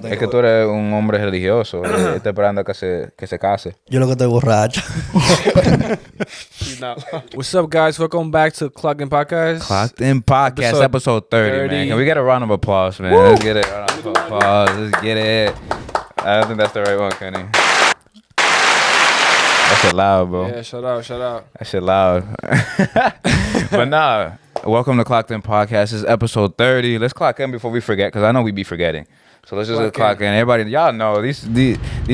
Es que tú eres un hombre religioso. Está esperando que se case. Yo lo que estoy borracho. What's up, guys? Welcome back to Clocked In Podcast. Clocked In Podcast, episode 30, man. Can we get a round of applause, man? Woo! Let's get it. Round of applause. Let's get it. I don't think that's the right one, Kenny. That shit loud, bro. Yeah, shout out. That shit loud. But nah, welcome to Clocked In Podcast. This is episode 30. Let's clock in before we forget, because I know we be forgetting. So let's just clock in. Everybody, y'all know, these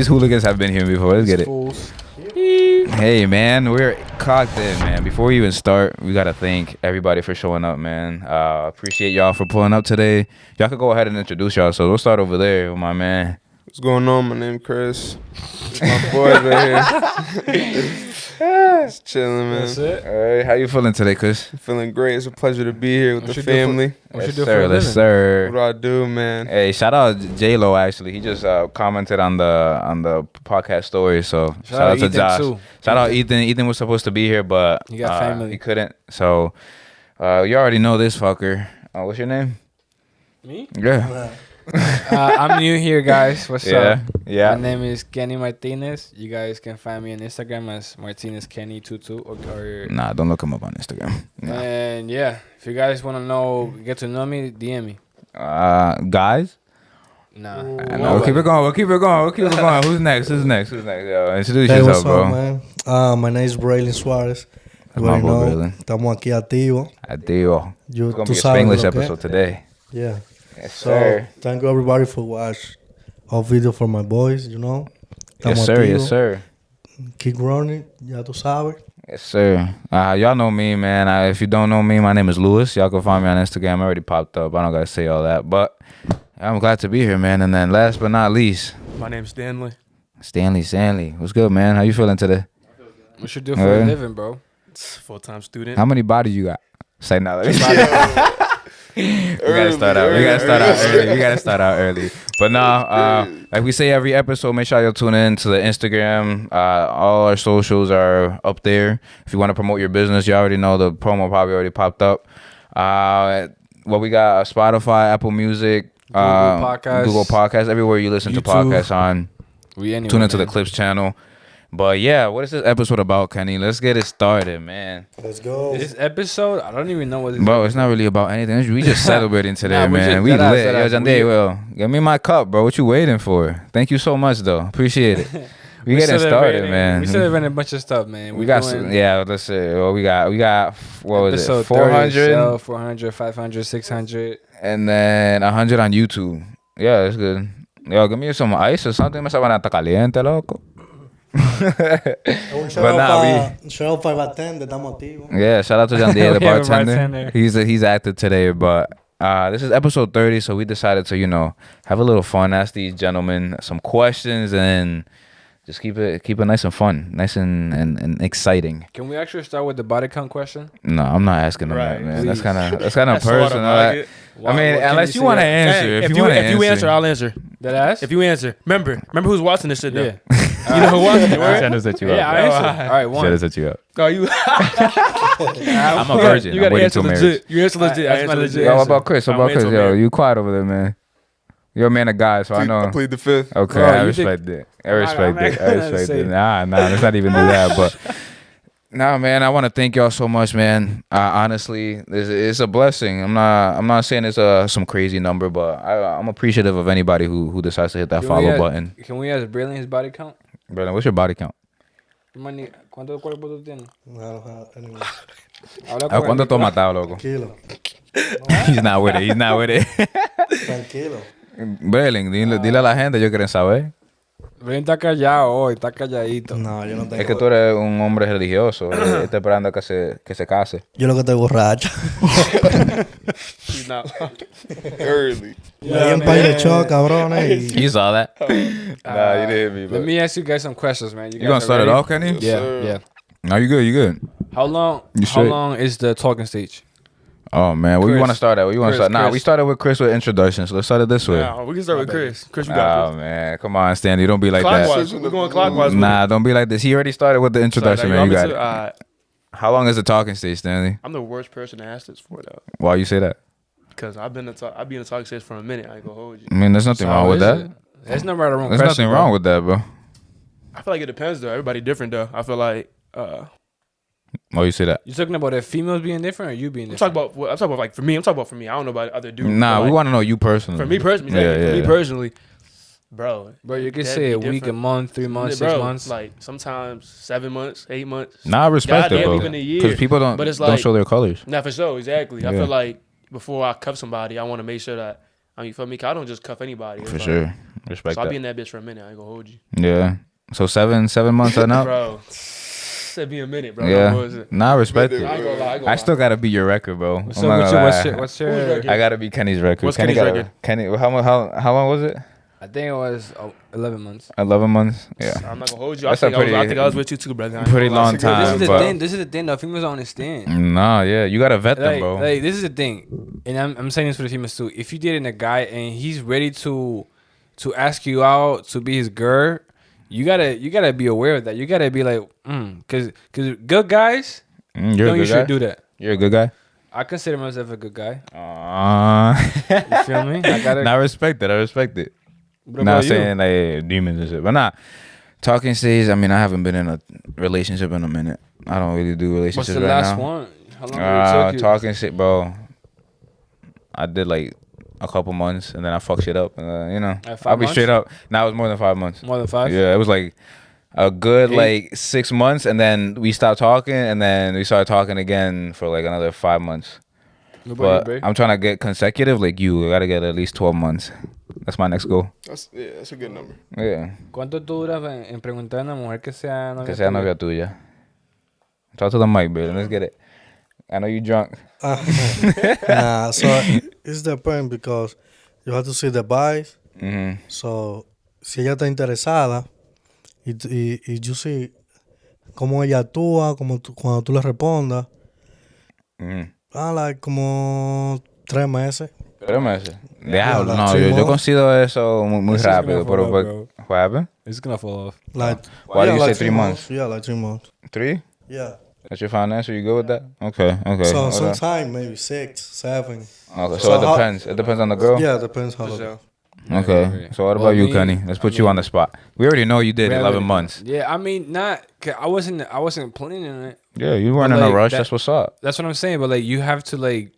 hooligans have been here before. Let's get it. Fools. Hey, man, we're clocked in, man. Before we even start, we got to thank everybody for showing up, man. Appreciate y'all for pulling up today. Y'all could go ahead and introduce y'all. So we'll start over there with my man. What's going on? My name Chris. My boys right here. Just chilling, man. That's it. All right, how you feeling today, Chris? Feeling great. It's a pleasure to be here with the family. What you Yes, do sir. for a Yes, living? sir. What do I do, man? Hey, shout out J-Lo, actually. He just commented on the podcast story, so shout out to Ethan, Josh. too. Shout out Ethan. Ethan was supposed to be here, but He got family. he couldn't. So you already know this fucker. What's your name? Me? Yeah. I'm new here, guys. What's up? Yeah. My name is Kenny Martinez. You guys can find me on Instagram as MartinezKenny22 or Nah, don't look him up on Instagram. Nah. and yeah, if you guys want to get to know me, DM me. Guys? Nah. No, we'll keep it going. Who's next? Yo, introduce Hey, yourself, what's bro. up, man? My name is Braylon Suarez. That's You my already boy, know. Braylon. Estamos aquí activos. Adio. You, It's going tú to be a sabes Spanglish lo que episode es. today. Yeah. Yes, So, sir. thank you everybody for watch our video for my boys, you know. Yes, Estamos sir. activos. Yes, sir. Keep running. Ya tú sabes. Yes, sir. Y'all know me, man. If you don't know me, my name is Lewis. Y'all can find me on Instagram. I already popped up. I don't got to say all that. But I'm glad to be here, man. And then last but not least, My name's Stanley. Stanley. What's good, man? How you feeling today? What you do for a Yeah. living, bro? Full-time student. How many bodies you got? Say no. We gotta start out early. But now, like we say every episode, make sure y'all tune in to the Instagram. All our socials are up there. If you want to promote your business, you already know the promo probably already popped up. We got Spotify, Apple Music, Google Podcasts, everywhere you listen to YouTube. podcasts on. Tune into the Clips channel. But yeah, what is this episode about, Kenny? Let's get it started, man. Let's go. This episode, I don't even know what this Bro, it's not really about anything. We just celebrating today, Nah, we man. just- We deadass, lit. Yo, deadass. Jande, well, give me my cup, bro. What you waiting for? Thank you so much, though. Appreciate it. We getting started, man. We celebrating a bunch of stuff, man. We got, let's see. Well, we got, what was it? episode 400? 400, 500, 600. And then 100 on YouTube. Yeah, that's good. Yo, give me some ice or something. Me saben hasta caliente, loco. Un shout out para bartender. Estamos activos. Yeah, shout out to Jande, the We have a bartender. bartender. He's active today, but this is episode 30, so we decided to, have a little fun, ask these gentlemen some questions, and just keep it nice and fun, nice and exciting. Can we actually start with the body count question? No, I'm not asking them that, Right, man. That's please. kind of That's personal. automatic. I mean, What can unless you you want to say? answer. Hey, if you answer, I'll answer. That ass? If you answer, remember who's watching this shit though. Yeah. You know who watching it, right? Send us set you Yeah, up. I bro. answered. All right, one. Send us set you up. Oh, you. I'm a virgin. You I'm gotta waiting answer 2 minutes. legit. You answer legit. I That's my answer legit legit. Yo, what answer. about Chris? What I'm about waiting Chris? till Yo, man. you quiet over there, man. You're a man of God, so I I know. plead the fifth. Okay, Bro, I you respect it. I I'm respect not it. I gonna respect say it. it. Nah, let's not even do that. But nah, man, I want to thank y'all so much, man. Honestly, it's a blessing. I'm not saying it's some crazy number, but I'm appreciative of anybody who decides to hit that follow button. Can we ask Braylon his body count? Brother, what's your body count? ¿Cuánto cuerpo tú tienes? I don't have any. Habla con ¿Cuánto él. tú has matado, loco? Tranquilo. He's not with it. Tranquilo. Brelin, dile a la gente, ellos quieren saber. Braylon está callado hoy, está calladito. No, yo no tengo. Es que tú eres un hombre religioso. Está esperando que se case. Yo lo que estoy borracho. He's not. Early. Ahí en País de Choc, cabrones. You saw that? Nah, you didn't hit me. Let me ask you guys some questions, man. You gonna start it off, Kenny? Yeah, sir. yeah. No, you good. How long? You How straight. long is the talking stage? Oh man, where you Chris. want to start at? Where you want to Chris, start? Nah, Chris. we started with Chris with introductions. Let's start it this way. Nah, we can start with Chris. Chris, you got Oh man, come on, Stanley, don't be like clockwise. We're going clockwise. that. Nah, don't be like this. He already started with the introduction, man. You got it. How long is the talking stage, Stanley? I'm the worst person to ask this for though, Why you say that? because I've been in the talking stage for a minute. I ain't gonna hold you. I mean, there's nothing So wrong with is that. it? There's no right or wrong. There's question, nothing bro. wrong with that, bro. I feel like it depends though. Everybody different though. I feel like Why you say that? You talking about the females being different or you being I'm different? talking about like for me. I'm talking about for me. I don't know about other dudes. Nah, but, we like, want to know you personally. for me personally. Yeah, Exactly. For yeah. me personally, bro. Bro, you can that'd say be a week, a different. month, 3 months, Bro, 6 months. Like sometimes 7 months, 8 months. Nah, I respect it, Goddamn, bro. even a year. Because people don't But it's don't like- show their colors. Not for sure, exactly. I Yeah. feel like before I cuff somebody, I want to make sure that you feel me? 'Cause I don't just cuff anybody. It's For like- sure. Respect So I'll be in that. that bitch for a minute. I ain't gonna hold you, Yeah. So 7 months and up. bro. It'd be a minute, bro. Yeah. What was it? Nah, I respect I it. ain't gonna lie. I ain't gonna I still gotta be your record, bro. I'm So not what's gonna your, lie. what's Who's your? record? I gotta be Kenny's record. What's Kenny Kenny's gotta- record? Kenny, how long was it? I think it was 11 months. 11 months. Yeah. I'm not gonna hold you. That's a I think pretty- I was with you too, brother. I ain't pretty gonna lie. long It's a good- time. This is the but- thing. This is the thing. The females don't understand. Nah, yeah, you gotta vet them, Like, bro. like this is the thing, and I'm saying this for the females too. If you dating a guy and he's ready to ask you out to be his girl, you gotta be aware of that. You gotta be like, cause good guys You're a don't good usually guy. do that. You're a good guy. I consider myself a good guy. You feel me? I gotta- Nah, I respect it. I respect it. What Not about you? saying like demons and shit, but nah. Talking stage. I mean, I haven't been in a relationship in a minute. I don't really do What's relationships the right last now. one? How long did it take you? Talking shit, bro. I did like a couple months, and then I fucked shit up. You know, Like 5 I'll be months? straight up. Now it was more than 5 months. More than 5? Yeah, it was like a good 8? like 6 months, and then we stopped talking, and then we started talking again for like another 5 months. What about But you, Bray? I'm trying to get consecutive. Like you, I gotta get at least 12 months. That's my next goal. That's a good number. Yeah, ¿Cuánto tú duras en preguntar a una mujer que sea novia que sea tuya? novia tuya. Talk to the mic, baby. Let's get it. I know you drunk. Nah, so it's depend because you have to see the bias. Mm-hmm. So, si ella está interesada y you see cómo ella actúa, cuando tú le respondas, like como 3 meses. 3 meses. Diablo, like no, 3 yo months. considero eso muy It's just rápido. gonna fall off, But bro. what happened? It's gonna fall off. Like, Why do you say like 3 months? Yeah, like 3 months. 3? Yeah. That's your financial? You good with that? Okay. So Okay. sometimes maybe 6, 7. Okay, so So it how- depends. It depends on the girl? Yeah, depends how. Okay. So what Well, about you, me- Kenny? Let's put I you mean- on the spot. We already know you did Yeah, 11 but- months. Yeah, I mean, not. 'Cause I wasn't planning on it. Yeah, you weren't But, in a like, rush. that- That's what's up. That's what I'm saying. But like, you have to like,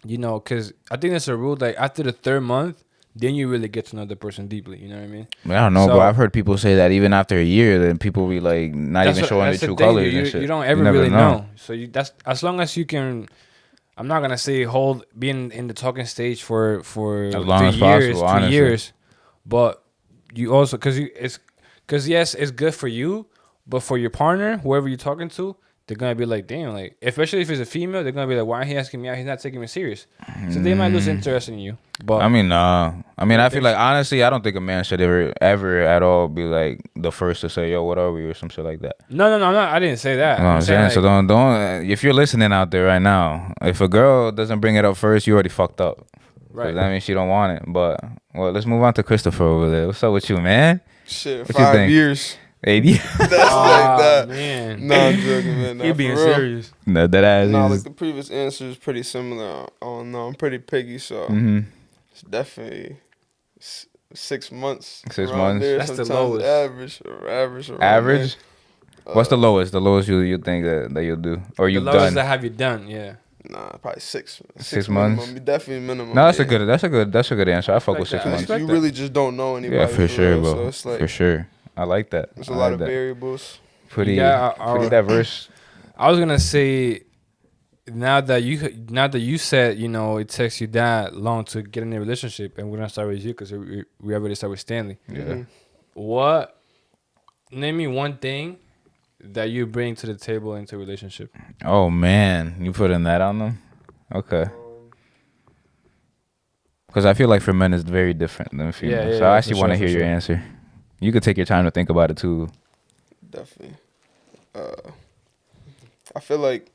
you know, because I think that's a rule. Like after the 3rd month, then you really get to know the person deeply. You know what I mean? I don't know, So- but I've heard people say that even after a year, then people be like not even showing their that's the true thing, colors you, and shit. you don't ever never really know. So that's as long as you can. I'm not gonna say being in the talking stage for As long 3 as years, possible, 2 honestly. years, but you also because yes, it's good for you, but for your partner, whoever you're talking to, they're gonna be like, damn, like especially if it's a female, they're gonna be like, why he asking me out? He's not taking me serious. So they might lose interest in you. But I mean, nah. I mean, I feel like honestly, I don't think a man should ever at all be like the first to say, "Yo, what are we?" or some shit like that. no, I'm not. I didn't say that. You know what I'm saying? like, So don't. If you're listening out there right now, if a girl doesn't bring it up first, you already fucked up. 'Cause right. that means she don't want it. But well, let's move on to Christopher over there. What's up with you, man? Shit, What you 5 think? years. 80. That's like that. Man. No, I'm joking, man. Nah, He being for real. serious. No, that ass No, like is. the previous answer is pretty similar. I don't know. I'm pretty picky, so Mhm. it's definitely 6 months. 6 around months. There. That's the Sometimes lowest. Average. Around Average. there. What's the lowest? The lowest you think that you'll do or The you've lowest done? that have you done? Yeah. Nah, probably 6. 6 minimum. months? Definitely minimum. No, that's a yeah. good. That's a good answer. I fuck with 6 that. months. Respect You that. really just don't know anybody. Yeah, for sure, real, bro. So it's like For sure. I like that. there's I a lot like of that. variables. Pretty, Yeah, pretty diverse. I was gonna say, now that you said, you know, it takes you that long to get in a relationship, and we're gonna start with you because we already started with Stanley. Yeah. Name me one thing that you bring to the table into a relationship. Oh man, you putting that on them? Okay. Because I feel like for men it's very different than females. yeah, so I yeah, actually for want to sure, hear for your sure. answer. You could take your time to think about it too. Definitely. I feel like,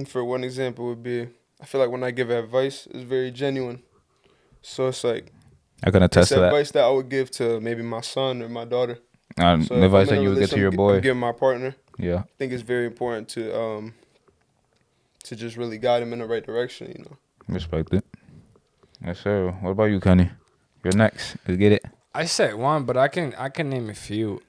for one example would be, I feel like when I give advice, it's very genuine. So it's like, I can attest it's to that. advice that I would give to maybe my son or my daughter. So The if advice I'm in that a you would give to your relationship, boy. I'm giving my partner. Yeah. I think it's very important to just really guide him in the right direction, you know. Respect it. Yes, sir. What about you, Kenny? You're next. Let's get it. I said one, but I can name a few.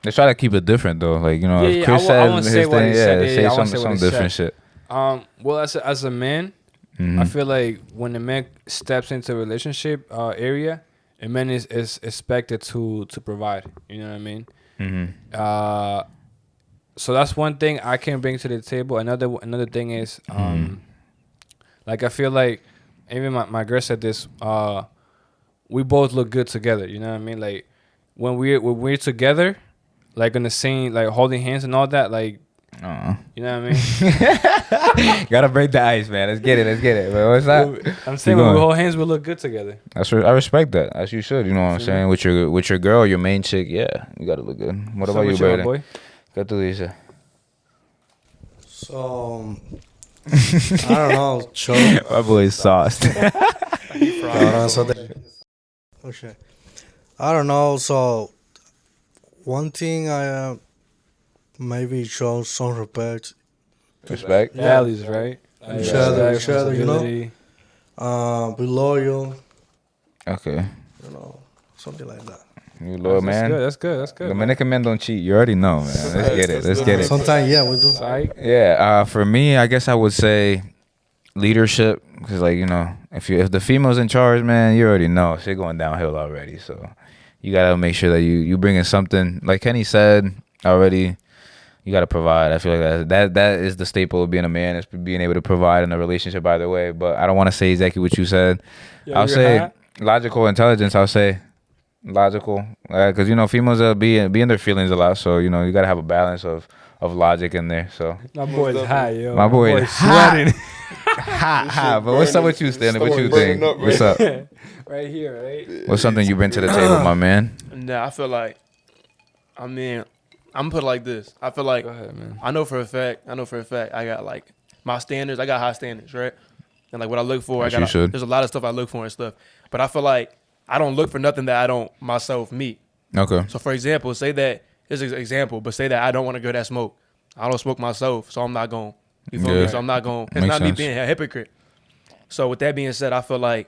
They try to keep it different though. Like Yeah, if yeah, Chris I said won't his say what thing, he said. Yeah, say I won't say some what he different said. shit. Well, as a man, Mm-hmm. I feel like when a man steps into a relationship area, a man is expected to provide. You know what I mean? Mm-hmm. So that's one thing I can bring to the table. Another thing is like I feel like even my girl said this. We both look good together. You know what I mean? Like when we're together, like in the same, like holding hands and all that. Like you know what I mean? Gotta break the ice, man. Let's get it. But what's that? I'm saying when we hold hands, we look good together. I respect that. As you should. You know what I'm saying? With your girl, your main chick, yeah, you gotta look good. What about you, my Brandon? boy? ¿Qué tú dices? So, I don't know. My boy is sauced. Cabrón, eso oh shit. I don't know. So, one thing I maybe show some respect. Respect. Values, right? Each other, Responsibility. be loyal. Okay. Something like that. You loyal man. That's good. Dominican men don't cheat. You already know, man. Let's get it. Sometimes, yeah, we do. Right? Yeah. For me, I guess I would say leadership, because if the female's in charge, man, you already know shit going downhill already. So you gotta make sure that you bring in something, like Kenny said already. You gotta provide. I feel like that is the staple of being a man, is being able to provide in a relationship either way. But I don't want to say exactly what you said. I'll say logical intelligence. I'll say logical, because females be in their feelings a lot. So you gotta have a balance of logic in there. So My boy's high, yo. my boy is sweating. hot. But what's up with you, Stanley? What you think? What's up? Right here, right? What's something you bring to the table, my man? Nah, I feel like, I'm gonna put it like this. I feel like Go ahead, man. I know for a fact I got like my standards. I got high standards, right? And like what I look for, As you should. there's a lot of stuff I look for and stuff. But I feel like I don't look for nothing that I don't myself meet. Okay. So for example, say that this is an example, but say that I don't want to go that smoke. I don't smoke myself, so I'm not going. You feel Yeah. me? So I'm not going. It's Makes not sense. me being a hypocrite. So with that being said, I feel like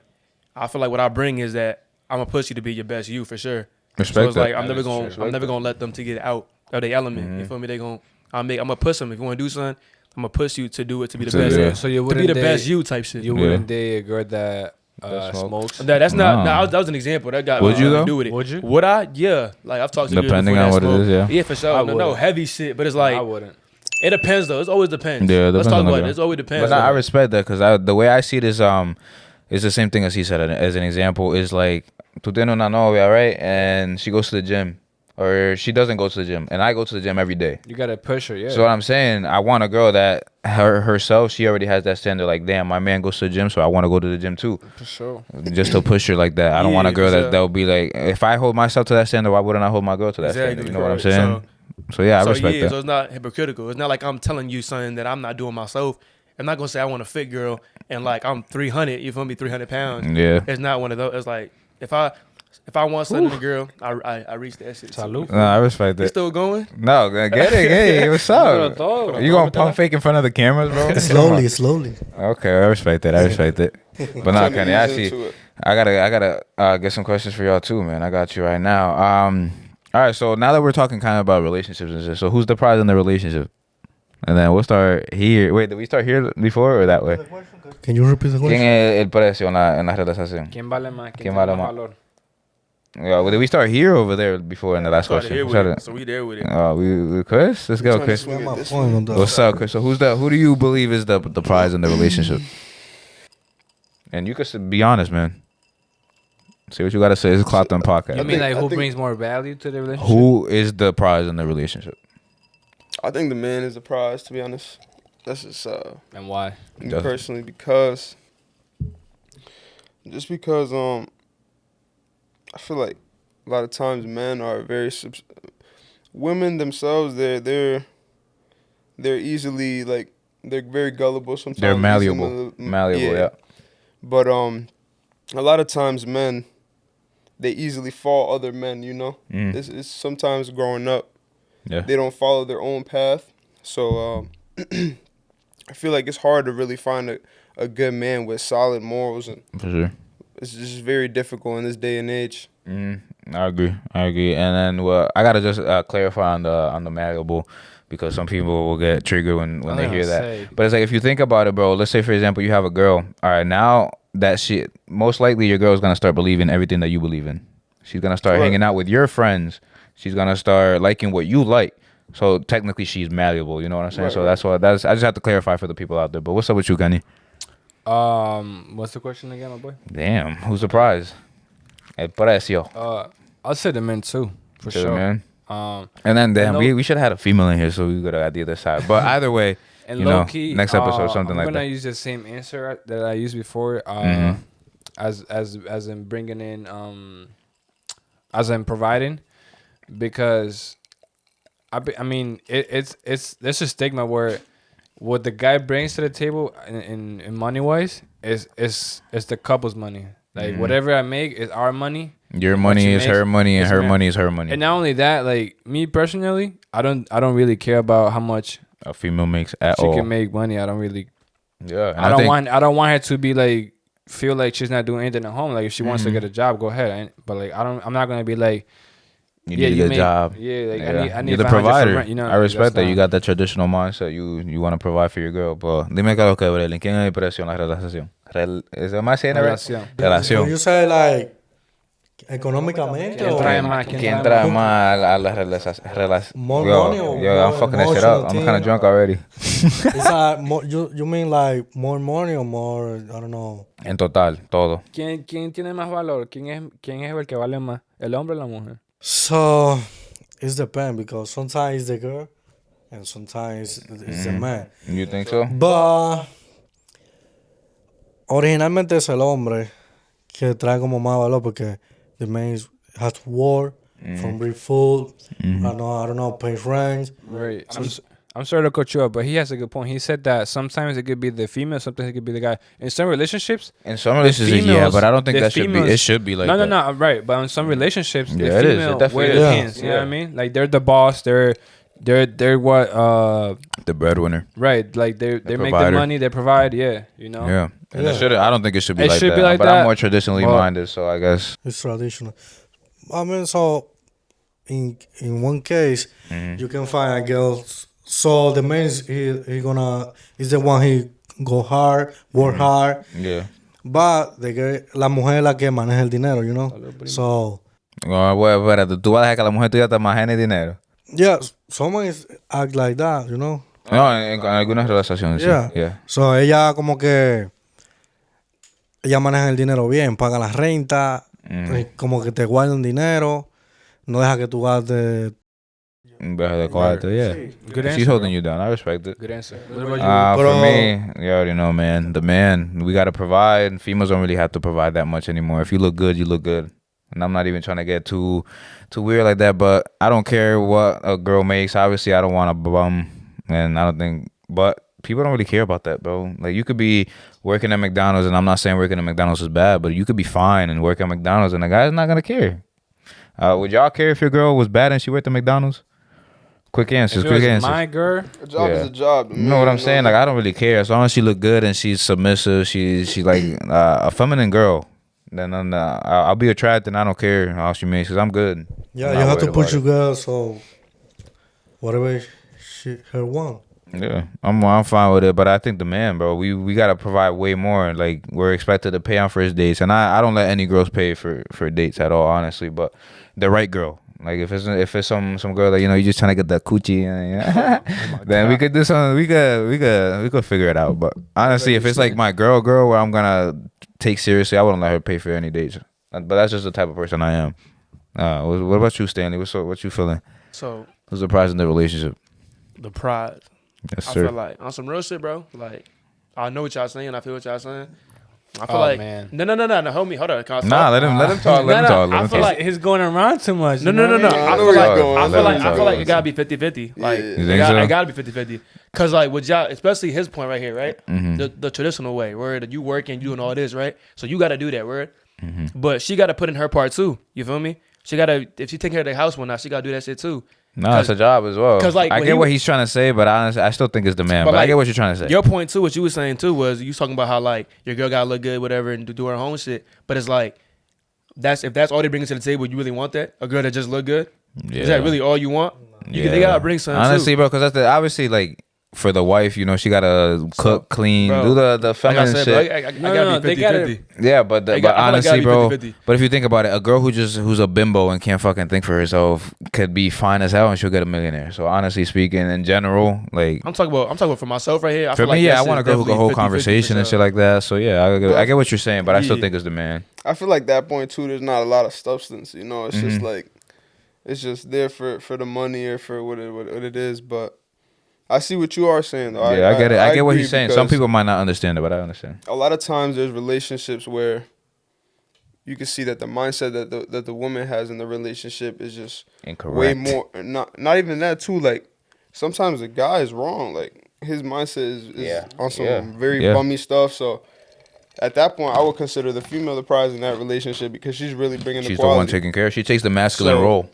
what I bring is that I'm gonna push you to be your best you for sure. Respect So it's that. like I'm never gonna let them to get out of their element. Mm-hmm. You feel me? I'm gonna push them. If you want to do something, I'm gonna push you to do it to be the To best. do it. So you To wouldn't be the date, best you type shit. You wouldn't date a girl that That smokes. smokes. That's not. No. Nah, that was an example. That got Would you, nothing though? to do with it. Would you? Would I? Yeah. Like I've talked to girls Depending before on that what it smoke. is, yeah. Yeah, for sure. I No, wouldn't. heavy shit. But it's I like wouldn't. it depends though. It always depends. Yeah, it Let's depends talk on the about girl. it. It always depends. But I respect that, because the way I see it is the same thing as he said. As an example, is like, tú tienes una novia, right? And she goes to the gym, or she doesn't go to the gym, and I go to the gym every day. You gotta push her, yeah. So what I'm saying, I want a girl that herself, she already has that standard. Like, damn, my man goes to the gym, so I want to go to the gym too, For sure. just to push her like that. I don't want a Yeah, girl for sure. that will be like, if I hold myself to that standard, why wouldn't I hold my girl to that standard? You know what I'm correct. saying? So yeah, I respect that. So it's not hypocritical. It's not like I'm telling you something that I'm not doing myself. I'm not gonna say I want a fit girl and like I'm 300. You feel me? 300 pounds. Yeah. It's not one of those. It's like if I want something in a girl, I reach that shit. Salud. No, I respect You that. still going? No, get it. Hey, what's up? You gonna pump fake in front of the cameras, bro? Slowly. Okay, I respect that. But nah, Kenny, Trying to ease into it. I gotta get some questions for y'all too, man. I got you right now. All right. So now that we're talking kind of about relationships and shit, so who's the prize in the relationship? And then we'll start here. Wait, did we start here before or that way? Can you repeat the ¿Quién question? es el precio en la relación? ¿Quién vale más? ¿Quién vale más? Yeah, well, did we start here or over there before in the last Started question? here with it, so we there with it. We Chris? Let's go, Trying to Chris. swing it My this point on that. What's up, Chris? So who do you believe is the prize in the relationship? And you could be honest, man. Say what you gotta say. It's a Clout Them You podcast. mean like I who think- brings more value to the relationship? Who is the prize in the relationship? I think the man is the prize, to be honest. That's just And why? me Does- personally, because I feel like a lot of times men are women themselves, they're easily like, they're very gullible sometimes. They're easily malleable, yeah. But a lot of times men, they easily follow other men, you know. Mm. It's sometimes growing up, Yeah. they don't follow their own path. So I feel like it's hard to really find a good man with solid morals and For sure. it's just very difficult in this day and age. I agree. And then, well, I gotta just clarify on the malleable, because some people will get triggered when they hear that. But it's like, if you think about it, bro. Let's say, for example, you have a girl. All right, now that shit, most likely your girl's gonna start believing everything that you believe in. She's gonna start hanging out with your friends. She's gonna start liking what you like. So technically, she's malleable. You know what I'm saying? Right, so right. that's what I just have to clarify for the people out there. But what's up with you, Kenny? What's the question again, my boy? Damn, who's surprised? El precio. I'll say the men too, for To the sure. man. And then, damn, we should have had a female in here, so we could have had the other side. But either way, And you low know, key, next episode, something I'm like gonna that. use the same answer that I used before. As in bringing in as in providing, because I mean it's there's a stigma where what the guy brings to the table in money wise is the couple's money. Like whatever I make is our money. Your What money she is her makes money, and is her man. money is her money. And not only that, like me personally, I don't really care about how much A female makes at she all. can make money. I don't really. Yeah, and I don't think, want her to be like feel like she's not doing anything at home. Like if she wants to get a job, go ahead. But like I'm not gonna be like you need a job. Yeah, like I need You're the 500 for provider. rent, you know, I respect that's that. You not- got that traditional mindset. You want to provide for your girl. But dime que lo que, Brelin. ¿Quién es el precio en la relación? Am I saying that right? Relación. When Relación. you say like económicamente ¿Quién or trae más? ¿Quién trae más a la relación? More money or Yo, I'm more fucking that shit up. I'm emotional kind of thing? drunk already. it's like more, you mean like more money or more, I don't know. En total, todo. ¿Quién tiene más valor? ¿Quién es el que vale más? ¿El hombre o la mujer? So it depends, because sometimes it's the girl and sometimes it's the man. You think so? But originalmente es el hombre que trae como más valor, porque the man has to work from bring food, I don't know, pay rent. Right. I'm sorry to cut you up, but he has a good point. He said that sometimes it could be the female, sometimes it could be the guy. In some relationships, In some relationships, yeah, but I don't think the that should be. females- It should be like that. No, right. But in some relationships, the Yeah, it is. It female definitely wear is. the Yeah. pants. You know what I mean? Like they're the boss. They're what The breadwinner. right. Like they make the provider. money. They provide. Yeah. You know. Yeah. And Yeah. it should. I don't think it should be It like should that. be like but that, I'm more traditionally but- minded, so I guess. It's traditional. I mean, so in one case, you can find a girl. So the man is the one he go hard, work hard, Yeah. but la mujer es la que maneja el dinero, you know. So Bueno, espérate, tú vas a dejar que la mujer tuya te majene dinero. yeah, someone is act like that, you know. No, en algunas relaciones. Yeah. Sí. Yeah. So ella como que ella maneja el dinero bien, paga la renta, como que te guardan dinero, no deja que tú gastes. Deja de cuarto, yeah. Good answer. She's holding you down. I respect it. Good answer. What about you? For Bro. me, you already know, man. The man, we gotta provide. Females don't really have to provide that much anymore. If you look good, you look good. And I'm not even trying to get too weird like that. But I don't care what a girl makes. Obviously, I don't want a bum, and I don't think. But people don't really care about that, bro. Like you could be working at McDonald's, and I'm not saying working at McDonald's is bad, but you could be fine and work at McDonald's, and the guy's not gonna care. Would y'all care if your girl was bad and she worked at McDonald's? Quick answers. If it Quick was answers. my girl, A job is Yeah. a job. You know what I'm saying? Like I don't really care as long as she look good and she's submissive. She's like a feminine girl. Then I'll be attracted. And I don't care how she makes because I'm good. Yeah, I'm you not have to worried push about your girl, so whatever her want. it. Yeah, I'm fine with it. But I think the man, bro, we gotta provide way more. Like we're expected to pay on first dates, and I don't let any girls pay for dates at all, honestly. But the right girl. Like if it's some girl that you know you're just trying to get that coochie, and, then we could do something. We could figure it out. But honestly, if it's like my girl, where I'm gonna take seriously, I wouldn't let her pay for any dates. But that's just the type of person I am. What about you, Stanley? What you feeling? So Who's the prize in the relationship? the prize. Yes, I sir. feel like on some real shit, bro. Like I know what y'all saying. I feel what y'all saying. I feel Oh, like man. no. Hold on. Can I Nah, talk? let him talk. Let him No, talk. Let I him feel talk. like- he's going around too much. No. you know what I mean? I I know feel where like you're going. I feel like Let him I feel like talk. it gotta be 50-50. Like You it think so? gotta be 50-50. Cause like with y'all, especially his point right here, right? The traditional way, where you working, you doing all this, right? So you gotta do that, word. But she gotta put in her part too. You feel me? She gotta if she take care of the house one night, she gotta do that shit too. No, it's a job as well. 'cause, like, I when get he- what he's trying to say, but honestly, I still think it's the man. But I like, get what you're trying to say. Your point too, what you was saying too, was you was talking about how like your girl gotta look good, whatever, and do her own shit. But it's like if that's all they bring to the table, you really want that? A girl that just look good? Yeah. Is that really all you want? They gotta bring something honestly, too. bro. Because that's obviously like for the wife, you know, she gotta cook, clean, bro, do the Like I feminine said, shit. bro, I No, gotta no, be they 50 gotta- 50. Yeah, but I feel like honestly, gotta be bro. 50-50. But if you think about it, a girl who's a bimbo and can't fucking think for herself could be fine as hell and she'll get a millionaire. So honestly speaking, in general, like I'm talking about for myself right here. I for feel me, like yeah, that I shit want a is girl who can definitely hold 50-50 conversation for and shit sure. like that. So yeah, I get what you're saying, but I still Yeah. think it's the man. I feel like that point too. There's not a lot of substance. You know, it's Mm-hmm. just like it's just there for the money or for what it is. But I see what you are saying though. Yeah, I get it. I get what agree he's saying. Some because people might not understand it, but I understand. a lot of times there's relationships where you can see that the mindset that the woman has in the relationship is just Incorrect. way more. Not even that too. Like sometimes the guy is wrong. Like his mindset is Yeah. on some Yeah. very Yeah. bummy stuff. So at that point, I would consider the female the prize in that relationship because she's really bringing She's the the one quality. taking care. She takes the masculine So- role.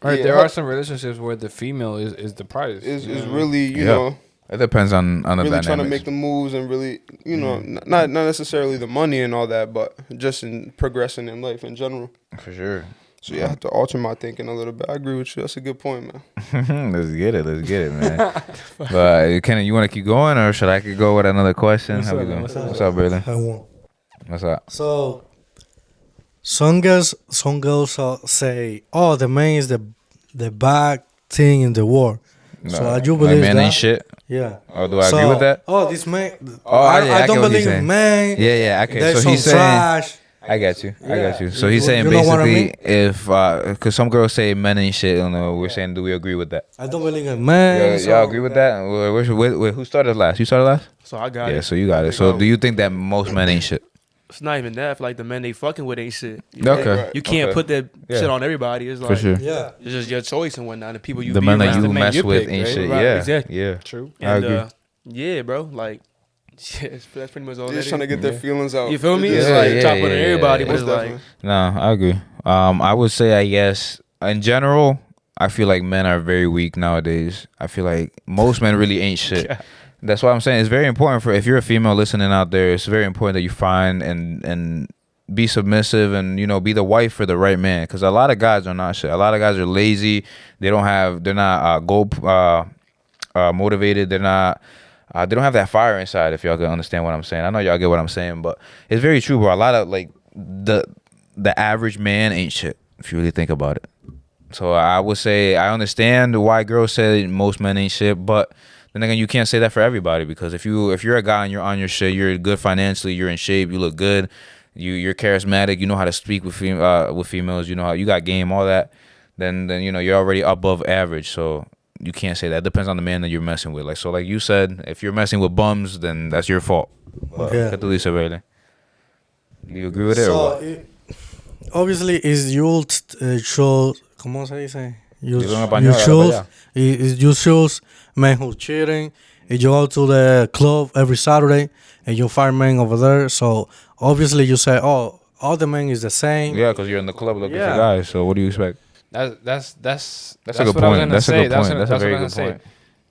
All right, Yeah, there her- are some relationships where the female is the prize. is you know what I mean? really you Yeah. know It depends on the really dynamics. trying to make the moves and really not necessarily the money and all that, but just in progressing in life in general. For sure. So yeah, I have to alter my thinking a little bit. I agree with you. That's a good point, man. Let's get it, man. But Kenny, you want to keep going, or should I could go with another question? What's How we up, man? doing? What's up? What's up, brother? I won't. What's up? So some girls say, "Oh, the man is the bad thing in the world." So I do Like, believe man that. ain't shit. Yeah. Or do I agree with that? Oh, this man. Oh, yeah, I I don't get what he's believe in saying. man. Yeah, okay. There's So some he's saying, trash. I got you. Yeah. So he's saying You know what I basically, mean? if because some girls say men ain't shit, you know, we're saying, do we agree with that? I don't believe in man. Y'all agree with that? Who started last? You started last? So I got Yeah, it. so you got it. So do you think that most men ain't shit? It's not even that. I feel like the men they fucking with ain't shit. Okay. You can't Okay. put that Yeah. shit on everybody. It's like For sure. Yeah. it's just your choice and whatnot. The people you The be men that around. you the men mess you with pick, ain't right? shit. Right, Yeah, exactly. yeah. True. I agree. Yeah, bro. Like, that's pretty much all. They're that just trying to is. get their feelings out. You feel me? It's It's just like chopping on everybody, but most it's like definitely. No, I agree. I would say, I guess, in general, I feel like men are very weak nowadays. I feel like most men really ain't shit. That's why I'm saying it's very important for if you're a female listening out there. It's very important that you find and be submissive and be the wife for the right man. Because a lot of guys are not shit. A lot of guys are lazy. They're not goal motivated. They're not. They don't have that fire inside. If y'all can understand what I'm saying, I know y'all get what I'm saying, but it's very true, bro. A lot of like the average man ain't shit if you really think about it. So I would say I understand why girls say most men ain't shit, but then again, you can't say that for everybody because if you're a guy and you're on your shit, you're good financially, you're in shape, you look good, you're charismatic, you know how to speak with females, you know how you got game, all that. Then you're already above average. So you can't say that. It depends on the man that you're messing with. Like you said, if you're messing with bums, then that's your fault. But, Yeah. ¿qué tú dices, Bailey? Do you agree with it or So what? obviously, is you show. ¿Cómo se dice? You Dilo en español, choose. dale pa' Is you choose men who cheating. And you go to the club every Saturday and you find men over there. So obviously you say, oh, all the men is the same. Yeah, because you're in the club looking Yeah. for guys. So what do you expect? That's That's a good what I was point. gonna That's a say. good point. That's a what very I was good gonna point. say.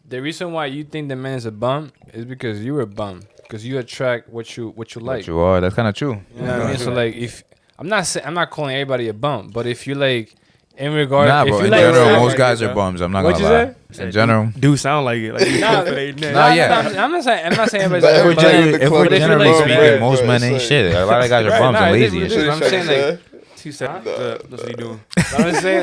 The reason why you think the man is a bum is because you're a bum. Because you attract what you like. But you are. That's kind of true. You know what I mean? So like, if I'm not calling everybody a bum, but if you like, in regard, Nah, if bro. you In like, general, sound most like guys it, are bro. bums. I'm not What'd gonna you lie. In general, do sound like it. Like, Nah, Nah, yeah. I'm not saying everybody's But like, every but day in like- the if club, we're but if you generally like- speaking, right, most right, men it's ain't like- shit. A lot of guys are Right, bums nah, and it is lazy what and it is. shit. I'm saying like, 2 seconds. That's what he doing.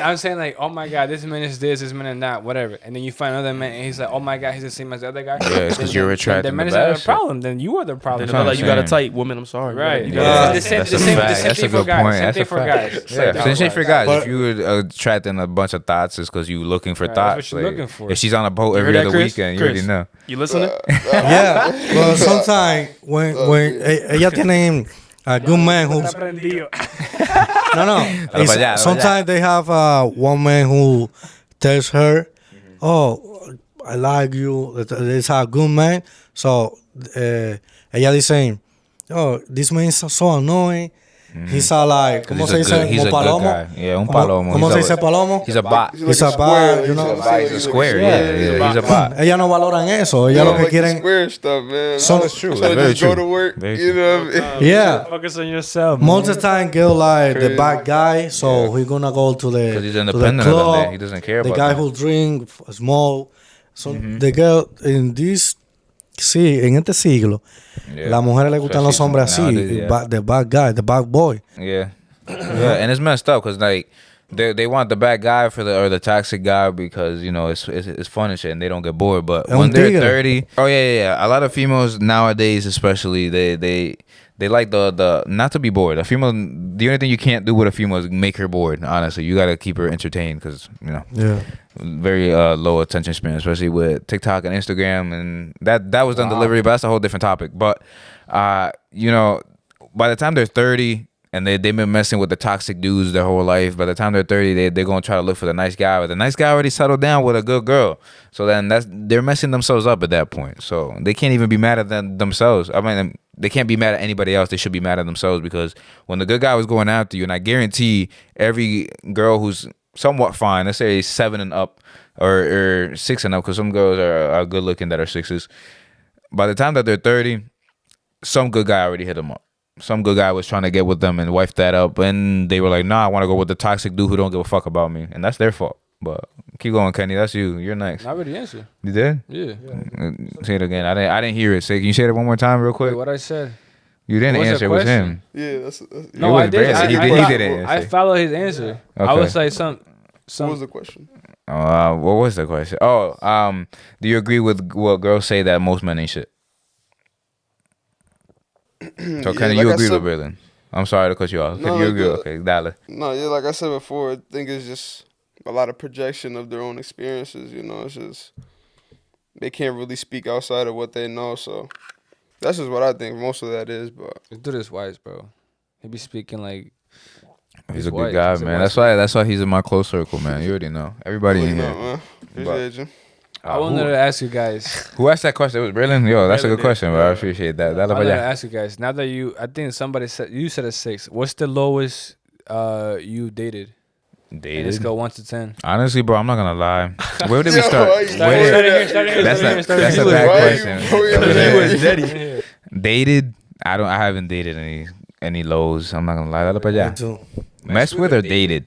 I'm saying like, oh my god, this man is this man is that, whatever. And then you find another man, and he's like, oh my god, he's the same as the other guy. Yeah, it's 'cause you're attracting The the man is bad not a shit. problem. Then you are the problem. Then That's what like I'm you got a saying. tight woman. I'm sorry. Right. You Yeah. got The same That's a thing fact. That's a for good guys. point. Same That's thing a for fact. guys. Yeah, Like, same thing for guys. But- If you were attracting a bunch of thoughts, it's because you looking for Right, that's thoughts. what you're Like, looking for. If she's on a boat You every heard that, other Chris? weekend, you already Chris. know. You listening? Yeah. Well, sometimes when ella tiene a good man who no. Dale pa' allá. Sometimes they have one man who tells her, "Oh, I like you." It's a good man. So ella dice, "Oh, this man is so annoying. He's a like, ¿cómo se dice? He's a Como good palomo. guy. Yeah, un palomo. ¿Cómo se He's dice palomo? He's a bot. He's a bot, you know. He's a square. Yeah, he's a bot. Ellas no valoran eso. Ellas lo que like the quieren. square stuff, man. So- That's true. Trying to Very just go true. to work. Very You true. know what I mean? Yeah. Focus on yourself. Most of the time, girl like the bad guy, so he's gonna go to the 'Cause he's to the independent of them. club. He doesn't care The about guy them. who drink, smoke. So the girl in this, sí, en este siglo, Yeah. las mujeres le gustan los hombres así, Nowadays, yeah. the bad guy, the bad boy. Yeah, yeah, and it's messed up because like they want the bad guy or the toxic guy because you know it's fun and shit and they don't get bored. But Es when un they're tigre. 30, oh yeah, a lot of females nowadays, especially they like the not to be bored. A female, the only thing you can't do with a female is make her bored. Honestly, you gotta keep her entertained because you know. Yeah. Very low attention span, especially with TikTok and Instagram, and that was done delivery, but that's a whole different topic. But you know, by the time they're 30 and they've been messing with the toxic dudes their whole life, by the time they're 30, they're gonna try to look for the nice guy, but the nice guy already settled down with a good girl. So then they're messing themselves up at that point. So they can't even be mad at themselves. I mean, they can't be mad at anybody else. They should be mad at themselves because when the good guy was going after you, and I guarantee every girl who's somewhat fine, let's say 7 and up or 6 and up, because some girls are good looking that are 6s. By the time that they're 30, some good guy already hit them up. Some good guy was trying to get with them and wife that up, and they were like, nah, I want to go with the toxic dude who don't give a fuck about me, and that's their fault. But keep going, Kenny. That's you. You're next. I already answered. You did? Yeah. Say it again. I didn't hear it. Say, can you say it one more time real quick? Wait, what I said? You didn't What was the answer. It was question? him. Yeah, that's No, was Brandon. He didn't I answer. followed his answer. I Okay. was like What was the question? What was the question? Oh, do you agree with what girls say that most men ain't shit? So, Yeah, Kenny, like you I agree said- with Braylon? I'm sorry to cut you off. No, you like agree? the- Okay, Dale. No, yeah, like I said before, I think it's just a lot of projection of their own experiences. You know, it's just they can't really speak outside of what they know. So that's just what I think most of that is. But This dude is wise, bro. He be speaking like He's a good wise. guy, He's a man. wise That's why he's in my close circle, man. You already know. Everybody in you here. know, man, appreciate you. I wanted to ask you guys. Who asked that question? It was Braylon. Yo, that's a Braylon good did. question, bro. I appreciate that. I wanted to ask you guys. Now that I think somebody said you said a 6. What's the lowest you dated? And let's Dated. go 1 to 10. Honestly, bro, I'm not gonna lie. Where did we Yo, start? why you Where- start here, start here, That's start a here, start here. that's a He was- bad why you question. pulling Over it there. in? was Daddy. Dated? I haven't dated any lows. I'm not gonna lie. Dale pa' Me allá. too. Mess with or dated?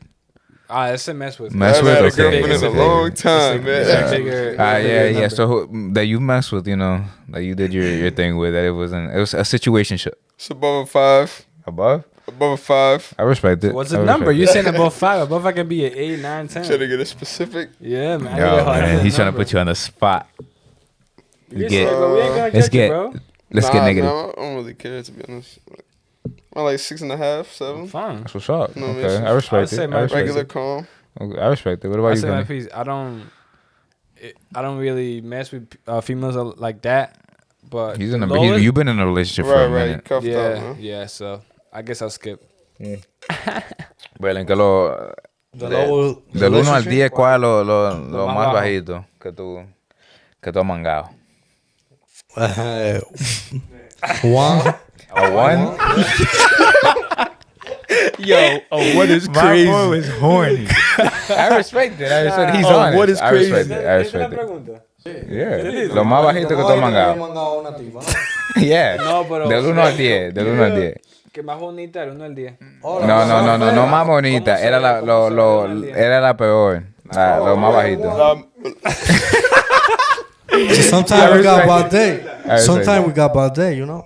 That's a mess with. Mess I with haven't or had a girlfriend dated? in a long time, man. Yeah. So that you messed with, you know, that you did your thing with, that it was a situationship. It's above a 5. Above? Above a 5. I respect it. What's I the number? respect You it. saying above 5? Above I can be an 8, 9, 10. Trying to get a specific. Yeah, man. Yo, man, he's trying to put you on the spot. You get- but we ain't gonna let's catch you, get- bro. Let's get negative. Nah, I don't really care, to be honest. I'm like 6.5, 7. Fine. That's what's up. No, Okay, it's- I respect I'd say it. my I respect Regular it. calm. Okay, I respect it. What about I you, say my Kenny? piece. I don't really mess with females like that. But He's in the a. lowest- You've been in a relationship for a Right. minute. Cuffed up, yeah, man. yeah. So I guess I'll skip. Braylon, que lo. The lower Del 1 al relationship? 10, ¿cuál es lo más más bajo. bajito que tú has mangado? One. A 1? Yo, what is crazy? My boy was horny. I respect it. He's Oh, honest. what is I crazy? respect it. Yeah. Lo más bajito que tú has mangado. Yeah. No, pero- Del 1 al 10. Del 1 al 10. Que más bonita, el 1 al 10. No más bonita. Era la peor. Lo más bajito. Sometimes we got bad day. respect Sometimes we got bad day, you know.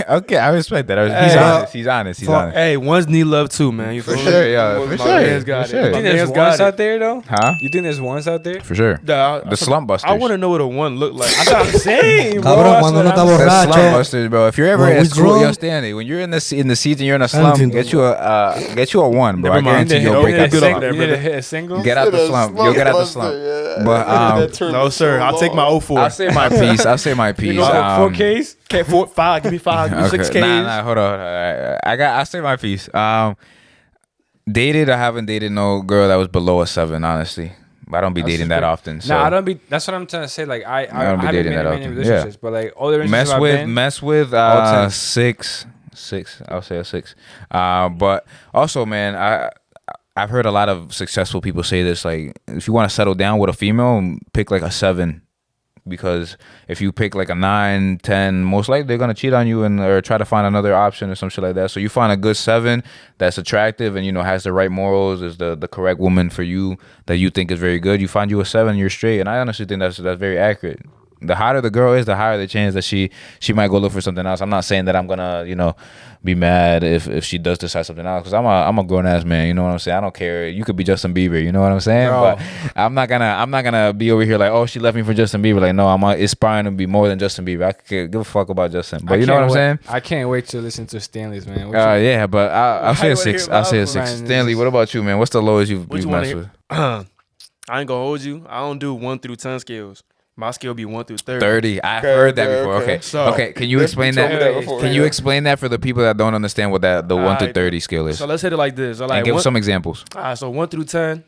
Okay, I respect that. He's honest. Hey, ones need love too, man. You For feel sure, me? yeah. For My sure. man's got For it. sure. You think there's man's got ones it. out there though? Huh? You think there's ones out there? For sure. The slump busters. I want to know what a one look like. That's what I'm saying, bro. Cabrón, That's cuando what uno está I'm saying. The slump borracho. busters, bro. If you're ever When at we school, drunk- yo, Stanley, when you're in the seats and you're in a slump, Anything. get you a 1, bro. Never I mind. guarantee you'll Don't break get out the good off slump. there, You need to brother. hit a single. Get out the slump. You'll get out the slump. But No, sir. I'll take my 04. I'll say my piece. You You go 4Ks. Can't 5. Give me 5. Give me 6 Ks. Nah, hold on. I'll say my piece. Dated, I haven't dated no girl that was below a 7, honestly. I don't be dating that often. So. Nah, I don't be. That's what I'm trying to say. Like I don't be haven't dating been that in many often. relationships, but like all the relationships mess I've with been, mess with all 10. 6 6. I'll say a 6. But also, man, I've heard a lot of successful people say this. Like, if you want to settle down with a female, pick like a 7. Because if you pick like a 9, 10, most likely they're gonna cheat on you or try to find another option or some shit like that. So you find a good 7 that's attractive and has the right morals, is the correct woman for you that you think is very good. You find you a 7, you're straight. And I honestly think that's very accurate. The hotter the girl is, the higher the chance that she might go look for something else. I'm not saying that I'm gonna be mad if she does decide something else, because I'm a grown ass man. You know what I'm saying? I don't care. You could be Justin Bieber. You know what I'm saying? Bro. But I'm not gonna be over here like, oh, she left me for Justin Bieber. Like, no, I'm aspiring to be more than Justin Bieber. I could give a fuck about Justin. But you know what I'm saying? I can't wait to listen to Stanley's, man. Yeah, but I'll say a 6. I'll say a 6. Man, Stanley, what about you, man? What's the lowest you've What you messed want with? to I ain't gonna hold you. I don't do 1 through 10 scales. My scale be 1 through 30. 30. I've Okay, heard that okay, before. okay. Okay. So- Okay. Can you explain told me that? that before, Can you yeah. explain that for the people that don't understand what the 1 through Alright. 30 scale is? So let's hit it like this. So like And give one- some examples. so 1 through 10,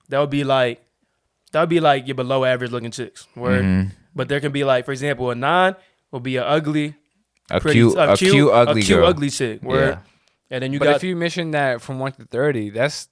that would be like your below average looking chicks. Word. Mm-hmm. But there can be like, for example, a 9 will be an ugly, A pretty, cute ugly girl. ugly chick. Word. Yeah. And then you But got if you mention that from 1 to 30, that's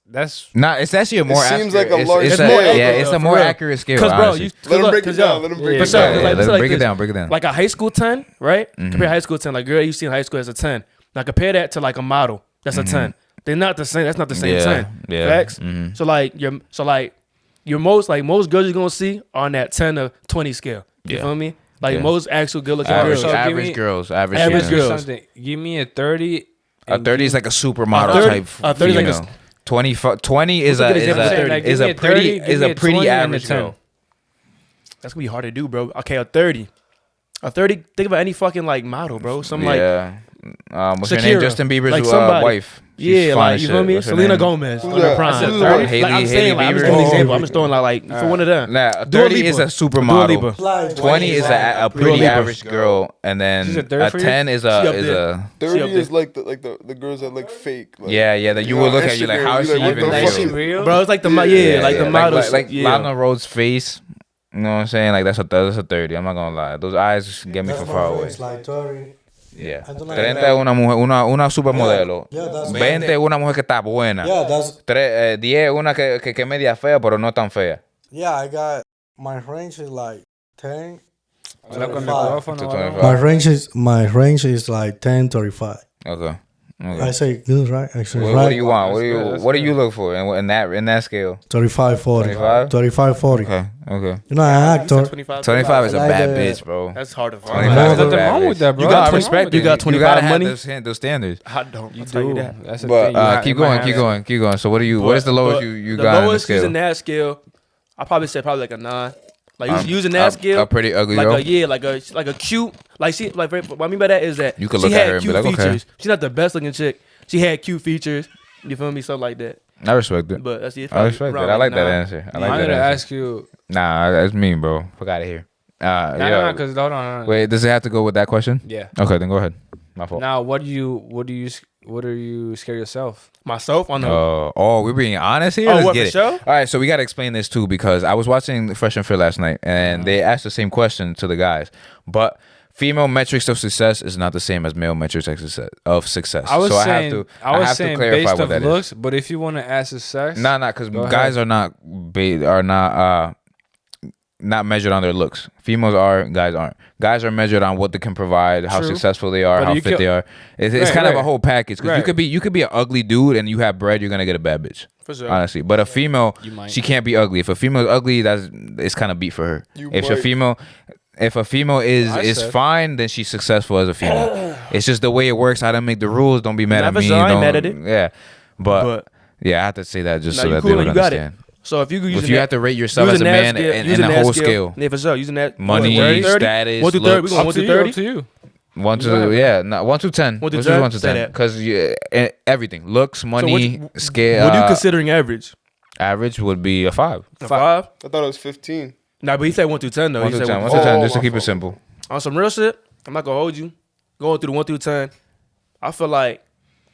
Nah, it's actually a more. seems accurate- like a large it's scale, yeah, though, it's a for more real. accurate scale. because bro, honestly. you Let him look, break it 'cause down. yo, Let him break for it sure, down. 'cause Yeah, like, let it's him like break it this. down. Break it down. Like a high school 10, right? Compare high school 10, like girl you see in high school as a 10. Now compare that to like a model that's a 10. They're not the same. That's not the same Yeah, 10. yeah. Facts. So like your most girls you're gonna see are on that 10 to 20 scale. You Yeah. feel me? Like Yeah. most actual good looking Average, girls. So give average me- girls. Average females. girls. something. Give me a 30. A and 30 give- is like a supermodel 30 type. a 30 is like a- female. 20 is What's a a good example of 30? Like, is give me a a pretty 30, give is me a a pretty 20 and a average 10. girl. That's gonna be hard to do, bro. Okay, a 30. A 30, think about any fucking like model, bro. Some like Yeah. What's her name? Shakira. Justin Bieber's Like somebody. wife. She's yeah, fine like as you shit. feel me? What's her Selena name? Gomez Who's on that? her prime. Who's Like, that? I'm Hailey saying, like, I'm just Bieber? giving an Oh. example. I'm just throwing like for one of them. Nah, Dua 30 Lipa. is a Dua supermodel. Lipa. Like 20 is a pretty Lipa. average girl, and then She's a third a for you? 10 is She up a there. 30 up is like the girls that look fake. Like, yeah that you know, would look at you like, Instagram, how is you she like, what even the real? fuck? Is she real? Bro, it's like the Yeah, models. like yeah. Lana Rhodes' face. You know what I'm saying? Like that's a 30. I'm not gonna lie. Those eyes get me That's from my far away. face, like 30. Yeah. I don't like 30 that. es una mujer, una supermodelo. Yeah, that's 20 es una mujer que está buena. Yeah, that's 10 es una que es media fea, pero no tan fea. yeah. I got my range is like 10. Habla con el 25. micrófono, To ¿vale? 25. My range is like 10, 35. Okay. I say good, right? Actually, What right? do you want? What do That's you good, What do you look for in that scale? 35, 40. 25? 35, 40. Okay. Okay. You know, an actor. 25 is a Like bad the- bitch, bro. That's hard to 25 find. is a Nothing bad wrong bitch. with that, bro. You got No, I 20 respect you it. got 25 gotta have money? those standards. I don't. You I'll tell do. you that. That's the But thing. You might keep have going. to- So what is the lowest you the got on the lowest scale? using that scale, I probably say like a 9. Like using that scale, a pretty ugly like girl. like a cute, like she like what I mean by that is that You could she look at had her and be cute like, okay. features. She's not the best looking chick. She had cute features. You feel me? Something like that. I respect it. But that's it. I respect that. I like that answer. I like I'm that gonna answer. ask you. Nah, that's me, bro. Fuck out of here. No, because hold on. Wait, does it have to go with that question? Yeah. Okay, then go ahead. My fault. Now, what are you scared yourself? Myself on the We're being honest here. Oh, Let's what, get for it. sure? All right, so we gotta explain this too because I was watching Fresh and Fit last night, and they asked the same question to the guys, but female metrics of success is not the same as male metrics of success. I was so saying, I have to clarify based what off that is. looks, but if you want to ask the sex, Nah, because Go guys ahead. are not measured on their looks. Females are, guys aren't. Guys are measured on what they can provide, how True. successful they are, But how you fit can- they are. It's Right, kind of a right. whole package. Because Right. you could be an ugly dude and you have bread, you're gonna get a bad bitch. for sure. Honestly, but a female, You might. she can't be ugly. If a female's ugly, it's kind of beat for her. You If might. a female is I said. fine, then she's successful as a female. It's just the way it works. I don't make the rules. Don't be mad Nah, at for me. sure, I ain't Don't- mad at it. Yeah, but But yeah, I have to say that just nah, so you that cool they would and you got understand. it. So if you could use If you have to rate yourself as a man in using the that whole scale, yeah, for sure. Using that Money, 1 to 30? status, 1 to 30. We looks. going 1 to 30. Up to you. 1 You got to it. yeah, no, 1 to 10. 1 to Let's do 10? 1 to Say 10 that. because everything, looks, money, scale. What are you considering average? Average would be a 5. A 5? I thought it was 15. Nah, but he said 1 through 10 though. 1 He to said 10. 1 1 to 10, Oh, just to my keep it fault. simple. On some real shit, I'm not gonna hold you. Going through the 1 through 10, I feel like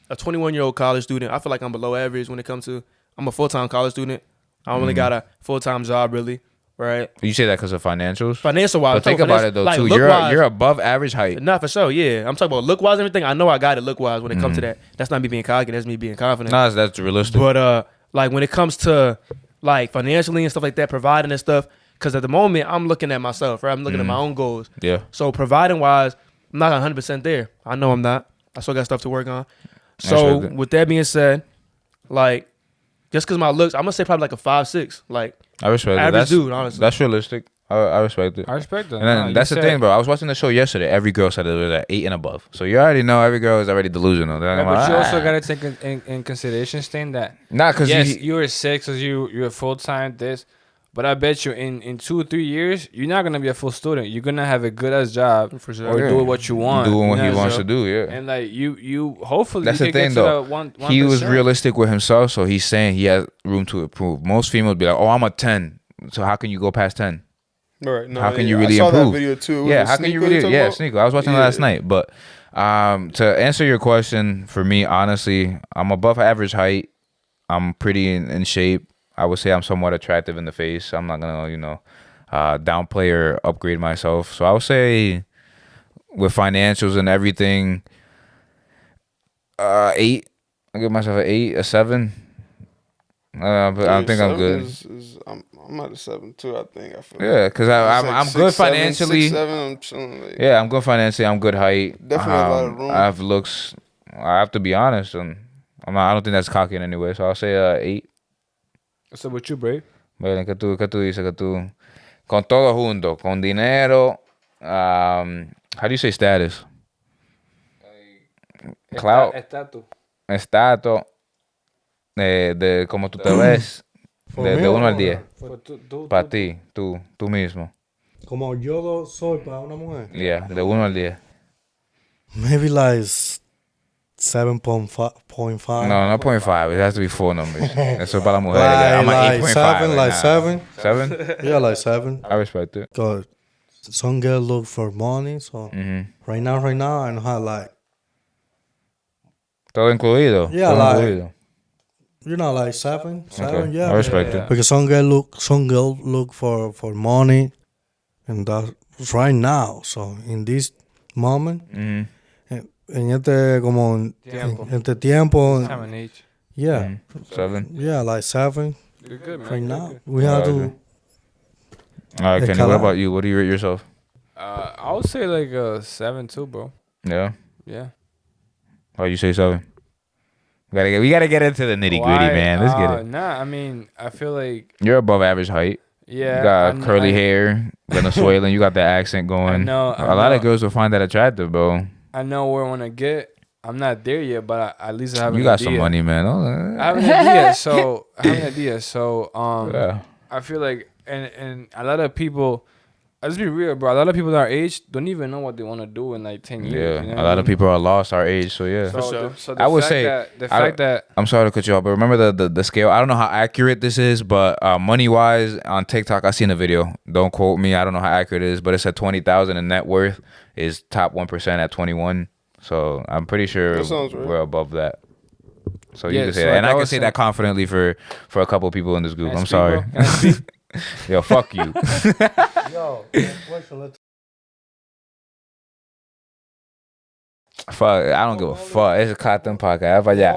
a 21-year-old college student. I feel like I'm below average when it comes to. I'm a full-time college student. I don't really got a full-time job really, right? You say that because of financials. Financial wise, But think about it though too. You're above average height. Not for sure, yeah. I'm talking about look wise and everything. I know I got it look wise when it comes to that. That's not me being cocky. That's me being confident. Nah, that's realistic. But like when it comes to like financially and stuff like that, providing and stuff, because at the moment I'm looking at myself, right? I'm looking at my own goals. Yeah. So providing wise, I'm not 100% there. I know I'm not. I still got stuff to work on. So with that being said, like just because my looks, I'm gonna say probably like a 5'6". Like I respect average it. That's, dude, honestly. That's realistic. I respect it. I respect that. And then that's the thing, bro. I was watching the show yesterday. Every girl said it was at 8 and above. So you already know every girl is already delusional. Yeah, but you also gotta take in consideration, Stain, that because yes, you were 6, because you're full time this, but I bet you in 2 or 3 years you're not gonna be a full student. You're gonna have a good ass job For sure. or doing what you want, doing what you he know, wants so- to do. Yeah. And like you hopefully That's you the can thing, get to though. the 1%. He was realistic with himself, so he's saying he has room to improve. Most females be like, "Oh, I'm a 10." So how can you go past 10? Right. No, How can you I really saw improve? That video too. Yeah, Was it how can you Sneako really? talking Yeah, about? Sneako. I was watching it last night, but to answer your question, for me, honestly, I'm above average height. I'm pretty in shape. I would say I'm somewhat attractive in the face. I'm not gonna, downplay or upgrade myself. So I would say, with financials and everything, 8. I give myself an 8, a 7. But I think I'm good. I'm at a 7 too. I think. I feel. Yeah, because I'm good financially. 6'7", I'm chilling. Like, Yeah, I'm good financially. I'm good height. Definitely a lot of room. I have looks. I have to be honest, and I don't think that's cocky in any way. So I'll say 8. So with you, Brave? Bueno, ¿qué tú dices? Que tú con todo junto, con dinero. How do you say status? Clout, estatus, de cómo tú te ves, de 1 al 10. Para ti, tú mismo. Como yo soy para una mujer. Yeah, de 1 al 10. Maybe like 7.5. No, not 0.5. It has to be 4 numbers. Eso es para la mujer. I'm Like at 8.5. 7, like 7. 7? Yeah, like 7. I respect it. Cause some girl look for money, so right now I know how like Todo incluido. Yeah, todo like- incluido. like 7, Okay. yeah. I respect it. Because some girl look for money, and that's right now. So in this moment, en este como Tiempo. en este tiempo, Time and age. yeah, 7. yeah, like 7 You're good, man. right You're now. good. We have I to. agree. All right, The Kenny, what color. about you? What do you rate yourself? I would say like a 7 too, bro. Yeah. Yeah. Why you say 7? We gotta get into the nitty gritty, Why? man. Let's get it. Nah, I mean, I feel like You're above average height. yeah. You got I- curly I- hair, Venezuelan. You got the accent going. I know, I A lot of know. girls will find that attractive, bro. I know where I want to get. I'm not there yet, but at least I have You an got idea. some money, man. I have an idea. So Yeah. I feel like and a lot of people. Let's be real, bro. A lot of people our age don't even know what they want to do in like 10 years. Yeah, you know a what lot I of mean? people are lost our age, so yeah. So I would say- the fact that I'm sorry to cut you off, but remember the scale. I don't know how accurate this is, but money wise on TikTok, I seen a video. Don't quote me. I don't know how accurate it is, but it said 20,000 in net worth is top 1% at 21. So I'm pretty sure That sounds right. we're above that. So Yeah, you can say so that, like and I I can was say saying- that confidently for a couple people in this group. Can I I'm speak, sorry. bro? Can I speak? Yo, fuck you. Yo, question. Let's Fuck, I don't give a fuck. Es Cotton Podcast. Para allá.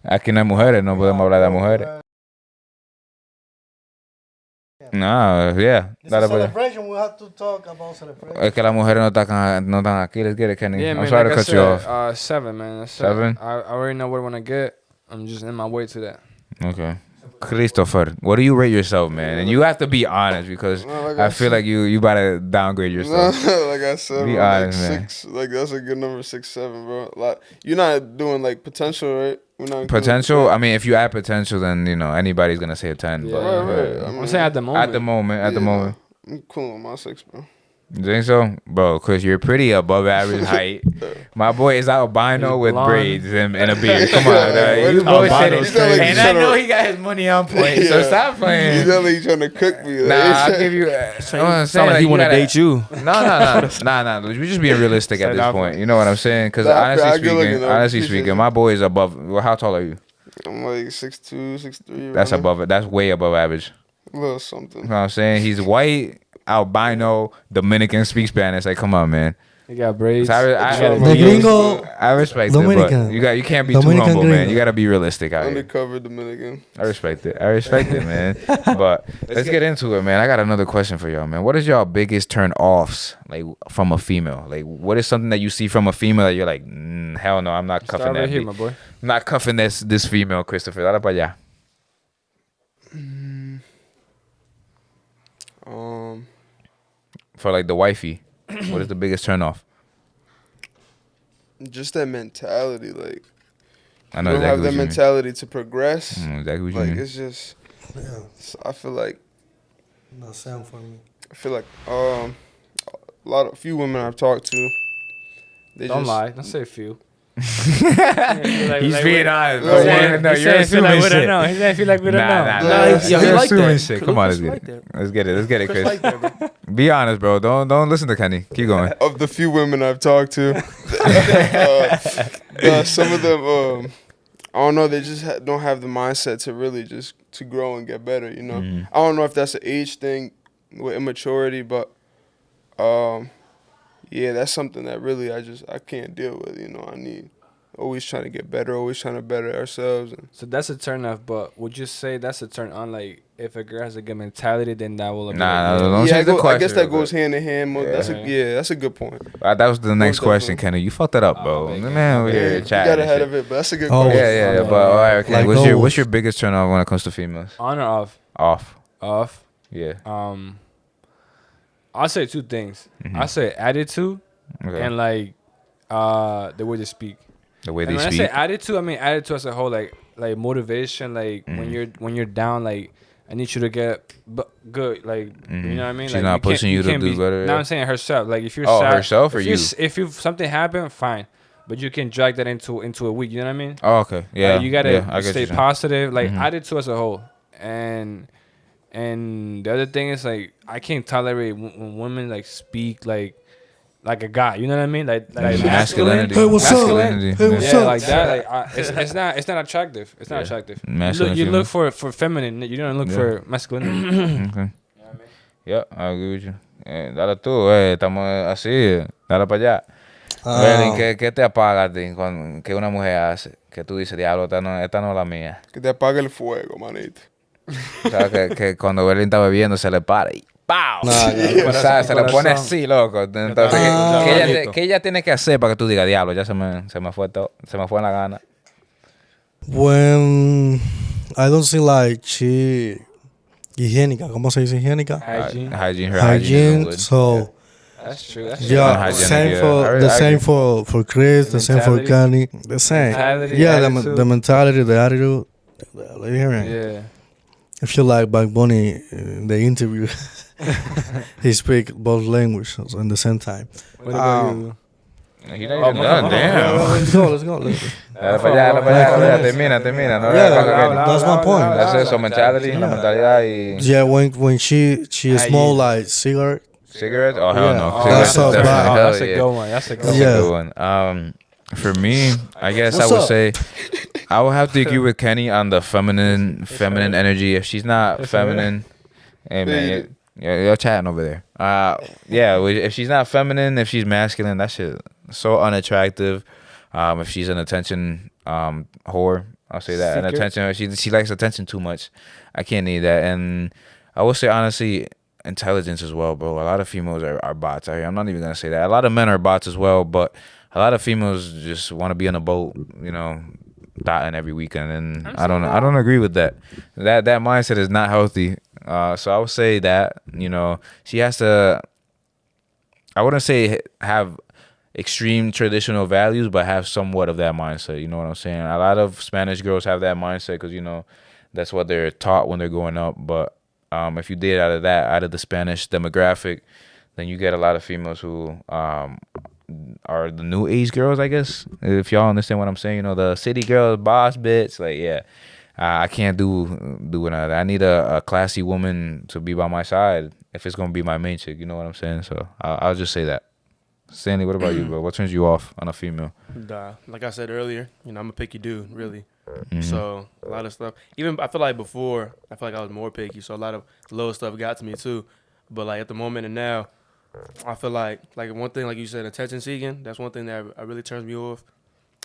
Aquí no hay mujeres, no podemos hablar de mujeres. No, yeah. It's Dale a para allá. celebration. We have to talk about celebration. Es que las mujeres no están aquí. Let's get it, Kenny. Yeah, I'm man. sorry Like to I cut you off. said, 7, man. That's 7? I already know where I want to get. I'm just in my way to that. Okay. Christopher, what do you rate yourself, man? And you have to be honest because No, like I I feel said- like you about to downgrade No, yourself. like I said, Be bro, honest, like man. 6, like that's a good number, 6, 7, bro. Like you're not doing like potential, right? We're not including Potential. I mean, if you add potential, then anybody's gonna say a 10. Yeah. But Right. I I'm mean, saying at the moment. at the moment, I'm cool with my 6, bro. you think so, bro? Because you're pretty above average height. My boy is albino with blonde. braids and a beard. Come on, Yeah, you both said albino's it, crazy. and I know he got his money on point. So Yeah. stop You playing. definitely trying to cook me. Like, Nah, I'll give you. I'm Sound like he want to date you. Nah. We're just being realistic at Straight this up. point. You know what I'm saying? Because Nah, I feel good looking, though. honestly Appreciate speaking, it. my boy is above. Well, how tall are you? I'm like 6'2", 6'3". That's right now. above it. That's way above average. A little something. You know what I'm saying? He's white, albino, Dominican, speaks Spanish. Like, come on, man. You got braids. So The gringo, I respect Dominican. it, but you can't be Dominican too humble, man. gringo. You gotta be realistic out here. Undercover Dominican. I respect it, man. But let's get into it, man. I got another question for y'all, man. What is y'all biggest turn offs, like, from a female? Like, what is something that you see from a female that you're like, hell no, I'm not cuffing Start that. right here, bitch. my boy. I'm not cuffing this female, Christopher. Dale para allá. For like the wifey, what is the biggest turn off? Just that mentality, like I you know don't exactly have what that you mean. mentality to progress. I know exactly what you Like mean. it's just, yeah, I feel like not same for me. a few women I've talked to, they Don't just lie. Don't say a few. He's being honest. Like, Man, no, He you're said feel like assuming we don't shit. know. He said feel like we don't know. Nah, Nah, he you're like assuming that. shit. Chris Come on, let's like get it. that. Let's get it, Chris Chris. like that, bro. Be honest, bro. Don't listen to Kenny. Keep going. of the few women I've talked to, some of them, I don't know, they just don't have the mindset to really just to grow and get better. You know, Mm-hmm. I don't know if that's an age thing with immaturity, but yeah, that's something that really I can't deal with. You know, I need always trying to get better, always trying to better ourselves. And So that's a turn off, but would you say that's a turn on? Like, if a girl has a good mentality, then that will. Nah, yeah. don't yeah, change the I question. guess that bro. goes hand in hand. That's a good point. That was the next Most question, definitely. Kenny. You fucked that up, bro. man. Man, we're here You chatting. got and ahead shit. of it, but that's a good Oh. question. Yeah. But all right, okay. Like What's goals. your biggest turn off when it comes to females? On or off? Off. Off. Yeah. I'll say two things. Mhm. I say attitude Okay. and like the way they speak. The way And they when speak. I say attitude, I mean attitude as a whole, like motivation. Like Mhm. when you're down, like I need you to get good. Like Mhm. you know what I mean. She's Like, not pushing you to can't do be, better, No, yeah. I'm saying herself. Like if you're Oh, sad, herself or if you? If something happened, fine, but you can drag that into a week. You know what I mean? Oh, okay. Yeah. Like, you gotta yeah, I get stay you saying. positive. Like Mhm. attitude as a whole, and the other thing is like I can't tolerate when women like speak like a guy. You know what I mean? Like Masculinity. Hey, what's up? Masculinity. Hey, what's yeah, up? like that. Like it's not attractive. It's not Yeah. attractive. Masculine You look female. for feminine. You don't look Yeah. for masculinity. Okay. Yeah, I agree with you. Dale tú, estamos así, dale para allá. Berlin, ¿qué te apaga a ti que una mujer hace? Que tú dices, diablo, esta no es la mía. Que te apague el fuego, manito. O sea, que cuando Berlin está bebiendo se le para y ¡pau! Nah, O sea, se le pone corazón. así, loco. Entonces, ¿qué ella tiene que hacer para que tú digas, diablo, ya se me fue todo, se me fue la gana? When I don't see like she higiénica, ¿cómo se dice higiénica? Hygiene. Hygiene, her Hygiene. is So That's true. That's yeah, Unhygienic, same yeah. for I the same agree. for Chris, the same for Mentality. Kanye, the same. Mentality, Yeah, attitude. the mentality, the attitude. Like hearing. Yeah. I feel like Bad Bunny in the interview, he speak both languages at the same time. What about you? He not even done, damn. Let's go. Let's go. Dale para allá, termina. No, Yeah, no, that's my point. That's it, so mentality, la mentalidad y Yeah, when she smoke like cigarette. cigarettes? Oh, hell Yeah. no. Oh, Cigarettes that's so is bad. definitely- Oh, hell that's a yeah. good one. That's a good That's one. a Yeah. good one. For me, I guess What's I would up? say I would have to agree with Kenny on the feminine energy. If she's not feminine, hey man, you're chatting over there. Yeah, if she's not feminine, if she's masculine, that shit so unattractive. If she's an attention whore, I'll say that. An Seeker. attention, she likes attention too much. I can't need that. And I will say honestly, intelligence as well, bro. A lot of females are bots out here. I'm not even gonna say that. A lot of men are bots as well, but a lot of females just want to be on a boat, you know, dotting every weekend, and I don't agree with that. That mindset is not healthy. So I would say that, you know, she has to. I wouldn't say have extreme traditional values, but have somewhat of that mindset. You know what I'm saying? A lot of Spanish girls have that mindset because, you know, that's what they're taught when they're growing up. But if you did out of the Spanish demographic, then you get a lot of females who are the new age girls, I guess. If y'all understand what I'm saying, you know, the city girls, boss bitch, like, yeah. I can't do another. I need a classy woman to be by my side if it's gonna be my main chick. You know what I'm saying? So I'll just say that. Stanley, what about you, bro? What turns you off on a female? Like I said earlier, you know, I'm a picky dude, really. So a lot of stuff. Even I feel like before, I feel like I was more picky. So a lot of little stuff got to me too. But like at the moment and now, I feel like one thing, like you said, attention seeking. That's one thing that really turns me off.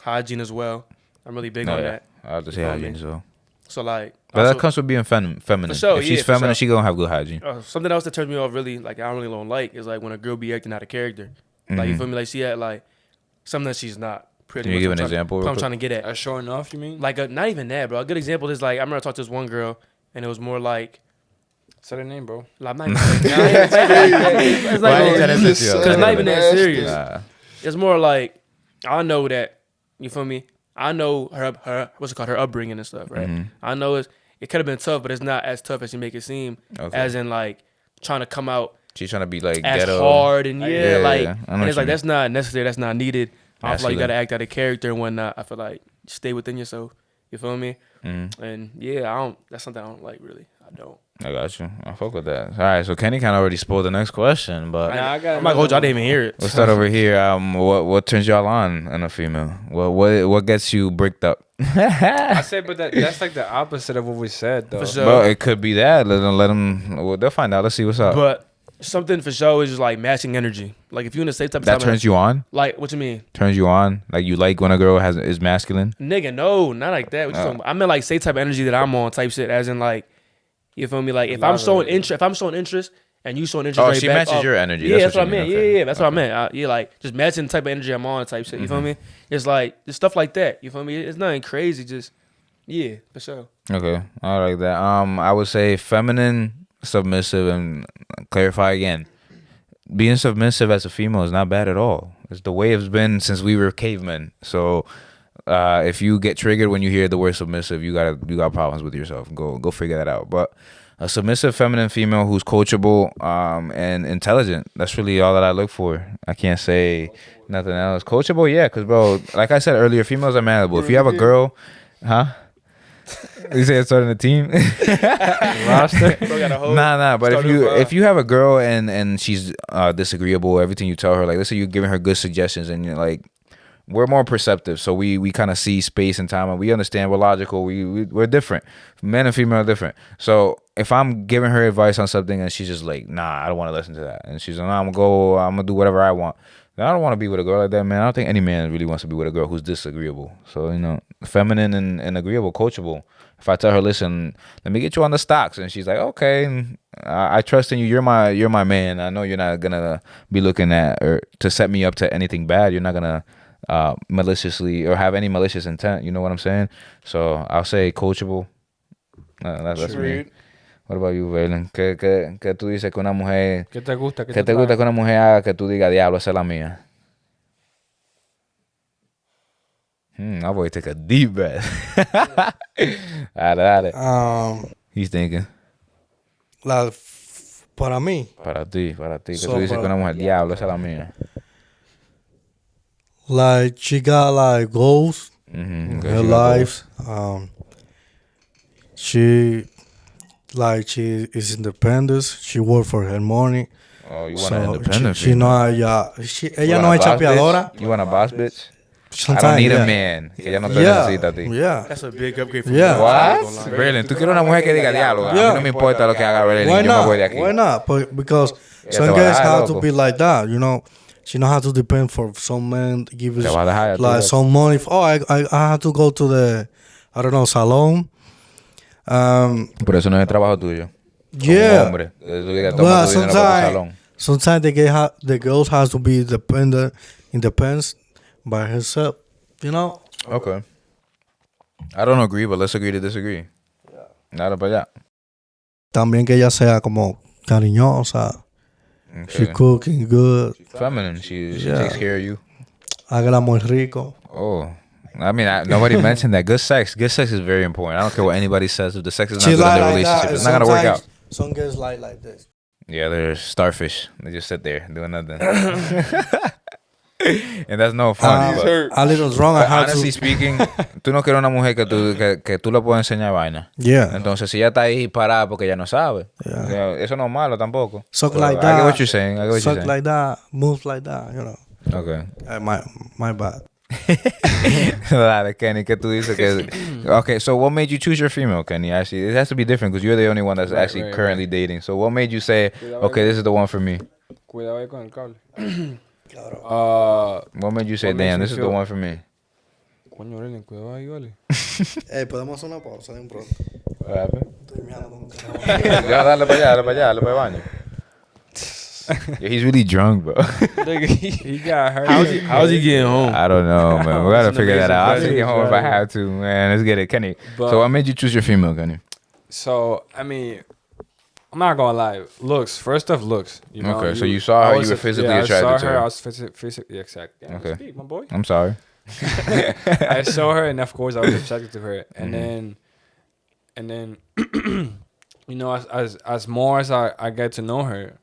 Hygiene as well. I'm really big on that. I have to say You feel hygiene, me? so. So like, But also- that comes with being feminine. For sure, If she's yeah, for feminine, sure. she gonna have good hygiene. Something else that turns me off really, like I really don't like, is like when a girl be acting out of character. Like you feel me? Like she had like something that she's not. Pretty Can you much. give I'm an trying- example what real I'm quick? trying to get at. Showing off, you mean? Like not even that, bro. A good example is like I remember I talked to this one girl, and it was more like. Say the name, bro. Like, I'm not even it's Why not you even, trying to set you up? it's not even that serious. Nah. It's more like I know that you feel me. I know her what's it called, her upbringing and stuff, right? I know it could have been tough, but it's not as tough as you make it seem. Okay. As in like trying to come out She's trying to be like as ghetto. hard and I know and what it's you like that's not necessary. That's not needed. I feel like you Masculine. gotta act out of character and whatnot. I feel like stay within yourself. You feel me? And yeah, I don't. That's something I don't like really. I don't. I got you. I fuck with that. All right, so Kenny kind of already spoiled the next question, but Nah, I got I'm not gonna hold you. I didn't even hear it. we'll start over here. What turns y'all on in a female? What gets you bricked up? I said, but that's like the opposite of what we said, though. For sure. Well, it could be that. Let them. Well, they'll find out. Let's see what's up. But something for sure is just like matching energy. Like if you're in the same type of That time, turns you on. like what you mean, Turns you on. Like you like when a girl is masculine. nigga? No, not like that. What you talking about? I meant like same type of energy that I'm on, type shit. As in like, you feel me? Like if I'm showing interest, and you showing interest, Oh, right she back matches off- your energy. Yeah, That's that's what I what you meant. mean. Okay. Yeah, that's what I meant. Yeah, like just matching the type of energy I'm on, type shit. You feel me? It's like just stuff like that. You feel me? It's nothing crazy. Just yeah, for sure. Okay, I like that. I would say feminine, submissive, and clarify again. Being submissive as a female is not bad at all. It's the way it's been since we were cavemen. So, if you get triggered when you hear the word submissive, you got problems with yourself. Go figure that out. But a submissive feminine female who's coachable, and intelligent. That's really all that I look for. I can't say nothing else. Coachable, yeah, because bro, like I said earlier, females are malleable. If you have a girl, huh? You say it's starting a team? Roster. Nah. But Starting five. if you have a girl and she's disagreeable, everything you tell her, like let's say you're giving her good suggestions, and you're like, we're more perceptive, so we kind of see space and time, and we understand. We're logical. We're different. Men and female are different. So if I'm giving her advice on something and she's just like, nah, I don't want to listen to that, and she's like, nah, I'm gonna do whatever I want. Then I don't want to be with a girl like that, man. I don't think any man really wants to be with a girl who's disagreeable. So feminine and agreeable, coachable. If I tell her, listen, let me get you on the stocks, and she's like, okay, and I trust in you. You're my man. I know you're not gonna be looking at or to set me up to anything bad. You're not gonna maliciously or have any malicious intent. You know what I'm saying? So I'll say coachable. That's me. What about you, Valen? ¿Qué tú dices que una mujer... ¿Qué te gusta? ¿Qué te gusta que una mujer haga que tú digas, diablo, esa es la mía? I boy take a deep breath. Dale. He's thinking. Like, para mí, Para ti. Que So, tú dices que para- una mujer, diablo, esa es la mía. like she got like goals Mm-hmm. in her life. She is independent. She work for her money. Oh, you want So an independent she know ella You no want es a boss chapeadora. bitch? You want a boss bitch? I Sometimes, don't need yeah. a man. Que ella no te necesita a ti. Yeah. That's a big upgrade from Yeah. What? Braylon, tú quieres una mujer que diga, diablo, a mí Yeah. no me importa lo que haga Braylon, Why yo me voy de not? aquí. Why not? But because te some va a guys dejar, have loco. to be like that, you know. She know how to depend for some man give us Te va a dejar, tú like ves. some money. I have to go to the salon. Por eso no es el trabajo tuyo. Como Yeah. hombre. Tú digas, toma Well, tu dinero para tu salón. sometimes the girls has to be independent by herself, you know. Okay. I don't agree, but let's agree to disagree. Nada para allá. También que ella sea como cariñosa. She Okay. cooking good. Feminine. She Yeah. takes care of you. Haga el amor rico. Oh. I mean, nobody mentioned that. Good sex is very important. I don't care what anybody says. If the sex is not She good in like the that. relationship, And it's not going to work out. sometimes Some girls like this. Yeah, they're starfish. They just sit there doing nothing. And that's no fun. but A little wrong. I have honestly to. speaking, tú no quieres una mujer que tú le puedas enseñar vaina. Yeah. Entonces, si ella está ahí parada porque ella no sabe, Yeah. o sea, eso no es malo tampoco. Something But like I get that. what you're saying. I get what you're Suck saying. like that. Move like that. You know. Okay. My bad. Dale, Kenny, ¿qué tú dices? Okay, so what made you choose your female, Kenny? Actually, it has to be different because you're the only one that's actually currently dating. So what made you say, okay, this is the one for me? Cuidado ahí con el cable. What made you say, What makes damn, me this is the feel- one for me? Coño, Brendan, cuidado ahí, vale. Podemos hacer una pausa de un pronto. What happened? Estoy mirando con Ya, dale para allá, dale para el baño. Yeah, he's really drunk, bro. He got hurt. How's he getting home? I don't know, man. We gotta That's an figure that amazing out. I'll question. take it home if I have to, man. Let's get it, Kenny. But- So what made you choose your female, Kenny? So, I mean, I'm not gonna lie. Looks. First off, looks. You know, Okay, so you saw her, you were physically attracted I to saw her. her. I was physically exactly. Yeah, Okay. speak, my boy. I'm sorry. I saw her, and of course, I was attracted to her. And Mm-hmm. then, you know, as more as I get to know her,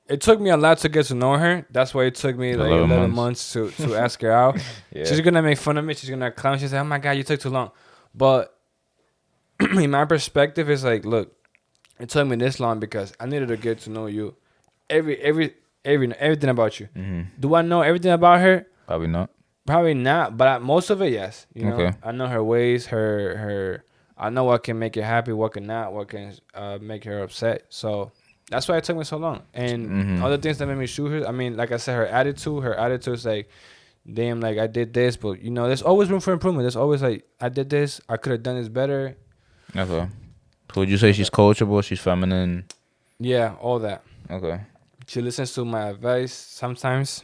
It took me a lot to get to know her. That's why it took me like 11 months to ask her out. Yeah. She's gonna make fun of me. She's gonna clown. She's like, "Oh my god, you took too long." But in my perspective, it's like, look, it took me this long because I needed to get to know you, everything about you. Mm-hmm. Do I know everything about her? Probably not. Probably not, but most of it, yes. You know, Okay. I know her ways, her. I know what can make her happy, what can not, what can make her upset. So that's why it took me so long. And other things that made me shoot her. I mean, like I said, her attitude is like, damn, like I did this, but you know, there's always room for improvement. There's always like, I did this, I could have done this better. Okay. So would you say she's coachable? She's feminine? Yeah, all that. Okay. She listens to my advice sometimes.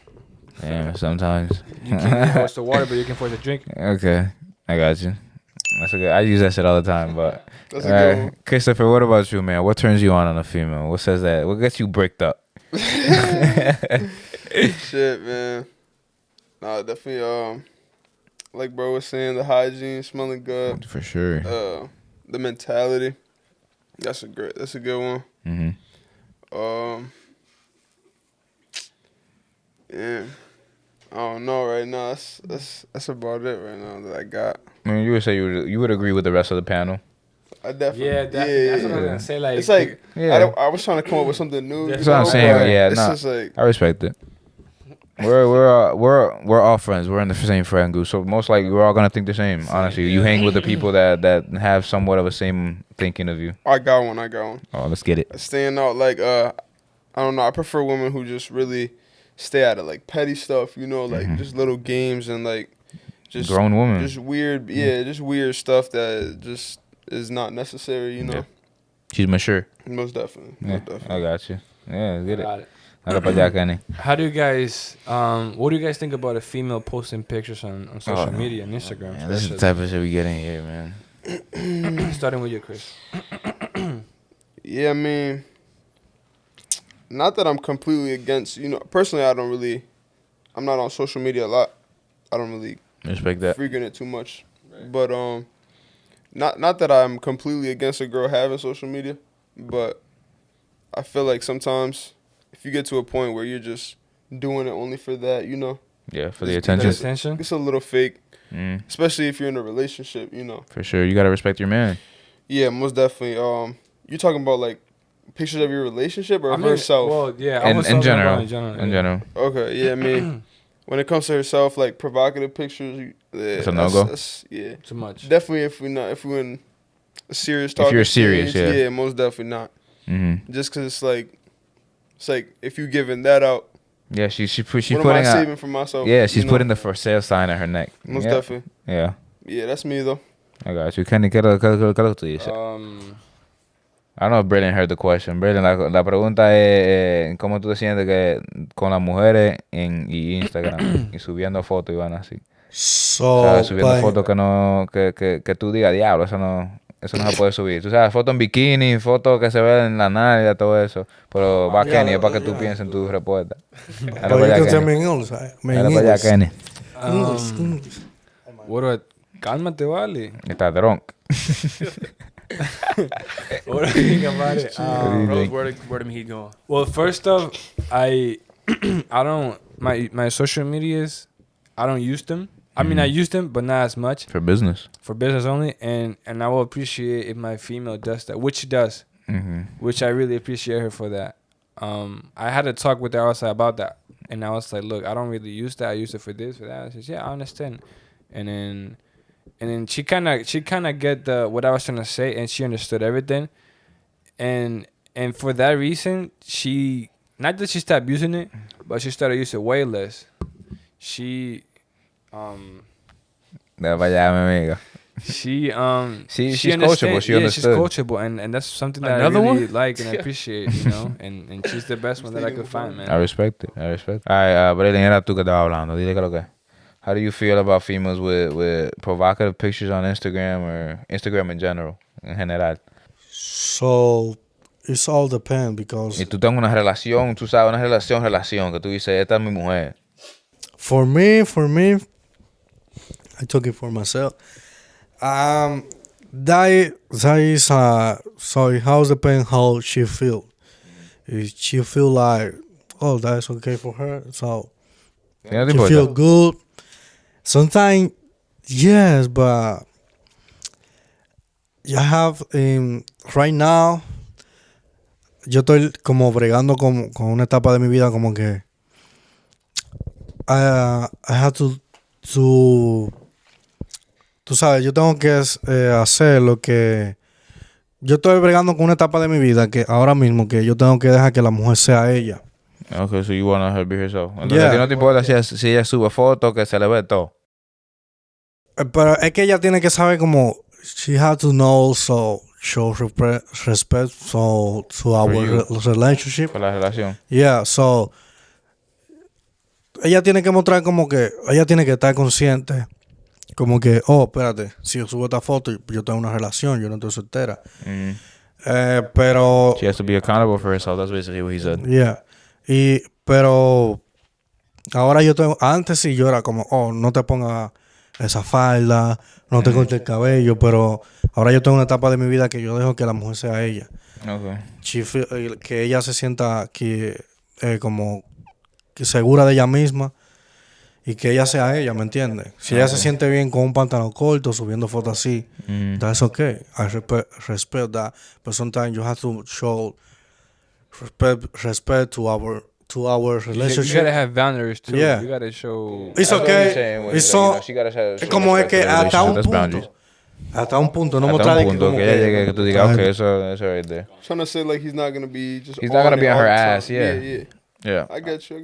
Yeah, sometimes. You can't force the water, but you can force the drink. Okay, I got you. That's a good. I use that shit all the time. But That's a good one. Christopher, what about you, man? What turns you on a female? What says that? What gets you bricked up? Shit, man. Nah, definitely. Like bro was saying, the hygiene, smelling good, For sure. the mentality. That's a good one. Mm-hmm. Yeah. I don't know right now. That's about it right now that I got. I mean, you would say you would agree with the rest of the panel. I definitely. Yeah, that's what I was yeah. gonna say. Like, It's like Yeah. I was trying to come up with something new. That's what I'm saying, but yeah, it's nah. just like I respect it. We're all friends. We're in the same friend group, so most likely we're all gonna think the same. Honestly, you hang with the people that have somewhat of the same thinking of you. I got one. Oh, let's get it. Staying out like I don't know. I prefer women who just really stay out of like petty stuff. You know, like just little games and like just Grown woman. just weird. Yeah, just weird stuff that just is not necessary. You know, Yeah. She's mature. most definitely. Yeah, Most definitely. I got you. Yeah, let's get it. got it. Dale pa' allá, Kenny. How do you guys, what do you guys think about a female posting pictures on social Oh, media and Instagram? Man, this is the type of shit we get in here, man. Starting with you, Chris. Yeah, I mean, not that I'm completely against. You know, personally, I'm not on social media a lot. I don't really Respect that. frequent it too much. But not that I'm completely against a girl having social media, but I feel like sometimes if you get to a point where you're just doing it only for that, you know, Yeah, for the Just attention. Attention. it's a little fake, Mm, especially if you're in a relationship, you know. for sure. You gotta respect your man. Yeah, most definitely. You talking about like pictures of your relationship or of herself? Well, yeah, I was In talking about general. in In general. Okay, yeah, I mean, when it comes to herself, like provocative pictures, It's a no-go? Yeah, Too much. definitely. If we're in a serious talk, you're serious, yeah. most definitely not. Mm-hmm. Just because it's like if you giving that out, Yeah, she's what putting am I a, saving for myself? yeah, she's you know? putting the for sale sign at her neck. Most Yeah. definitely. Yeah, Yeah, that's me though. I got you. Kenny, ¿qué lo que tú dices? I don't know if Braden heard the question. Braden, la pregunta es ¿cómo tú te sientes que con las mujeres y Instagram y subiendo fotos y van así? So, O sea, subiendo like, fotos que tú digas, diablo, eso no se puede subir. Tú sabes, fotos en bikini, fotos que se ven en la nalga, todo eso. Pero va Kenny, es para que tú pienses en tu respuesta. Dale but para you allá, can tell Kenny. me in English. Me Dale in para allá, English. Kenny. English. What do I, cálmate, vale. Está drunk. What do you think about it? Rose, where the heat going? Well, first off, I don't my social medias. I don't use them. I mean, I use them, but not as much For business. for business only. And I will appreciate if my female does that, which she does, Mm-hmm. which I really appreciate her for that. I had a talk with her outside about that. And I was like, look, I don't really use that. I use it for this, for that. I said, yeah, I understand. And then she kind of get what I was trying to say, and she understood everything. And for that reason, she, not that she stopped using it, but she started using it way less. She No, vaya, mi amiga. she's coachable. She yeah, she's understood. coachable, and that's something that Another I really one? like and appreciate, you know. And she's the best one that I could find, man. I respect it. I respect it. All right, Braylon, era tú que estabas hablando. Dile que lo que. How do you feel about females with provocative pictures on Instagram or Instagram in general, en general? So it's all depend because Y tú tengas una relación, tú sabes, una relación, que tú dices, esta es mi mujer. for me, I took it for myself. That is so it how depend how she feel. If she feel like, oh, that's okay for her, so ¿Qué no te she importa? feel good. Sometimes, yes, but I have right now. Yo estoy como bregando con una etapa de mi vida como que I have to tú sabes, yo tengo que hacer lo que yo estoy bregando con una etapa de mi vida que ahora mismo que yo tengo que dejar que la mujer sea ella. Okay, so you want her to be herself. Entonces, Yeah. ¿a ti no te importa si ella sube fotos que se le ve todo? Pero es que ella tiene que saber como she has to know so show respect so to our you. relationship. Por la relación. Yeah, so ella tiene que mostrar como que ella tiene que estar consciente como que, oh, espérate, si yo subo esta foto, yo tengo una relación, yo no estoy soltera. Pero She has to be accountable for herself. That's basically what he said. yeah. Pero ahora yo tengo, antes sí yo era como, oh, no te pongas esa falda, no te cortes el cabello, pero ahora yo tengo una etapa de mi vida que yo dejo que la mujer sea ella. Okay. Que ella se sienta como que segura de ella misma y que ella sea ella, ¿me entiendes? Si ella se siente bien con un pantalón corto, subiendo fotos así, that's okay. I respect that. But sometimes you have to show respect to our relationship. You gotta have boundaries too. Yeah. You gotta show. It's okay. It's so, es como es que hasta un punto. Hasta un punto, no Hasta mostrar un que punto como que ella llegue que tú digas, okay, eso right there. Trying to say like he's not gonna be just. He's not gonna on be it on her all the time. ass, yeah. Yeah. Yeah. I get you.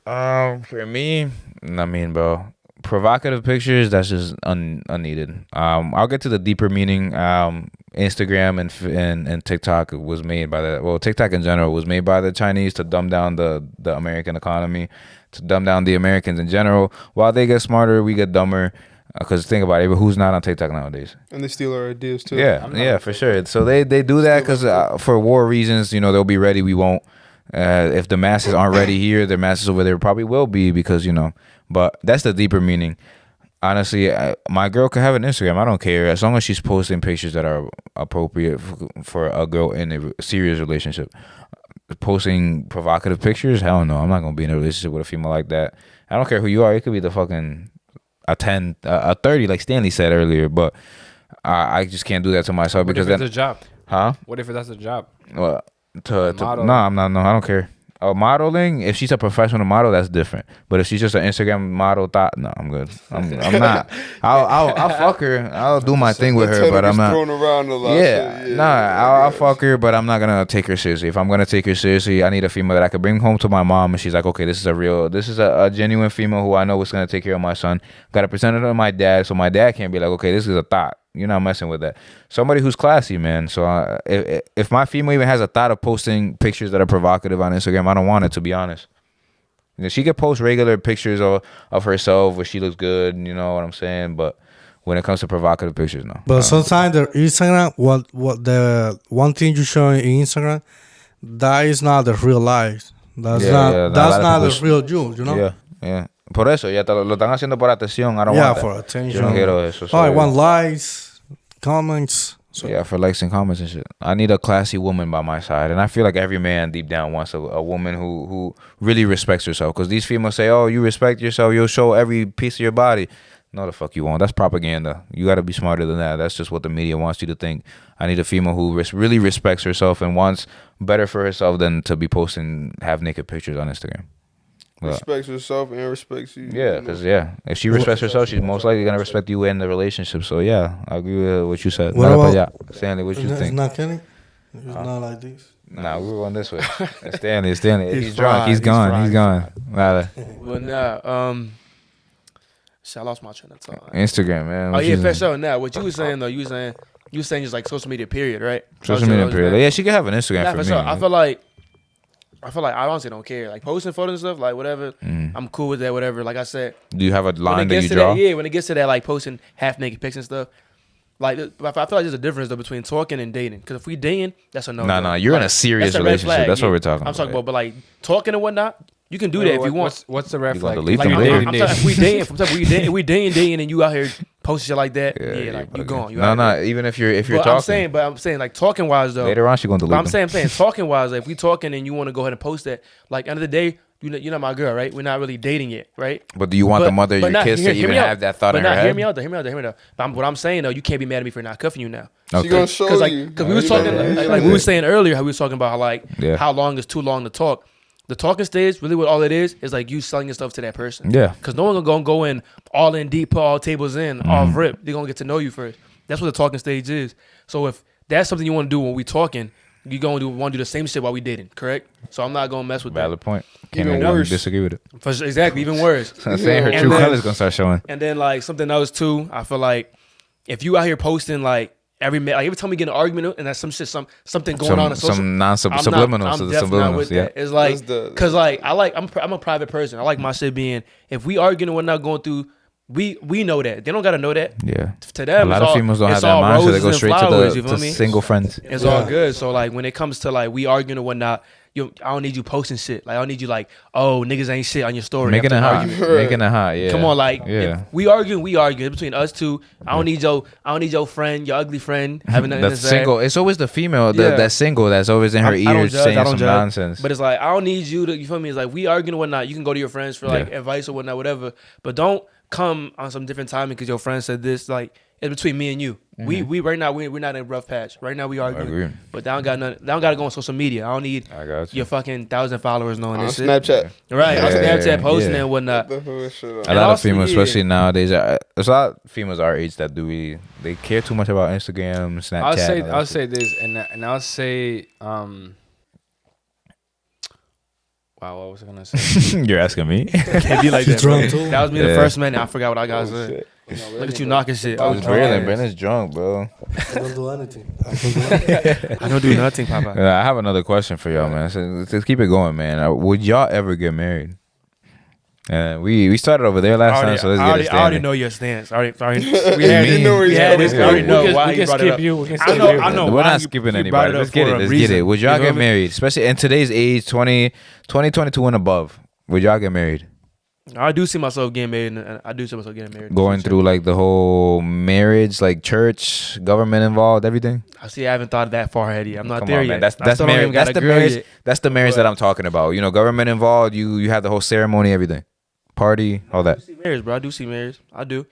For me, I mean, bro, provocative pictures, that's just unneeded. I'll get to the deeper meaning. Instagram and TikTok was made by TikTok in general was made by the Chinese to dumb down the American economy, to dumb down the Americans in general. While they get smarter, we get dumber. Because think about it, but who's not on TikTok nowadays? And they steal our ideas too. Yeah, for sure. So they do that because for war reasons, you know, they'll be ready. We won't. If the masses aren't ready here, the masses over there probably will be because, you know. But that's the deeper meaning. Honestly, my girl could have an Instagram. I don't care. As long as she's posting pictures that are appropriate for a girl in a serious relationship. Posting provocative pictures? Hell no. I'm not going to be in a relationship with a female like that. I don't care who you are. It could be the fucking a 10, a 30, like Stanley said earlier. But I just can't do that to myself What because if then... it's a job? Huh? What if that's a job? Well, no, Modeling. I'm not. No, I don't care. Modeling, if she's a professional model, that's different. But if she's just an Instagram model, no, I'm good. I'm not. I'll fuck her. I'll do my thing with her, but I'm not. Thrown around a lot. Yeah, so, I'll fuck her, but I'm not gonna take her seriously. If I'm gonna take her seriously, I need a female that I could bring home to my mom, and she's like, okay, this is a genuine female who I know is gonna take care of my son. Gotta present it to my dad, so my dad can't be like, okay, this is a thought. You're not messing with that. Somebody who's classy, man. So if my female even has a thought of posting pictures that are provocative on Instagram, I don't want it, to be honest. You know, she could post regular pictures of herself where she looks good, you know what I'm saying? But when it comes to provocative pictures, no. But sometimes the Instagram, what the one thing you show in Instagram, that is not the real life. That's that's not the real you know? Yeah. Por eso, ya lo están haciendo por atención. I don't want that. For attention. Yo no quiero eso. I want likes, comments. So. Yeah, for likes and comments and shit. I need a classy woman by my side. And I feel like every man deep down wants a woman who really respects herself. Because these females say, oh, you respect yourself, you'll show every piece of your body. No, the fuck you won't. That's propaganda. You got to be smarter than that. That's just what the media wants you to think. I need a female who really respects herself and wants better for herself than to be posting half-naked pictures on Instagram. respects herself and respects you. Yeah, because if she respects herself, she's most likely gonna respect you in the relationship. So yeah, I agree with what you said. What about- Stanley? What you It's think? not Kenny. It's not like this. Nah, we were going this way. Stanley. He's He's drunk. fried. He's He's gone. fried. He's gone. Nah, But nah, shit, I lost my train of thought. Instagram, man. Oh What yeah, you for think? sure. Now, what you was saying though, you was saying just like social media, period, right? Social media period. Yeah, she could have an Instagram Nah, for for me. sure. I feel like I honestly don't care. Like posting photos and stuff, like whatever. I'm cool with that, whatever. Like I said, Do you have a when line it that gets you to draw? that, when it gets to that, like posting half naked pics and stuff. Like, I feel like there's a difference though between talking and dating. Because if we dating, that's a no. No, you're in a serious that's red relationship. flag, That's what yeah. we're talking I'm talking about. about, but like talking and whatnot, you can do that if you want. What's the red You gonna flag? delete Like, them I'm- later. I'm talking, if we dating, if we dating, and you out here posting shit like that, like you bugging. gone. You No, out here. even if you're But talking. I'm saying, like talking wise though. Later on, she gonna delete But them. I'm saying, talking wise, like, if we talking and you want to go ahead and post that, like end of the day, you're not my girl, right? We're not really dating yet, right? But do you want the mother of your not- kids to hear even me out. have that thought But in her not- head? Hear me out though. But what I'm saying though, you can't be mad at me for not cuffing you now. She gonna show Because you. we was talking like we were saying earlier, how we was talking about Yeah. how long is too long to talk. The talking stage, really, what all it is like you selling yourself to that person. Yeah. Because no one gonna go in all in deep, put all tables in, all rip. They're gonna get to know you first. That's what the talking stage is. So if that's something you want to do when we talking, you want to do the same shit while we dating, correct? So I'm not gonna mess with Valid point. Can't Even even worse. disagree with it. that. Exactly, even worse. I'm saying her And true then- colors gonna start showing. And then like something else too, I feel like if you out here posting like every time we get an argument and that's something going on in social, Some I'm subliminals. definitely not Subliminals. with Yeah. that. It's like That's the- because like I'm a private person. I like my shit being if we arguing and we're not going through. We know that they don't gotta know that. Yeah. To them, A lot it's of all- females don't have it's that all mindset. They roses go and straight flowers, to you feel the me? single friends. It's all good. So like when it comes to like we arguing and whatnot, I don't need you posting shit. Like I don't need you like, oh niggas ain't shit on your story. Making it after hot. an argument. Making it hot. Yeah. Come on, like Yeah. if we argue. It's between us two. I don't need your friend, your ugly friend having nothing to That's say. single. It's always the female Yeah. that's single that's always in her I don't ears judge, saying I don't some judge. nonsense. But it's like I don't need you to. You feel me? It's like we arguing and whatnot. You can go to your friends for like Yeah. advice or whatnot, whatever. But don't come on some different timing because your friend said this. Like it's between me and you. We right now we're not in a rough patch. Right now we arguing. agree. But they don't gotta go on social media. I don't need I got you. your fucking 1,000 followers knowing on this shit. Snapchat. Right, on Yeah, Snapchat posting yeah. and whatnot. The whole shit up. A And lot of also, females, yeah. especially nowadays, there's a lot of females our age that they care too much about Instagram, Snapchat. and all that I'll shit. say this, and I'll say, wow, what was I gonna say? You're asking me. Can't be like She's that, bro. drunk too. That was me the Yeah. first minute. I forgot what I got Oh, said. shit. Look at you knocking shit. I was drunk. Braylon. Brandon's drunk, bro. I don't do anything. I don't do anything. I don't do nothing, Papa. I have another question for y'all, man. So let's keep it going, man. Would y'all ever get married? We started over there last time, so let's get it I already standing. know your stance. We had You know where we he's had coming this. from. I already know we why can you brought it skip up. you. We can I skip know. you. I know. We're why not you skipping brought anybody. it up Let's get for it. a Let's get it. reason. Would y'all You know get what I mean? married, especially in today's age, 2022 and above? Would y'all get married? I do see myself getting married, and I do see myself getting married. Going through like the whole marriage, like church, government involved, everything. I see. I haven't thought that far ahead yet. I'm not Come there on, yet. man. I That's still don't marriage. even got That's a the girl marriage. yet. That's the marriage that I'm talking about. You know, government involved. You have the whole ceremony, everything, party, all I that. do see marriage, bro. I do see marriage. I do.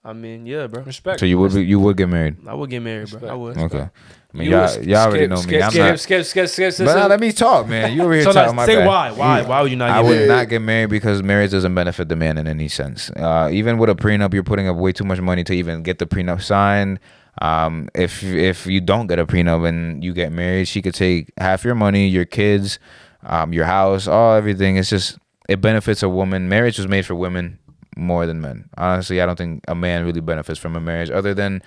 I mean, yeah, bro. Respect. So you would get married. I would get married, bro. I would. Okay. I mean, You y'all, was- y'all already know me. I'm not. Skip. But now let me talk, man. You over here So talking my say bad. why? Why would you not I get would married? not get married because marriage doesn't benefit the man in any sense. Even with a prenup, you're putting up way too much money to even get the prenup signed. If you don't get a prenup and you get married, she could take half your money, your kids, your house, everything. It's just it benefits a woman. Marriage was made for women more than men. Honestly, I don't think a man really benefits from a marriage other than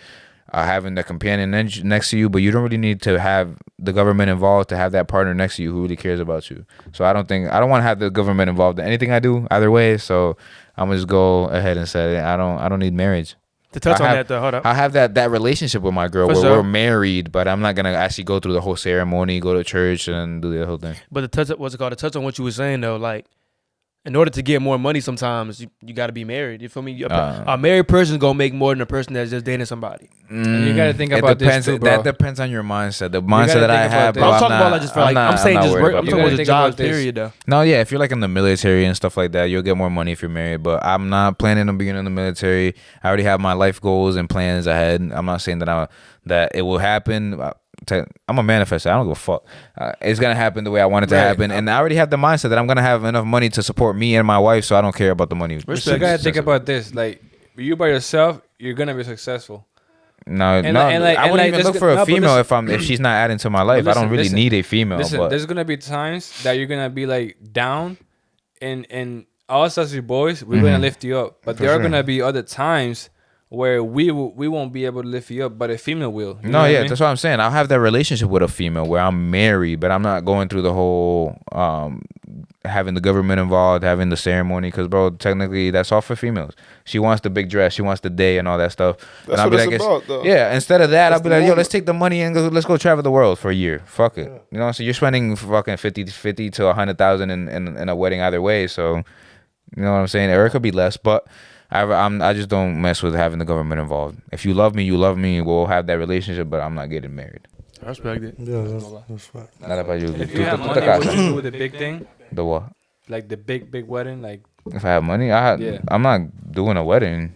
having the companion next to you, but you don't really need to have the government involved to have that partner next to you who really cares about you. So I don't want to have the government involved in anything I do either way. So I'm gonna just go ahead and say I don't need marriage. To touch I on have- that, though, hold up. I have that relationship with my girl For where sure. we're married, but I'm not gonna actually go through the whole ceremony, go to church, and do the whole thing. But to touch, what's it called? To touch on what you were saying though, like in order to get more money, sometimes you got to be married. You feel me? A married person gonna make more than a person that's just dating somebody. And you gotta think It about depends. this too, bro. That depends on your mindset. The gotta mindset that I think about have, this. bro, I'm talking not- about like just for like I'm saying not just worried work. about I'm that. talking gotta about think just job about this. period though. No, yeah, if you're like in the military and stuff like that, you'll get more money if you're married. But I'm not planning on being in the military. I already have my life goals and plans ahead. I'm not saying that it will happen. I'm a manifester. I don't give a fuck. It's gonna happen the way I want it to happen, and I already have the mindset that I'm gonna have enough money to support me and my wife, so I don't care about the money. But you gotta think about this. Like you by yourself, you're gonna be successful. No, And no, like- and like- I and wouldn't like, even there's look go- for a no, but female listen- if she's not adding to my life. I don't really listen, need a female. Listen, but there's gonna be times that you're gonna be like down, and us as your boys, we're gonna lift you up. But there are sure. gonna be other times where we won't be able to lift you up, but a female will. You know no, what I yeah, mean? that's what I'm saying. I'll have that relationship with a female where I'm married, but I'm not going through the whole having the government involved, having the ceremony, because bro, technically that's all for females. She wants the big dress, she wants the day and all that stuff. That's and I'll what be it's like, about, though. yeah. Instead of that, That's I'll be the like, yo, moment. let's take the money and let's go travel the world for a year. Fuck it, you know. So you're spending fucking 50 to 100,000 in a wedding either way. So you know what I'm saying? Or it could be less, but I just don't mess with having the government involved. If you love me, you love me. We'll have that relationship, but I'm not getting married. I respect it. Yeah, that's right. Not about you. If Tú you have te money, casas. would you do the big thing, The what? like the big wedding, like? If I have money, Yeah. I'm not doing a wedding.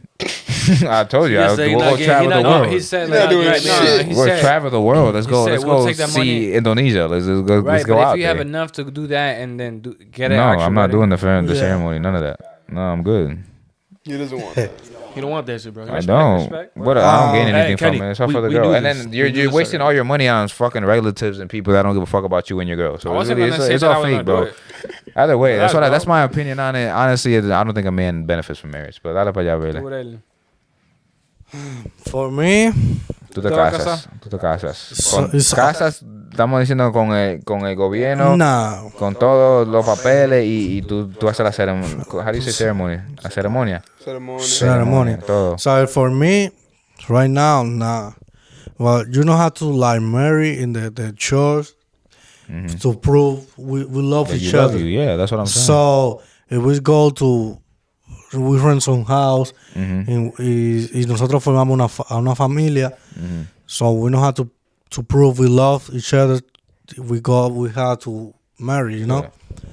I told you, Yes, so we'll you're go not travel getting- the you're not- world. He said You're not like, doing right, shit. he We'll said, travel the world. Let's he go. said, Let's we'll go take that see money. Indonesia. Let's go. right, Let's go but out if you have there. enough to do that and then get an No, actual I'm not wedding, doing the Yeah. ceremony. None of that. No, I'm good. He doesn't want that. You don't want that shit, bro. I don't. respect. What? I don't gain Hey, anything from Kenny, it. It's all we- for the we girl. do And this. then We you're do this wasting already. all your money on fucking relatives and people that don't give a fuck about you and your girl. So I it's wasn't really gonna say it's that I all was fake, gonna bro. do it. Either way, Yeah, that's bro. that's my opinion on it. Honestly, I don't think a man benefits from marriage. But dale para allá, Do Vele. whatever. For me, Tú te ¿Te vas a casas. Tú te casas. So- Con- it's- casas, estamos diciendo con el gobierno, nah. con todos los papeles y tú haces la ceremonia. How do you say ceremony? La ceremonia. Ceremony. Todo. So for me, right now, nah. Well, you know how to like marry in the church to prove we love That each you love other. you. Yeah, that's what I'm saying. So if we go to, we rent some house y nosotros formamos una familia. So we know how to prove we love each other. We have to marry, you know.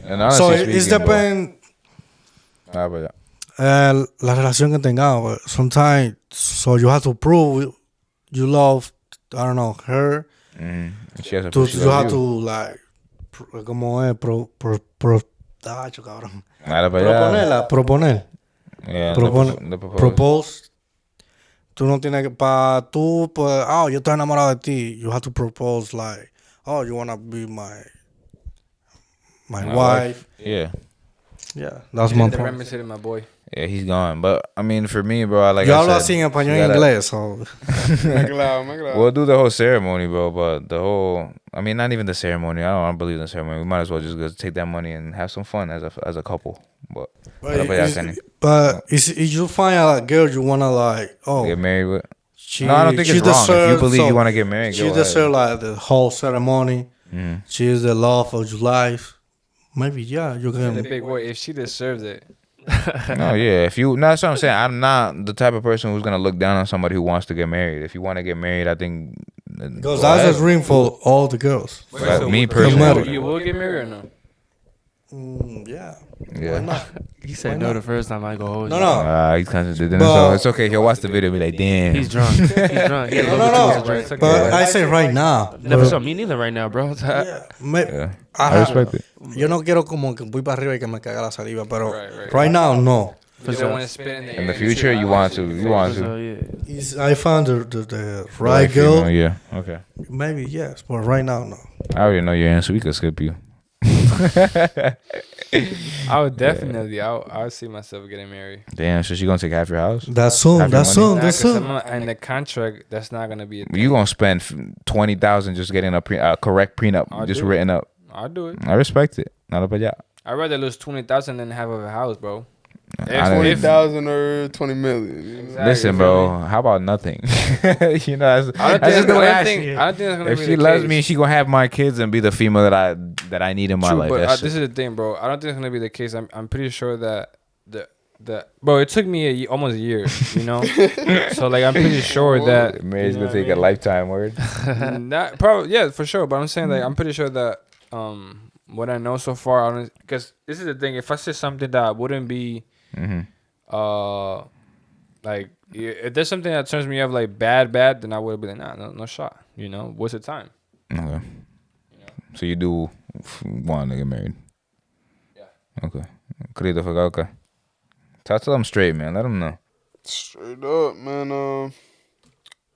And So honestly it's speaking, bro, depend but la relación que tengamos. Sometimes, so you have to prove you love, I don't know, her. she has to To, prove she you loves have you. to like, como es, tacho, cabrón. Dale para allá. Proponer. Yeah, the proposal. Propose. Tú no tienes que, tú, pues, oh, yo estoy enamorado de ti. You have to propose like, oh, you wanna be my wife. Yeah. Yeah, that's my The point. Remy City, my boy. Yeah, he's gone. But I mean, for me, bro, like Yo I hablo said, así en español you y gotta- inglés, so. Mezclado. We'll do the whole ceremony, bro. But the whole, I mean, not even the ceremony. I don't believe in the ceremony. We might as well just go take that money and have some fun as a couple. But dale para allá, Kenny. But if you find a girl you wanna like, oh, Get married with. she, No, I don't think she it's wrong. If you deserves- believe so you want to get married, she go ahead. deserves like the whole ceremony. She is the love of your life. Maybe you The can. big boy, if she deserves it. No, yeah. If you, no, that's what I'm saying. I'm not the type of person who's gonna look down on somebody who wants to get married. If you want to get married, I think. Because go that's ahead. a dream for all the girls. Like, me matter. personally, You will get married or no? Yeah. yeah. He said no the first time. I go, hold No, you. no. He's contradicting But- himself. It's okay. He'll watch the video and be like, damn. He's drunk. He's drunk. He had a No, little no, bit too no. much drink. But I say right now. Never saw me neither right now, bro. Yeah, Yeah. I I respect it. Yo no quiero como que voy para arriba y que me caga la saliva, pero Right. right now, no. You don't want to spit in the air. In the future, you want to. You want So, to. yeah. I found the right girl. female, yeah. Okay. Maybe yes, but right now, no. I already know your answer. We could skip you. I would definitely. I would see myself getting married. Damn. So she gonna take half your house? That's soon. Have your That's money. soon. That's soon. In the contract, that's not gonna be a thing. You gonna spend 20,000 just getting a correct prenup, I'll just do it. written up. I'll do it. I respect it. Not para allá. I'd rather lose 20,000 than have a house, bro. I don't- 20,000 or 20 million. Exactly, Listen, you bro. feel me? How about nothing? You know, that's I don't that's just think, the way I I don't think, see it. I don't think that's gonna If be she the loves case. me, she gonna have my kids and be the female that I need in my True, life. but That's this it. is the thing, bro. I don't think it's gonna be the case. I'm pretty sure that the bro. It took me almost a year, you know. So like I'm pretty sure that Marriage you know gonna take what a lifetime word. I mean? Not probably yeah for sure. But I'm saying like I'm pretty sure that what I know so far, because this is the thing. If I say something that wouldn't be like if there's something that turns me off like bad, then I would be like no shot. You know, what's the time? So you do want to get married? Yeah. Okay. Querido, okay. Talk to them straight, man. Let them know. Straight up, man.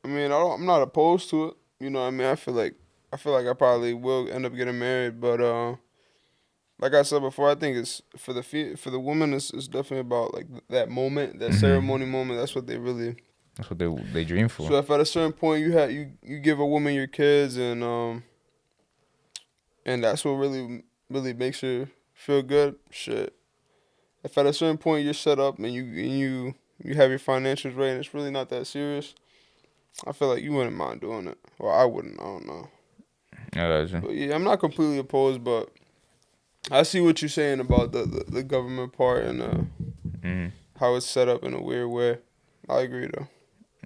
I mean, I'm not opposed to it. You know what I mean? I feel like I probably will end up getting married, but like I said before, I think it's for the woman. It's definitely about like that moment, that ceremony moment. That's what they really. That's what they dream for. So if at a certain point you give a woman your kids and that's what really makes her feel good, shit. If at a certain point you're set up and you have your financials right and it's really not that serious, I feel like you wouldn't mind doing it. Well, I wouldn't. I don't know. I got you. But yeah, I'm not completely opposed, but I see what you're saying about the government part and how it's set up in a weird way. I agree though.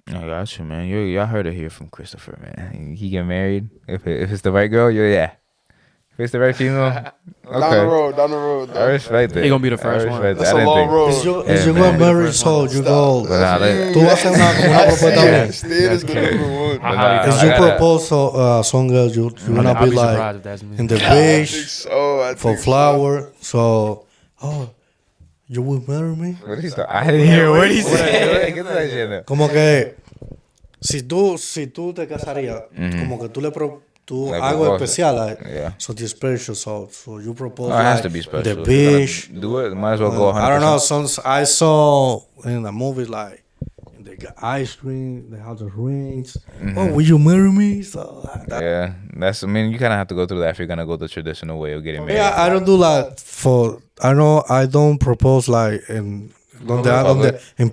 I got you, man. Y'all heard it here from Christopher, man. He get married. If it's the right girl, yeah. If it's the right female, okay. Down the road. I respect that. He gonna be the first one. That's a long road. Is you Yeah, go man. married, so you go. Nah, Tú vas a hacer una propuesta bien. Stay is the number one. If you propose some girl, you're gonna I'll be be like surprised if that's me. in the I think beach so. I for think flower. So, you will marry me? What he said? I didn't hear what he said. Get that shit now. Como que si tú te casarías, como que tú Like algo propose. especial, like, Yeah. something special. So you propose Oh, it has like to be special. the If you're beach. gonna do it. Might as well go 100%. I don't know. I saw in the movies like they got ice cream, they have the rings. Oh, will you marry me? So Yeah, I mean, you kind of have to go through that if you're gonna go the traditional way of getting married. yeah, I don't do that for. I don't propose like in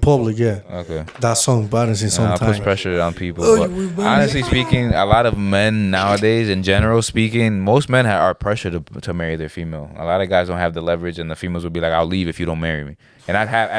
public. Yeah, Okay. that's so embarrassing I sometimes. push pressure on people. Oh, But you will marry honestly speaking, a lot of men nowadays, in general speaking, most men are pressured to marry their female. A lot of guys don't have the leverage, and the females will be like, "I'll leave if you don't marry me." And I have.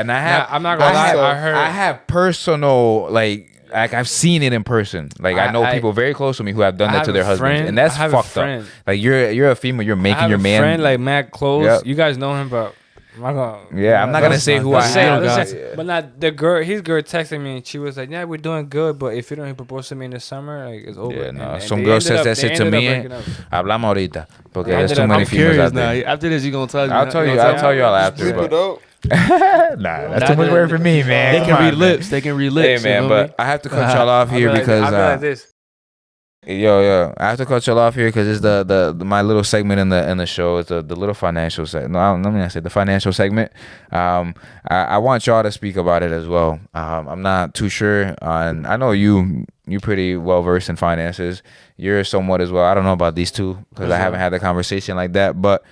I'm not gonna lie. I have personal like I've seen it in person. Like I know people very close to me who have done I that have to their a husbands, friend- and that's I have a fucked friend. up. Like you're a female, you're I making have your a man. friend like Matt Close. Yep. You guys know him, but I'm not gonna. Yeah, I'm not gonna say who I have. Listen, but not the girl. His girl texted me and she was like, "Yeah, we're doing good, but if you don't propose to me in the summer, like it's over." Yeah, no. And Some they girl ended says up- that they shit to ended up me. breaking up. Hablamos ahorita. Porque I there's ended too up- many I'm females curious out there. now. After this, you gonna tell me? I'll tell you. I'll tell y'all after. Sleep it But out. nah, that's too much work for me, man. They Come can on, read man. lips. They can read Hey, lips. man, but I have to cut y'all off here because I'll be like this. Yo, I have to cut y'all off here because it's the my little segment in the show. It's the little financial segment. No, let me not say the financial segment. I want y'all to speak about it as well. I'm not too sure on. I know you pretty well versed in finances. You're somewhat as well. I don't know about these two because I haven't had the conversation like that. But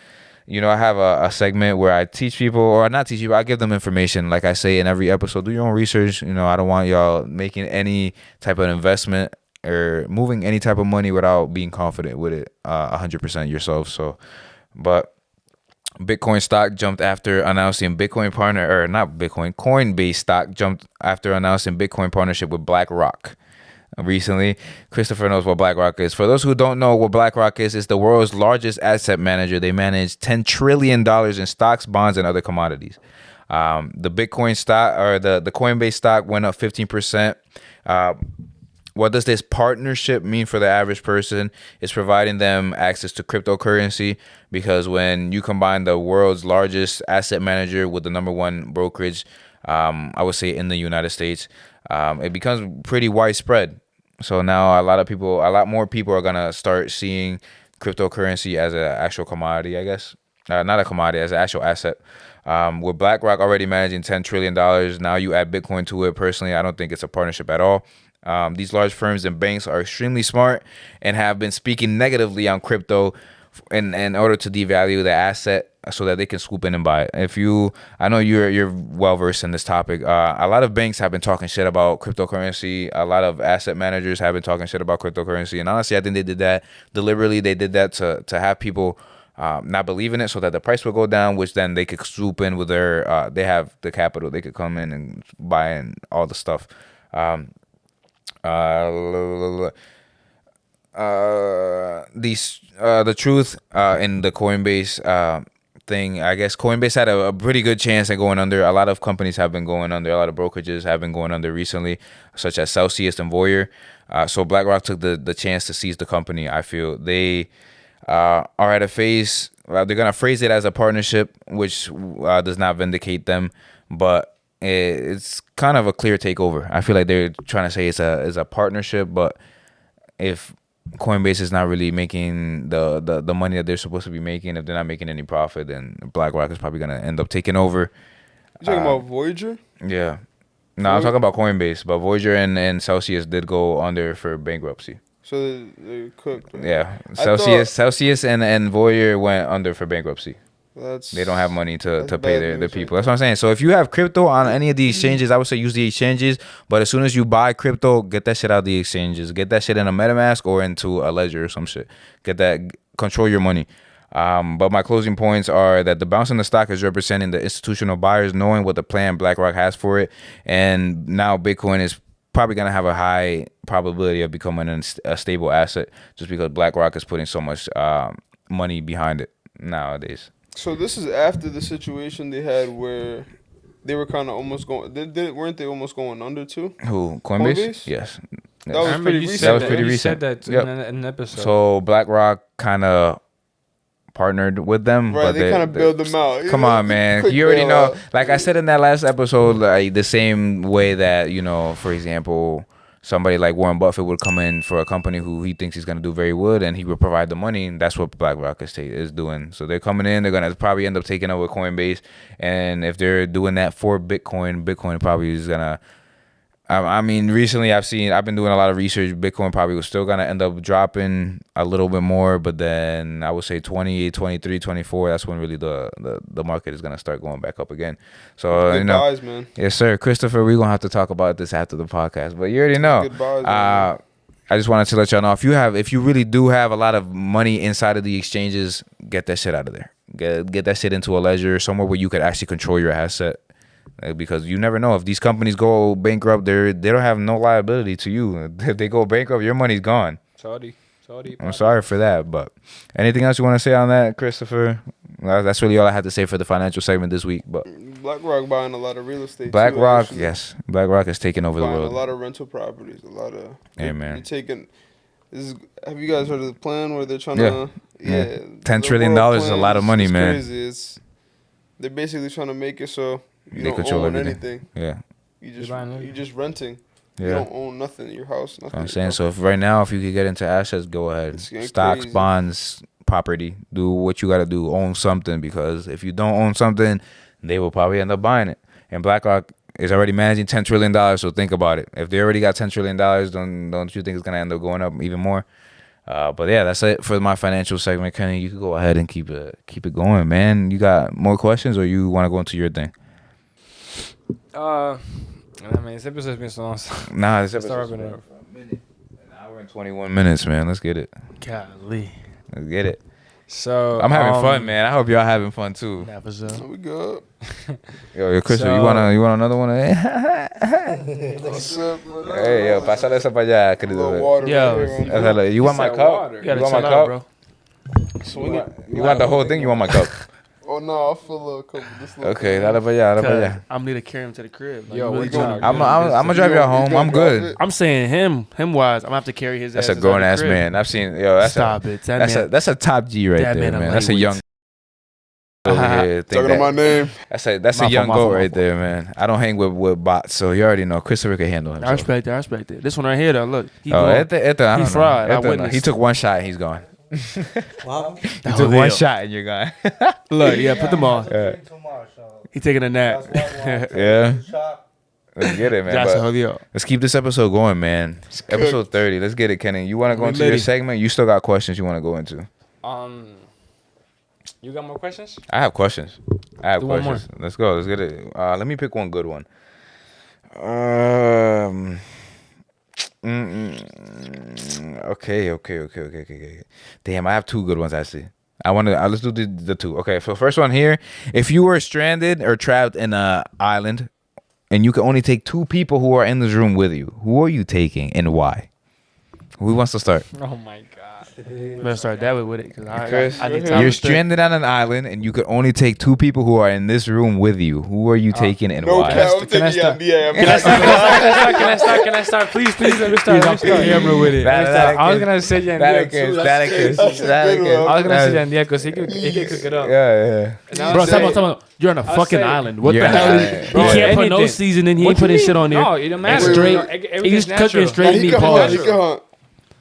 you know, I have a segment where I teach people, or not teach people. I give them information. Like I say in every episode, do your own research. You know, I don't want y'all making any type of investment or moving any type of money without being confident with it 100% yourself. So, but Bitcoin stock jumped after announcing Coinbase stock jumped after announcing Bitcoin partnership with BlackRock recently. Christopher knows what BlackRock is. For those who don't know what BlackRock is, it's the world's largest asset manager. They manage $10 trillion in stocks, bonds, and other commodities. The Bitcoin stock, or the Coinbase stock, went up 15%. What does this partnership mean for the average person? It's providing them access to cryptocurrency, because when you combine the world's largest asset manager with the number one brokerage, I would say in the United States, it becomes pretty widespread. So now a lot more people are gonna start seeing cryptocurrency as an actual commodity, I guess. Not a commodity, as an actual asset. With BlackRock already managing $10 trillion, now you add Bitcoin to it. Personally, I don't think it's a partnership at all. These large firms and banks are extremely smart and have been speaking negatively on crypto in order to devalue the asset so that they can swoop in and buy it. I know you're well versed in this topic. A lot of banks have been talking shit about cryptocurrency. A lot of asset managers have been talking shit about cryptocurrency. And honestly, I think they did that deliberately. They did that to have people not believe in it, so that the price will go down, which then they could swoop in with their. They have the capital. They could come in and buy in all the stuff. The truth in the Coinbase thing, I guess Coinbase had a pretty good chance at going under. A lot of companies have been going under. A lot of brokerages have been going under recently, such as Celsius and Voyager. So BlackRock took the chance to seize the company. I feel they are at a phase. They're gonna phrase it as a partnership, which does not vindicate them, but it's kind of a clear takeover. I feel like they're trying to say it's a partnership, but if Coinbase is not really making the money that they're supposed to be making, if they're not making any profit, then BlackRock is probably gonna end up taking over. You talking about Voyager? Yeah. No, I'm talking about Coinbase, but Voyager and Celsius did go under for bankruptcy. So they're cooked. Right? Yeah, thought- Celsius and Voyager went under for bankruptcy. That's They don't have money to that's pay bad their news people. right That's what I'm saying. So if you have crypto on any of the exchanges, I would say use the exchanges. But as soon as you buy crypto, get that shit out of the exchanges. Get that shit in a MetaMask or into a Ledger or some shit. Get that. Control your money. But my closing points are that the bounce in the stock is representing the institutional buyers knowing what the plan BlackRock has for it. And now Bitcoin is probably going to have a high probability of becoming a stable asset just because BlackRock is putting so much money behind it nowadays. So this is after the situation they had where they were kind of almost going. Weren't they almost going under too? Who? Coinbase? Coinbase? Yes. That was remember pretty you recent. said That was pretty You recent. said that Yep. in an episode. So BlackRock kind of partnered with them. Right, but they kind of bailed them out. Come on, man. Quick You already know. bailout. Like I said in that last episode, like the same way that, for example, somebody like Warren Buffett would come in for a company who he thinks he's going to do very well, and he would provide the money. And that's what BlackRock is doing. So they're coming in. They're going to probably end up taking over Coinbase. And if they're doing that for Bitcoin probably is going to... I mean, recently I've been doing a lot of research. Bitcoin probably was still going to end up dropping a little bit more, but then I would say 28, 23, 24, that's when really the market is going to start going back up again. So, Good buys, man. Yes, sir. Christopher, we're going to have to talk about this after the podcast, but you already know. Good buys, man. I just wanted to let y'all know, if you really do have a lot of money inside of the exchanges, get that shit out of there. Get that shit into a ledger, somewhere where you could actually control your asset. Because you never know if these companies go bankrupt, they don't have no liability to you. If they go bankrupt, your money's gone. Saudi. I'm sorry for that, but anything else you want to say on that, Christopher? That's really all I had to say for the financial segment this week. But BlackRock buying a lot of real estate. BlackRock, too, actually. yes, BlackRock is taking over the Buying world. a lot of rental properties. A lot of. Hey, man. You're taking. Have you guys heard of the plan where they're trying Yeah. to? Yeah. $10 $10 trillion is a lot of money, man. Crazy. They're basically trying to make it so you They don't control own everything. anything. Yeah. You just renting. You Yeah. don't own nothing. Your house, nothing. I'm saying, so if right now, if you could get into assets, go ahead. It's getting Stocks, crazy. bonds, property. Do what you got to do. Own something, because if you don't own something, they will probably end up buying it. And BlackRock is already managing $10 trillion, so think about it. If they already got $10 trillion, don't you think it's going to end up going up even more? But yeah, that's it for my financial segment. Kenny, you can go ahead and keep it going, man. You got more questions, or you want to go into your thing? I mean, this episode's been so long. Nah, this Let's start episode's with been for a minute. An hour and 21 minutes, man. Let's get it. Golly. Let's get it. So I'm having fun, man. I hope y'all having fun too. That was up. We good. Yo, Chris, So- you want another one? Hey, What's up? yo, pásale esa para allá, A querido. little water. Yo. right here. Pásale. You want my said cup? water. You You gotta want my chill out, cup? bro. Swing it. You want the whole thing? You want my cup? Oh no, I'll fill a couple. This little Okay, cup. dale para allá, dale para 'Cause allá. I'm gonna carry him to the crib. Like, Yo, you really what gonna- you- I'm gonna drive y'all home. I'm good. I'm saying him wise. I'm gonna have to carry his That's ass. a grown inside ass the crib. man. I've seen. Yo, that's Stop it. That man. that's a top G right that there, man a man. That's a lightweight. young. Over here, think Talking that- to my name. That's My a young fault, my goat fault, right my there, man. I don't hang with bots, so you already know Christopher can handle him. I respect it. I respect it. This one right here, though. Look. He Oh, going. I don't know. fried. I Ete no. witnessed. He took one shot and he's gone. What happened? He took one shot and you're gone. Look, yeah, put them on. Yeah. Too much. He taking a nap. Yeah. Shot. Let's get it, man. That's But a yo. let's keep this episode going, man. Episode 30. Let's get it, Kenny. You want to go We into your ready. segment? You still got questions you want to go into? You got more questions? I have questions. Do one more. Let's go. Let's get it. Let me pick one good one. Okay. Damn, I have two good ones actually. Let's do the two. Okay, so first one here. If you were stranded or trapped in an island and you can only take two people who are in this room with you, who are you taking and why? Who wants to start? Oh my god. Better start that way with it, cause Chris, I need time. you're to think. stranded on an island, and you could only take 2 people who are in this room with you. Who are you taking and No why? cap, I'm Can I taking start? Yandia. I'm Can I not start? gonna lie. Can I start? Please, let me start. Let me start. Camera with it. I was gonna say Yandia too. That's a good one. I was gonna say Yandia because he can cook it up. Yeah. And I Bro, would tell say- me, tell me. You're on a I'll fucking say- island. What You're the on hell? an Is, island. he Bro, can't put no anything. seasoning. He What ain't you putting mean? shit on there. No, it don't matter. He's Wait, straight. Everything's He's natural. cooking Nah, straight he meat can hunt. He paws. can hunt.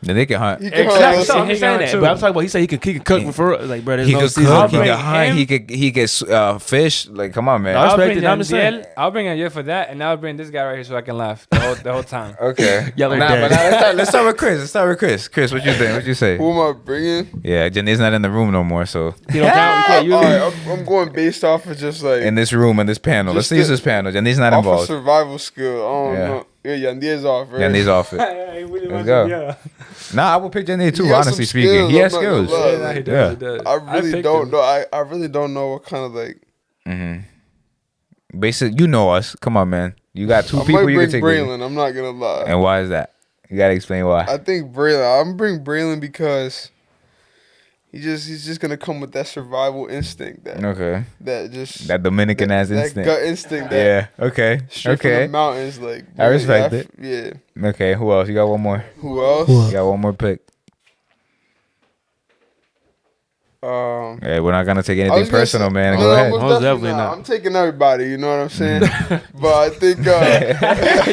Then they can hunt. He can Exactly. hunt. So I'm He just saying can that. too. But I'm talking about. He said he could cook for like, bro. There's He no could seasoning. cook. He bring could hunt. him. He could fish. Like, come on, man. No, I I'll respect bring it. I'm just saying. Yandiel. I'll bring Yandiel for that, and I'll bring this guy right here so I can laugh the whole time. Okay. Y'all are Nah, dead. but let's start with Chris. Chris, what you think? What you say? Who am I bringing? Yeah, Janae's not in the room no more, so You don't count. You can't use it. Alright, I'm going based off of just like in this room, in this panel. Let's Just use the- this panel. Janae's not off of involved. survival skill. I don't Yeah. know. Yeah, Yandia's off, right? Janae's off it. Let's go. Nah, I will pick Janae too, He got honestly some speaking. skills, He has I'm not gonna skills. lie. Yeah, he does. Yeah. He does. I really picked don't him. know. I really don't know what kind of like. Basically, you know us. Come on, man. You got 2 I people might you can bring take with you. Braylon. I'm not gonna lie. And why is that? You gotta explain why. I think Braylon. I'm gonna bring Braylon because he's just gonna come with that survival instinct that Okay. just That Dominican ass that instinct. gut instinct that Yeah. Okay. straight from the Okay. mountains. Like I respect yeah, it. Yeah. Okay. Who else? You got one more. Who else? You got one more pick. Um, Hey, we're not gonna take I anything was gonna personal, say- man. no, Go no, ahead. most Most definitely definitely not. I'm taking everybody. You know what I'm saying? But I think.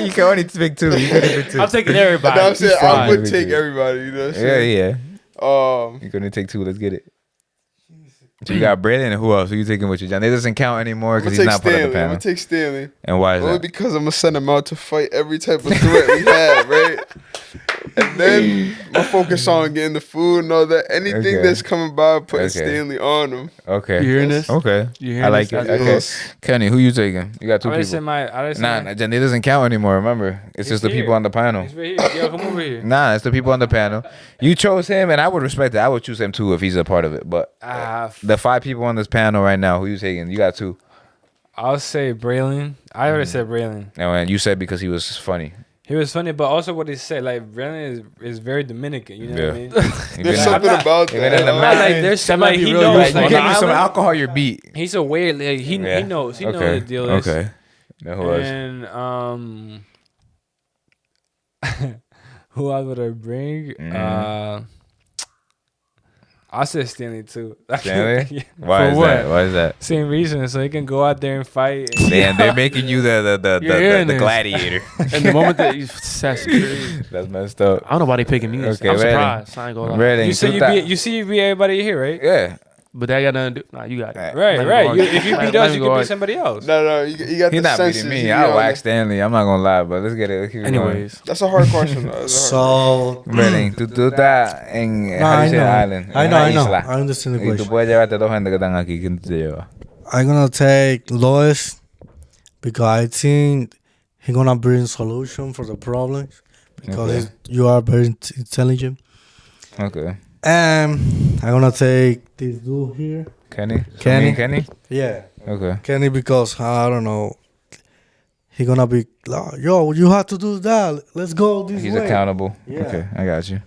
You can only pick 2. You can only pick 2. I'm taking everybody. I'm saying I Fine. would take everybody. You know what I'm Yeah, saying? yeah. Um, You're gonna take 2. Let's get it. So you got Braylon, and who else? Who you taking with you? John? It doesn't count anymore I'm because gonna he's take not part of the Stanley. I'm panel. gonna take Stanley. And why is Only that? because I'm gonna send him out to fight every type of threat we have, right? And then my focus on getting the food and all that. Anything Okay. that's coming by, putting Okay. Stanley on him. Okay. You hearing this? Okay. You hearing I like this? it. That's Okay. good. Kenny, who you taking? You got 2 I already said people. my. I already said Nah, my. John, it doesn't count anymore. Remember, it's He's just the here. people on the panel. He's right here. Yo, come over here. Nah, it's the people on the panel. You chose him, and I would respect it. I would choose him too if he's a part of it. But the 5 people on this panel right now, who you taking? You got 2. I'll say Braylon. I already said Braylon. And you said because he was funny. He was funny, but also what he said, like Braylon is very Dominican. You know what I mean? He There's been- something about even that. in the Not mountains. like there's That might like be he real knows. useful. You Like, give me he's some a- alcohol, you're beat. He's a weird. Like, he Yeah. knows. He knows Okay. what the deal is. Okay. Then who else? And who else would I bring? I said Stanley too. Stanley? Yeah. Why For is what? that? Why is that? Same reason, so he can go out there and fight. And Damn, they're making you the You're hearing the this. gladiator. And the moment that you that's crazy. That's messed up. I don't know why they picking me. Okay, I'm ready. surprised. I ain't gonna lie. Ready? you say you beat everybody here, right? Yeah. But that got nothing to do. Nah, you got it. Right, Let me right. go You, argue. if you Let beat me us, you go could beat argue. somebody else. No, you got He's the not senses. beating me. you I'll know, whack Stanley. I'm not gonna lie, but let's get it. Let's keep it going. Anyways, That's a hard question. Though. That's a hard So Ready? Tú estás en no, how do I you say know. island? I En know, una I know. isla. I understand the Y tú question. puedes llevarte 2 gente que están aquí. ¿Quién tú te llevas? I'm gonna take Lois because I think he gonna bring solution for the problems because Okay. you are very intelligent. Okay. And I'm gonna take this dude here. Kenny? Kenny. Kenny? Yeah, Okay. Kenny because I don't know. He gonna be like, yo, you have to do that. Let's go this He's way. accountable. Yeah. Okay, I got you.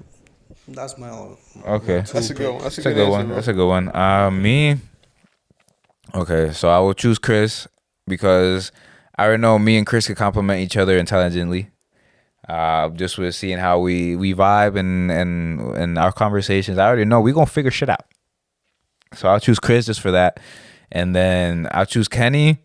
That's my own. Okay. That's a good one. That's a That's a good good answer, one. bro. That's a good one. Me. Okay, so I will choose Chris because I already know me and Chris can complement each other intelligently. Just with seeing how we vibe and our conversations, I already know we gonna figure shit out. So I'll choose Chris just for that, and then I'll choose Kenny.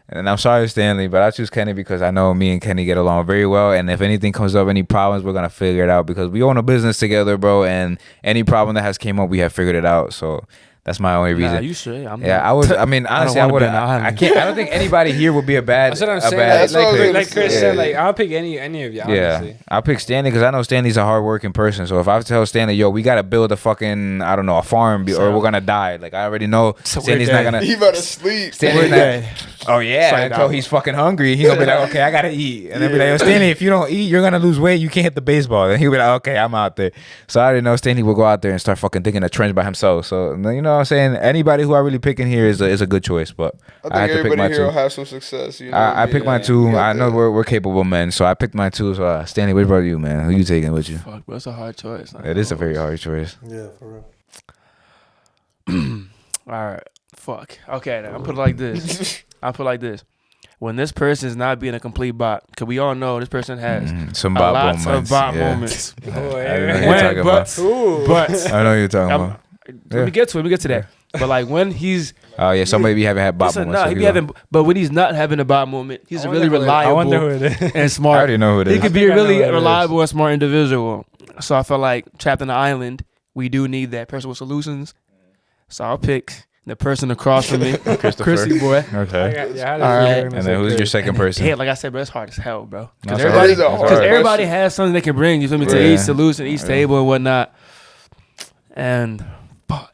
And I'm sorry, Stanley, but I choose Kenny because I know me and Kenny get along very well. And if anything comes up, any problems, we're gonna figure it out because we own a business together, bro. And any problem that has came up, we have figured it out. So that's my only reason. nah, you should. I'm Yeah, I would. I mean, honestly, I wanna would. be on the I island. can't. I don't think anybody here would be a bad. That's what I'm a saying. bad That's what I was pick. gonna Like Chris say. said, like I'll pick any of you. Yeah, Honestly. I'll pick Stanley because I know Stanley's a hardworking person. So if I tell Stanley, yo, we gotta build a fucking, I don't know, a farm, or we're gonna die. Like I already know So we're Stanley's not dead. gonna. He better sleep. Stanley's We're not, dead. Oh yeah, Sorry, until dog. he's fucking hungry, he's gonna be like, okay, I gotta eat, and then be like, yo, Stanley, if you don't eat, you're gonna lose weight. You can't hit the baseball. And he'll be like, okay, I'm out there. So I already know Stanley will go out there and start fucking digging a trench by himself. So you know what I'm saying? Anybody who I really pick in here is a good choice, but I think I had to pick everybody my here two. will have some success. You know I picked my two. You got I know that. we're capable men, so I picked my two. So Stanley, what about you, man? Who you taking with you? Fuck, bro, it's a hard choice. It is a very hard choice. Yeah, for real. All right. Fuck. Okay, then. I'll put it like this. When this person is not being a complete bot, because we all know this person has Some a bot lot moments. of bot yeah. moments. I know you're talking about. But I know what you're talking about. let me get to it. Let me get to that. But like when he's Oh yeah, somebody be having had bot listen, moments. nah, so he be you go. having, but when he's not having a bot moment, he's a really I wonder who reliable it is. and I smart. already know who it He is. could be think a I know really who it is. reliable and smart individual. So I feel like trapped in the island, we do need that person with solutions. So I'll pick the person across from me, Chrissy boy. Okay. Yeah, All right. And then who's your second person? Damn, like I said, bro, it's hard as hell, bro. No, Because it's everybody, It is a hard because everybody question. has something they can bring. You feel me to Yeah. each solution, each Yeah. table, and whatnot. And but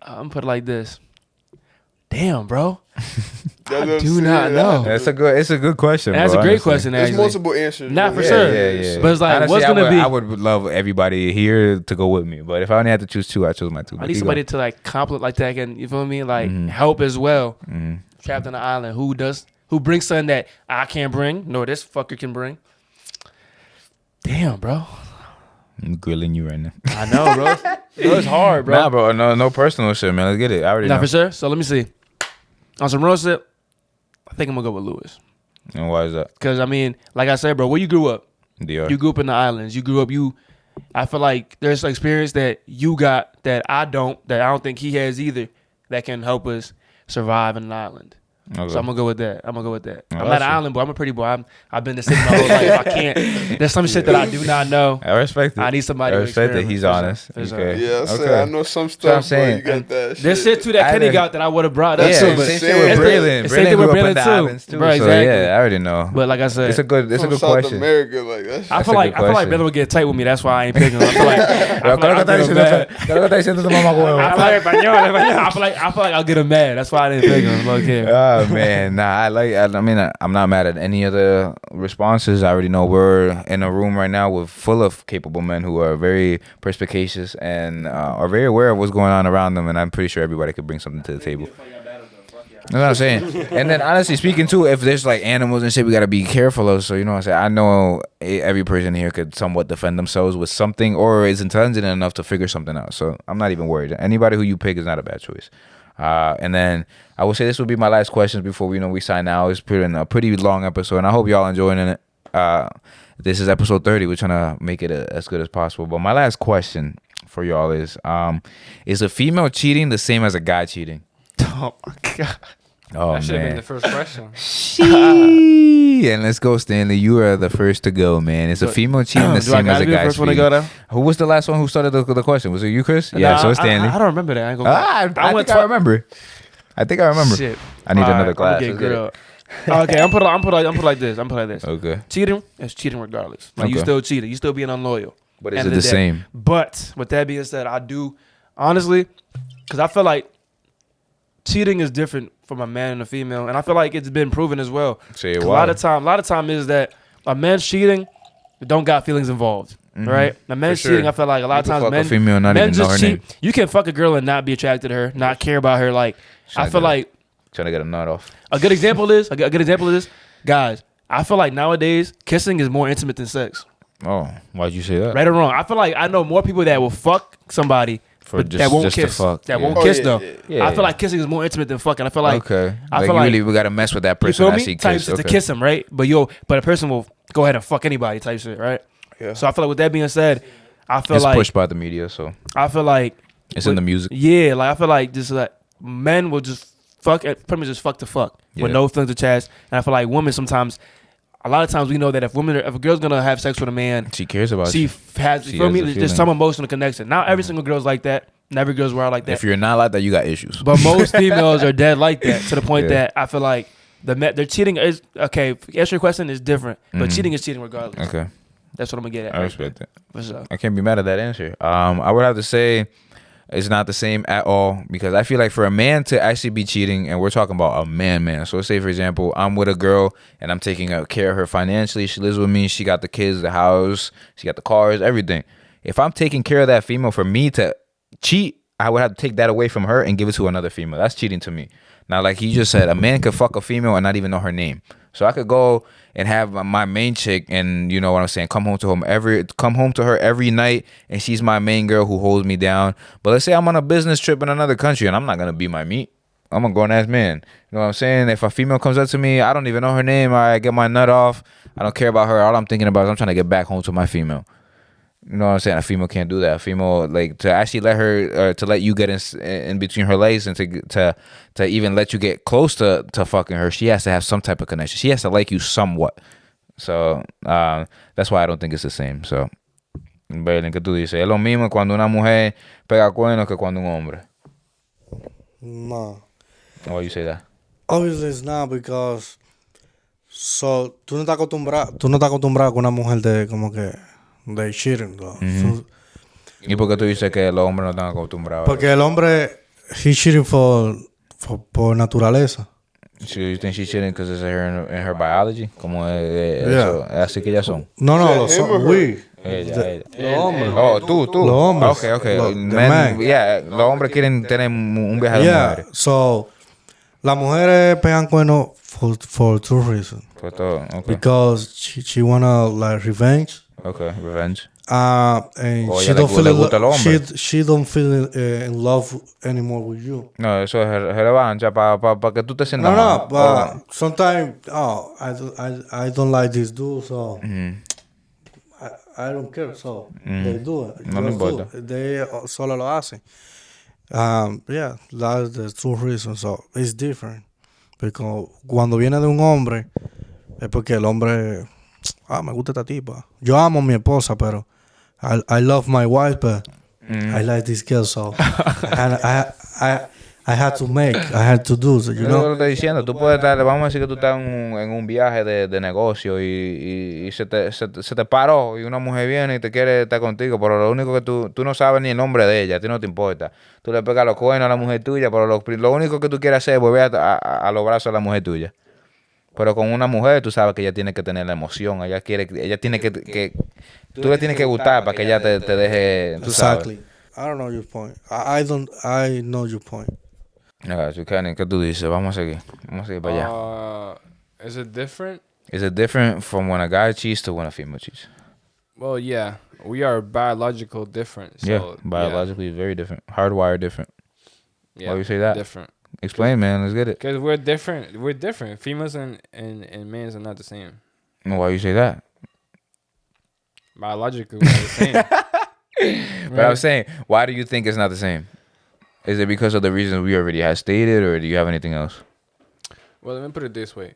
I'm gonna put it like this. Damn, bro. That's what I'm do not saying. know. That's it's a good question. And that's bro, a great honestly. question. There's Actually, multiple answers. Nah, bro. for sure. Yeah. But it's like, Honestly, what's I gonna would, be- I would love everybody here to go with me, but if I only had to choose two, I chose my two. I But need keep somebody to like compliment like that, and you feel me, like help as well. going. Trapped on the island, who brings something that I can't bring, nor this fucker can bring. Damn, bro. I'm grilling you right now. I know, bro. It's hard, bro. Nah, bro, no personal shit, man. Let's get it. I already Nah, know. for sure. So let me see. On some real shit, I think I'm gonna go with Lewis. And why is that? Cause I mean, like I said, bro, where you grew up, DR. you grew up in the islands. You grew up. I feel like there's an experience that you got that I don't think he has either. That can help us survive in an island. Okay. So I'm gonna go with that. I'm Oh, not that's an true. island boy. I'm a pretty boy. I've been to city my whole life. I can't. There's some shit that I do not know. I respect it. I need somebody I to respect that experiment. he's For sure. honest. For sure. Okay. Yeah, I said Okay. I know some what I'm stuff, but saying. you got that There's shit. shit too that I Kenny didn't- got that I would have brought up Yeah, too. same But shit same with thing- Braylon. same thing Braylon with grew up Braylon in the too. islands too. Bro, So exactly. yeah, I already know. But like I said, It's a good From South question. America, like that shit. I That's feel a like good question. Brother would get tight with me. That's why I ain't picking him. I feel like I'll get him mad. I feel like I'll get him mad. That's why I didn't pick him. Okay. Oh man, nah. I mean, I'm not mad at any of the responses. I already know we're in a room right now with full of capable men who are very perspicacious and are very aware of what's going on around them. And I'm pretty sure everybody could bring something to the table. That's what I'm saying. And then honestly speaking too, if there's like animals and shit, we gotta be careful of. So you know what I'm saying. I know every person here could somewhat defend themselves with something or is intelligent enough to figure something out. So I'm not even worried. Anybody who you pick is not a bad choice. And then I will say this will be my last questions before we sign out. It's been a pretty long episode, and I hope y'all enjoying it. This is episode 30. We're trying to make it as good as possible. But my last question for y'all is a female cheating the same as a guy cheating? Oh my god. Oh That should have been man. the first question. And let's go, Stanley. You are the first to go, man. Is a female cheating the Do I same as gotta a be the guy first one to cheating? go there? Who was the last one who started the question? Was it you, Chris? Yeah, Nah, so it's Stanley. I don't remember that. I ain't gonna I went think I remember. I think I remember. Shit. I need another Alright, glass. I'm Let's gonna get get grilled. Okay, I'm put like this. Okay. Cheating is cheating regardless. Like you Okay. still cheating. You still being unloyal. But is End it of the day. same? But with that being said, I do honestly, because I feel like cheating is different from a man and a female, and I feel like it's been proven as well. Say it 'Cause why. a lot of time is that a man's cheating, don't got feelings involved, right? A man's sure. cheating, I feel like a lot You of can times fuck a men, female and not men even know just her cheat. name. You can fuck a girl and not be attracted to her, not care about her. Like I feel like Trying to get a nut off. a good example is guys. I feel like nowadays kissing is more intimate than sex. Oh, why'd you say that? Right or wrong? I feel like I know more people that will fuck somebody For but just- that won't just to kiss. fuck, That yeah. won't Oh, kiss yeah, though. yeah, yeah. I feel like kissing is more intimate than fucking. I feel like okay. I like feel you like really we gotta mess with that you person feel I me? see Type kiss. shit to Okay. kiss him, right? But a person will go ahead and fuck anybody type shit, right? Yeah. So I feel like with that being said, I feel It's like pushed by the media, so I feel like it's in the music. yeah, like I feel like just like men will just fuck, pretty much just fuck to fuck Yeah. with no feelings attached, and I feel like women sometimes. A lot of times we know that if a girl's gonna have sex with a man, She cares about she you. has, She you feel has me? a There's feeling. some emotional connection. Not every single girl's like that. And every girl's wild like that. If you're not like that, you got issues. But most females are dead like that to the point Yeah. that I feel like their cheating is okay. Answer your question is different, but cheating is cheating regardless. Okay, That's what I'm gonna get at. I respect it. For sure. I can't be mad at that answer. I would have to say It's not the same at all, because I feel like for a man to actually be cheating, and we're talking about a man. So say for example, I'm with a girl and I'm taking care of her financially. She lives with me. She got the kids, the house, she got the cars, everything. If I'm taking care of that female, for me to cheat, I would have to take that away from her and give it to another female. That's cheating to me. Now, like he just said, a man could fuck a female and not even know her name. So I could go and have my main chick, and you know what I'm saying, come home to her every night, and she's my main girl who holds me down. But let's say I'm on a business trip in another country, and I'm not gonna be my meat. I'm a grown ass man. You know what I'm saying? If a female comes up to me, I don't even know her name. I get my nut off. I don't care about her. All I'm thinking about is I'm trying to get back home to my female. You know what I'm saying? A female can't do that. A female, like, to actually let her, to let you get in between her legs, and to even let you get close to fucking her, she has to have some type of connection. She has to like you somewhat. So that's why I don't think it's the same. So, Berlin, ¿qué tú dices? Es lo mismo cuando una mujer pega cuernos que cuando un hombre. No. Why you say that? Obviously it's not, because tú no estás acostumbrado con una mujer de como que de cheating, though. ¿Y por qué tú dices que los hombres no están acostumbrados? Porque el hombre, he cheating por naturaleza. So you think she's cheating because it's in her biology? Como eso, así que ellas son. No, Is that him or her? we. Ella. Los hombres. Oh, tú. Los hombres. Okay. The Men, man. yeah, los hombres quieren tener un viaje de Yeah, mujeres. so las mujeres pegan cuernos for two reasons. Por todo, okay. Because she wanna like revenge. Okay, revenge. And O she ella don't feel le gusta el hombre. she don't feel in love anymore with you. No, eso es revancha para que tú te sientas No, mal. but sometimes I don't like this dude, so I don't care, so they do it. No le Just do importa. it. They solo lo hacen. Yeah, that's the two reasons. So it's different, because cuando viene de un hombre es porque el hombre, me gusta esta tipa. Yo amo a mi esposa, pero I love my wife, but I like this girl, so I had to do, so, you Yo lo know. estoy diciendo, tú puedes estar, vamos a decir que tú estás en un viaje de negocio y se te paró y una mujer viene y te quiere estar contigo, pero lo único que tú no sabes ni el nombre de ella, a ti no te importa. Tú le pegas los cuernos a la mujer tuya, pero lo único que tú quieres hacer es volver a los brazos de la mujer tuya. Pero con una mujer tú sabes que ella tiene que tener la emoción, ella tiene que tú le tienes que gustar para que ella te deje, tú sabes. Exactly. I don't know your point. I know your point. ¿Qué tú dices? Vamos a seguir para allá. Is it different? Is it different from when a guy cheats to when a female cheats? Well, yeah, we are biological different. So, Yeah, biologically very different. Hardwired different. Yeah, Why you say that? Different. Explain, man. Let's get it. Because we're different. We're different. Females and males are not the same. Why you say that? Biologically, we're the same. But I'm saying, why do you think it's not the same? Is it because of the reasons we already had stated, or do you have anything else? Well, let me put it this way.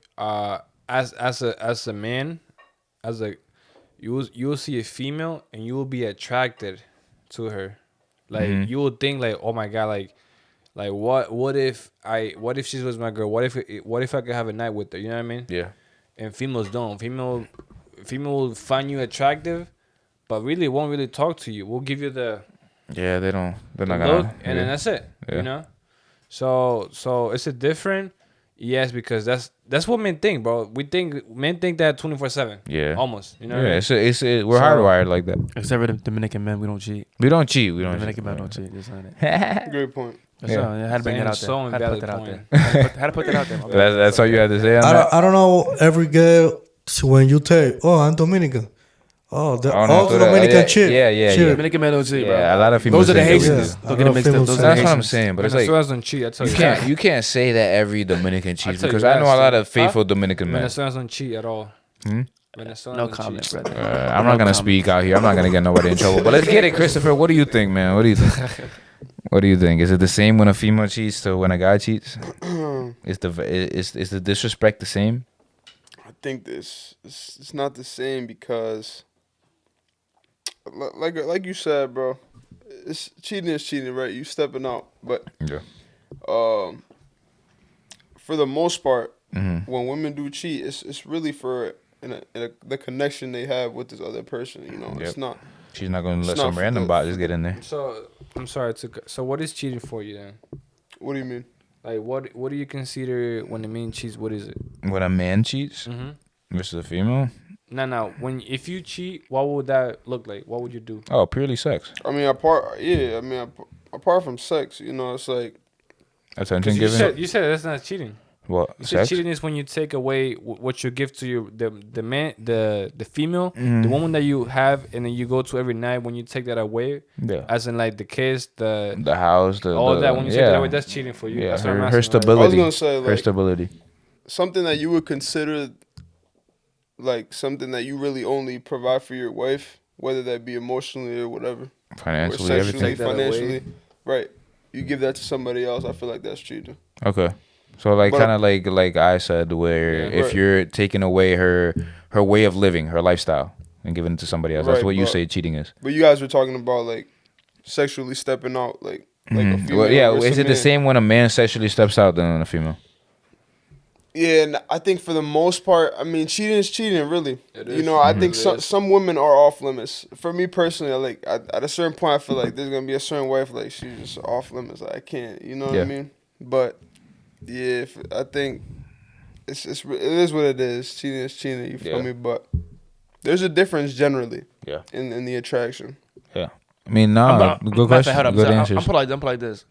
As a man, you will see a female and you will be attracted to her. Like you will think like, oh my god, like what if she was my girl? What if I could have a night with her? You know what I mean? Yeah. And females don't. Female will find you attractive, but really won't really talk to you. We'll give you the Yeah, they're not look, gonna. and then that's it. Yeah. You know. So it's a different. Yes, because that's what men think, bro. Men think that 24/7. Yeah. Almost. You know. What I Yeah, mean? we're hardwired like that. Except for the Dominican men, we don't cheat. We don't cheat. Dominican men don't cheat. Just on it. Great point. That's all. I had to bring that out there. So Had to put invalid that out point. there. Had to put that out there. my bad. That's all you had to say on that. I don't know every girl when you tell, I'm Dominican. All the Dominican cheat. Yeah. Dominican men don't cheat, bro. Yeah, a lot of females Those are the think that we Haitians. do. Don't get it mixed up. Those are the That's what I'm Haitians. saying, but it's like Venezuelans don't cheat. I tell you. you can't say that every Dominican cheats, tell you because that, I know a lot of Steve. faithful Dominican men. Venezuelans don't cheat at all. Venezuelans No don't comment, cheat. brother. I'm not gonna speak out here. I'm not gonna get nobody in trouble. But let's get it, Christopher. What do you think, man? What do you think? What do you think? Is it the same when a female cheats to when a guy cheats? Is the disrespect the same? I think it's not the same because, like you said, bro, it's cheating is cheating, right? You stepping out, but Yeah. For the most part, Mm-hmm. when women do cheat, it's really for the connection they have with this other person. You know, Yep. it's not She's not gonna let It's some not random for bot just get in there. So I'm sorry. So what is cheating for you then? What do you mean? Like what do you consider when the man cheats? What is it? When a man cheats Mm-hmm. versus a female, No. If you cheat, what would that look like? What would you do? oh, purely sex, I mean, apart from sex, you know, it's like attention You giving. said that's not cheating. What You said sex? cheating is when you take away what you give to the man, the female, Mm-hmm. the woman that you have, and then you go to every night. When you take that away, Yeah, as in like the kiss, the house, all the, that. When you take that away, that's cheating for you. yeah, That's what I'm her asking. Like, stability. I was gonna say, her like, stability. something that you would consider like something that you really only provide for your wife, whether that be emotionally or whatever, Financially, or everything. Take that financially, right? You give that to somebody else, I feel like that's cheating. Okay. So like But- kind of like I said, where Yeah. if Right. you're taking away her way of living, her lifestyle, and giving it to somebody else, that's Right, what you but- say cheating is. But you guys were talking about like sexually stepping out, like a Mhm. female. Well, yeah, versus is it the man. same when a man sexually steps out than on a female? Yeah, and I think for the most part, I mean, cheating is cheating, really. It You is. know, I Mhm. think It some is. some women are off limits. For me personally, at a certain point, I feel like there's gonna be a certain wife like she's just off limits. Like, I can't, you know what Yeah. I mean? But yeah, I think it is what it is. Cheating is cheating. You feel Yeah. me? But there's a difference generally. Yeah. In the attraction. Yeah. I mean, no, good question, Hold up, good I'm answers. put like this.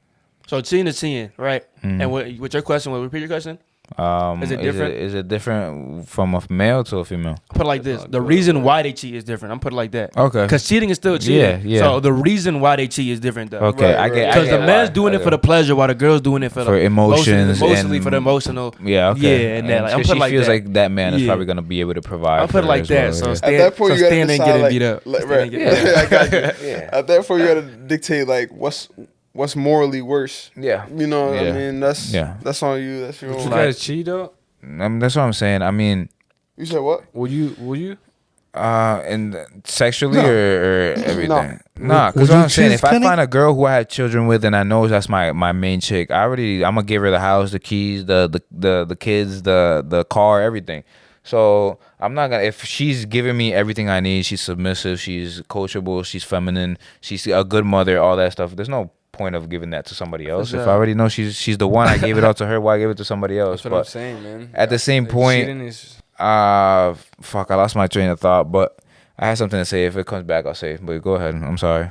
So cheating is cheating, right? Mhm. And with your question, repeat your question. Is it different? Is it different from a male to a female? I put it like this: the reason why they cheat is different. I'm put it like that. Okay. Because cheating is still cheating. Yeah, yeah. So the reason why they cheat is different, though. Okay, Right, I get. right. Because the why. man's doing it for the pleasure, while the girl's doing it for the emotions, emotionally and for the emotional. Yeah, okay. Yeah, and that. Like, I'm 'cause put she it like feels that. like that man is Yeah. probably gonna be able to provide. I'm for put it her like as that. well, So yeah. At stand, that point, so you gotta stand and decide, getting like, beat up. like, Stand right. and get- I got you. Yeah. At that point, you gotta dictate like what's morally worse. Yeah. You know, Yeah. I mean, that's Yeah. that's on you. That's your Would own. you guys cheat though? That's what I'm saying. I mean, You said what? Would you? and sexually No. or everything. Nah, Would because you I'm saying choose if I Kenny? find a girl who I had children with and I know that's my main chick, I'm gonna give her the house, the keys, the kids, the car, everything. So I'm not gonna, if she's giving me everything I need, she's submissive, she's coachable, she's feminine, she's a good mother, all that stuff. There's no point of giving that to somebody else. If I sure. already know she's the one, I gave it all to her. Why give it to somebody else? That's what I'm But saying, man. at the same Like, point, cheating is. fuck, I lost my train of thought, but I had something to say. If it comes back, I'll say it. But go ahead. I'm sorry.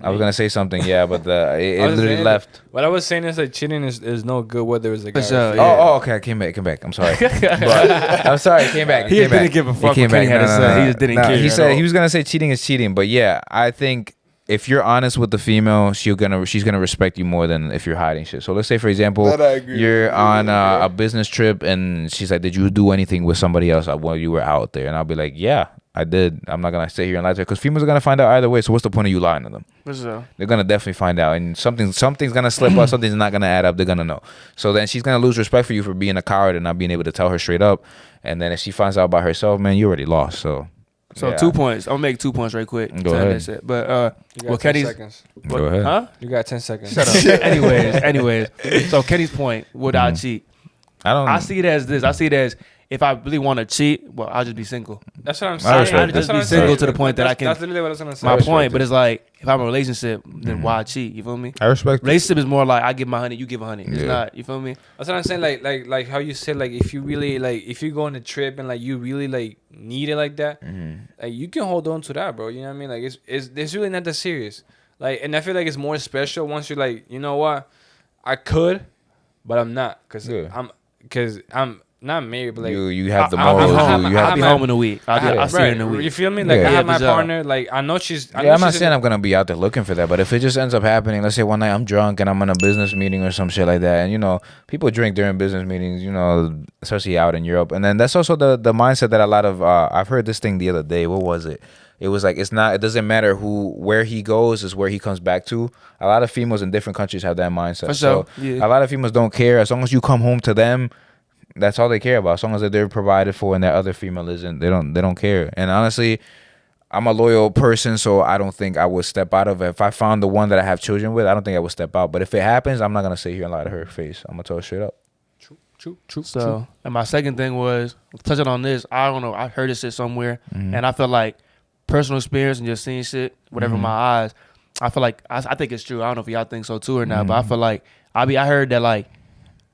I was gonna say something, yeah, but it I was literally saying left. What I was saying is like cheating is no good whether it's a guy For or sure, a yeah. female. Oh, okay. I came back. I'm sorry. But, I'm sorry. Came back. He came didn't back. give a fuck He came what Kenny back. had to say. He just didn't care He at said all. he was gonna say cheating is cheating, but yeah, I think if you're honest with the female, she's gonna respect you more than if you're hiding shit. So let's say, for example, That I agree you're with. on Yeah. a business trip and she's like, "Did you do anything with somebody else while you were out there?" And I'll be like, "Yeah, I did." I'm not gonna sit here and lie to her because females are gonna find out either way. So what's the point of you lying to them? For sure. They're gonna definitely find out, and something's gonna slip up. Something's not gonna add up. They're gonna know. So then she's gonna lose respect for you for being a coward and not being able to tell her straight up. And then if she finds out by herself, man, you already lost. So yeah. 2 points. I'll make 2 points right quick. Go to end ahead. this shit. But You got well, 10 Kenny's. seconds. Go ahead. Huh? You got 10 seconds. Shut up. anyways. So Kenny's point: would I cheat? I don't. I see it as this. I see it as if I really want to cheat, well, I'll just be single. That's what I'm I saying. respect I'd that. just That's what be I'm single saying. to the point that I can. That's literally what I was gonna say. My respect point, it. but it's like if I'm in a relationship, then why cheat? You feel me? I respect it. Relationship is more like I give my honey, you give a honey. It's Yeah. not. You feel me? That's what I'm saying. Like how you said, like if you really like if you go on a trip and like you really like need it like that, like you can hold on to that, bro. You know what I mean? Like it's really not that serious. Like, and I feel like it's more special once you're like, you know what, I could, but I'm not, cause Yeah. I'm not married, but like You have the I'll be morals. home. You I'll have be the- home in a week. I'll I- see her in a You week. feel me? Like Yeah. I have my for sure. partner. Like I know she's. I know Yeah, I'm not she's saying in- I'm gonna be out there looking for that, but if it just ends up happening, let's say one night I'm drunk and I'm in a business meeting or some shit like that, and you know, people drink during business meetings, you know, especially out in Europe, and then that's also the mindset that a lot of I've heard this thing the other day. What was it? It was like it doesn't matter where he goes is where he comes back to. A lot of females in different countries have that mindset. For sure, So yeah. a lot of females don't care as long as you come home to them. That's all they care about. As long as they're provided for and that other female isn't, they don't care. And honestly, I'm a loyal person, so I don't think I would step out of it. If I found the one that I have children with, I don't think I would step out. But if it happens, I'm not gonna sit here and lie to her face. I'm gonna tell her straight up. True. So, and my second thing was touching on this. I don't know. I heard this shit somewhere, and I feel like personal experience and just seeing shit, whatever my eyes, I feel like I think it's true. I don't know if y'all think so too or not, but I feel like I heard that like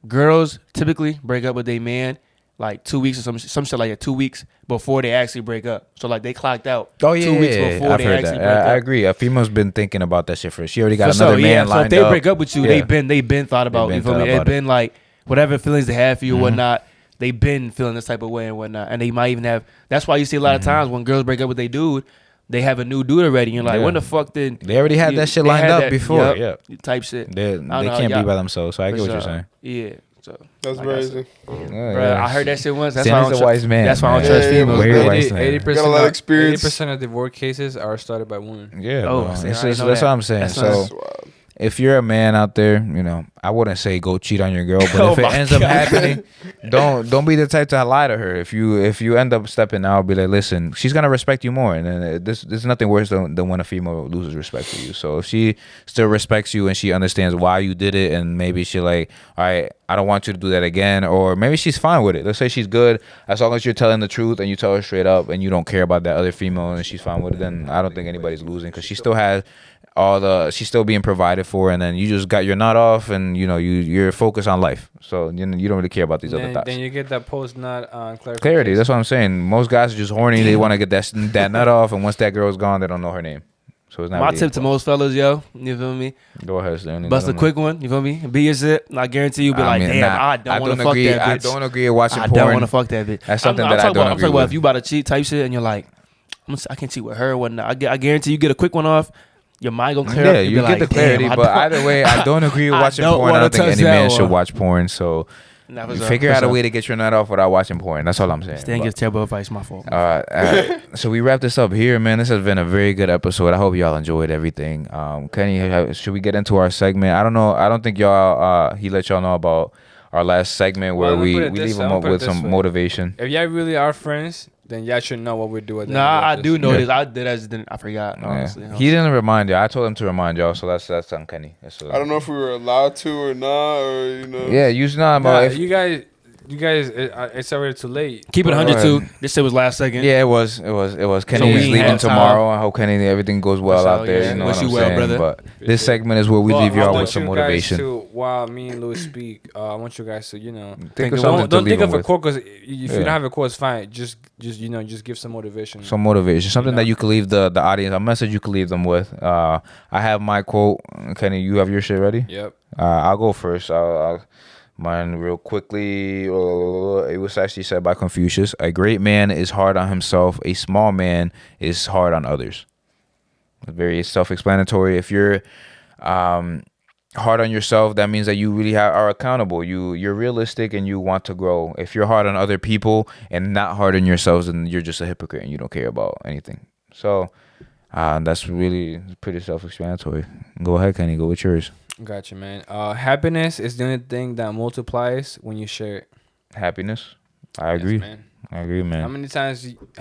girls typically break up with their man like 2 weeks or some shit like that, 2 weeks before they actually break up. So like they clocked out 2 weeks before I've they heard actually that. break up. I agree. A female's been thinking about that shit first. She already got For another sure, man So lined if they up. break up with you, Yeah. they been thought about. been You feel thought me? about It been like whatever feelings they have for you, whatnot. They been feeling this type of way and whatnot, and they might even have. That's why you see a lot of times when girls break up with their dude, they have a new dude already. You're like, Yeah. when the fuck did They already had that shit they lined had up that- before. yup, type shit. They I don't know, can't be y'all- by themselves. So I For get what you're sure. saying. Yeah, so That's like I crazy. said, Yeah, bruh, yeah. I heard that shit once. That's Stan why I is don't a wise man, That's why I don't man. trust Yeah, females. Very bro. wise man. 80% Got a lot of experience. 80% of divorce cases are started by women. Yeah, Oh, bro. see, It's I didn't just- know that's that. what I'm saying. That's So nice. That's wild. if you're a man out there, you know, I wouldn't say go cheat on your girl, but Oh if it my ends up God. happening, don't be the type to lie to her. If you end up stepping out, be like, listen, she's gonna respect you more, and then there's nothing worse than when a female loses respect for you. So if she still respects you and she understands why you did it, and maybe she like, all right, I don't want you to do that again, or maybe she's fine with it. Let's say she's good as long as you're telling the truth and you tell her straight up, and you don't care about that other female, and she's fine with it. Then I don't think anybody's losing because she still has she's still being provided for, and then you just got your nut off, and you know you're focused on life, so you don't really care about these other thoughts. Then you get that post nut clarification. Clarity, that's what I'm saying. Most guys are just horny. They want to get that nut off, and once that girl's gone, they don't know her name. So it's not My really tip to most fellas, yo, you feel me? Go ahead, Stanley. Bust a quick one, you feel me? Be your zip. I guarantee you be like, damn, I don't want to fuck agree. that bitch. I don't agree with watching I porn. don't want to fuck that bitch. That's something I'm that I talking don't about, I'm agree talking about with. if you about to cheat type shit and you're like, I can't cheat with her or whatnot. I guarantee you get a quick one off, your mind gonna clear up. Yeah, be you get like, the clarity, damn, I but don't- either way, I don't agree with I watching don't porn. I wanna don't think touch any that man one. should watch porn. So Nah, for sure, figure for out a sure. way to get your nut off without watching porn. That's all I'm saying. Stan But- gives terrible advice, my fault. So we wrap this up here, man. This has been a very good episode. I hope y'all enjoyed everything. Kenny, should we get into our segment? I don't know. I don't think y'all. He let y'all know about our last segment where Well, I'm we gonna put it leave this way, them I'm up gonna with put it some this way. motivation. If y'all really are friends, then y'all should know what we do at the Nah, I end of do this. know Yeah. this. I did. I just didn't. I forgot. Honestly, Yeah. He didn't remind you. I told him to remind y'all. So that's on Kenny. I don't know if we were allowed to or not, or you know. Yeah, you know, Nah, but if, you guys, it's already too late. Keep it Go 100 ahead. too. This shit was last second. yeah, it was. Kenny we is ain't leaving have time. tomorrow. I hope Kenny everything goes well That's out all, there. yeah. You know Wish what I'm you well, saying? brother. But this segment is where we Well, leave I y'all want with some you motivation. Guys to, while me and Louis speak, I want you guys to, Think of Think of something to don't leave think them of a with. quote, because if you Yeah. don't have a quote, it's fine. Just give some motivation. Some motivation, something know? that you could leave the audience, a message you could leave them with. I have my quote. Kenny, you have your shit ready? Yep. I'll go first. I'll mine real quickly. It was actually said by Confucius: "A great man is hard on himself. A small man is hard on others." Very self-explanatory. If you're hard on yourself, that means that you really are accountable. You're realistic and you want to grow. If you're hard on other people and not hard on yourselves, then you're just a hypocrite and you don't care about anything. So that's really pretty self-explanatory. Go ahead, Kenny. Go with yours. Gotcha, man. Happiness is the only thing that multiplies when you share it. Happiness. I Yes, agree. man. I agree, man. How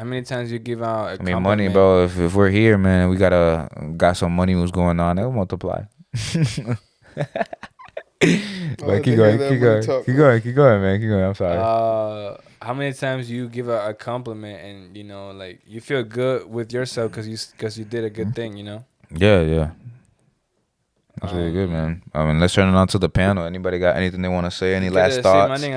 many times you give out? I mean, money, bro. If we're here, man, we got some money was going on. It'll multiply. But keep going, man. Keep going. I'm sorry. How many times you give a compliment and like you feel good with yourself because you did a good thing, Yeah. That's really good, man. I mean, let's turn it on to the panel. Anybody got anything they want to say? Any last thoughts? Any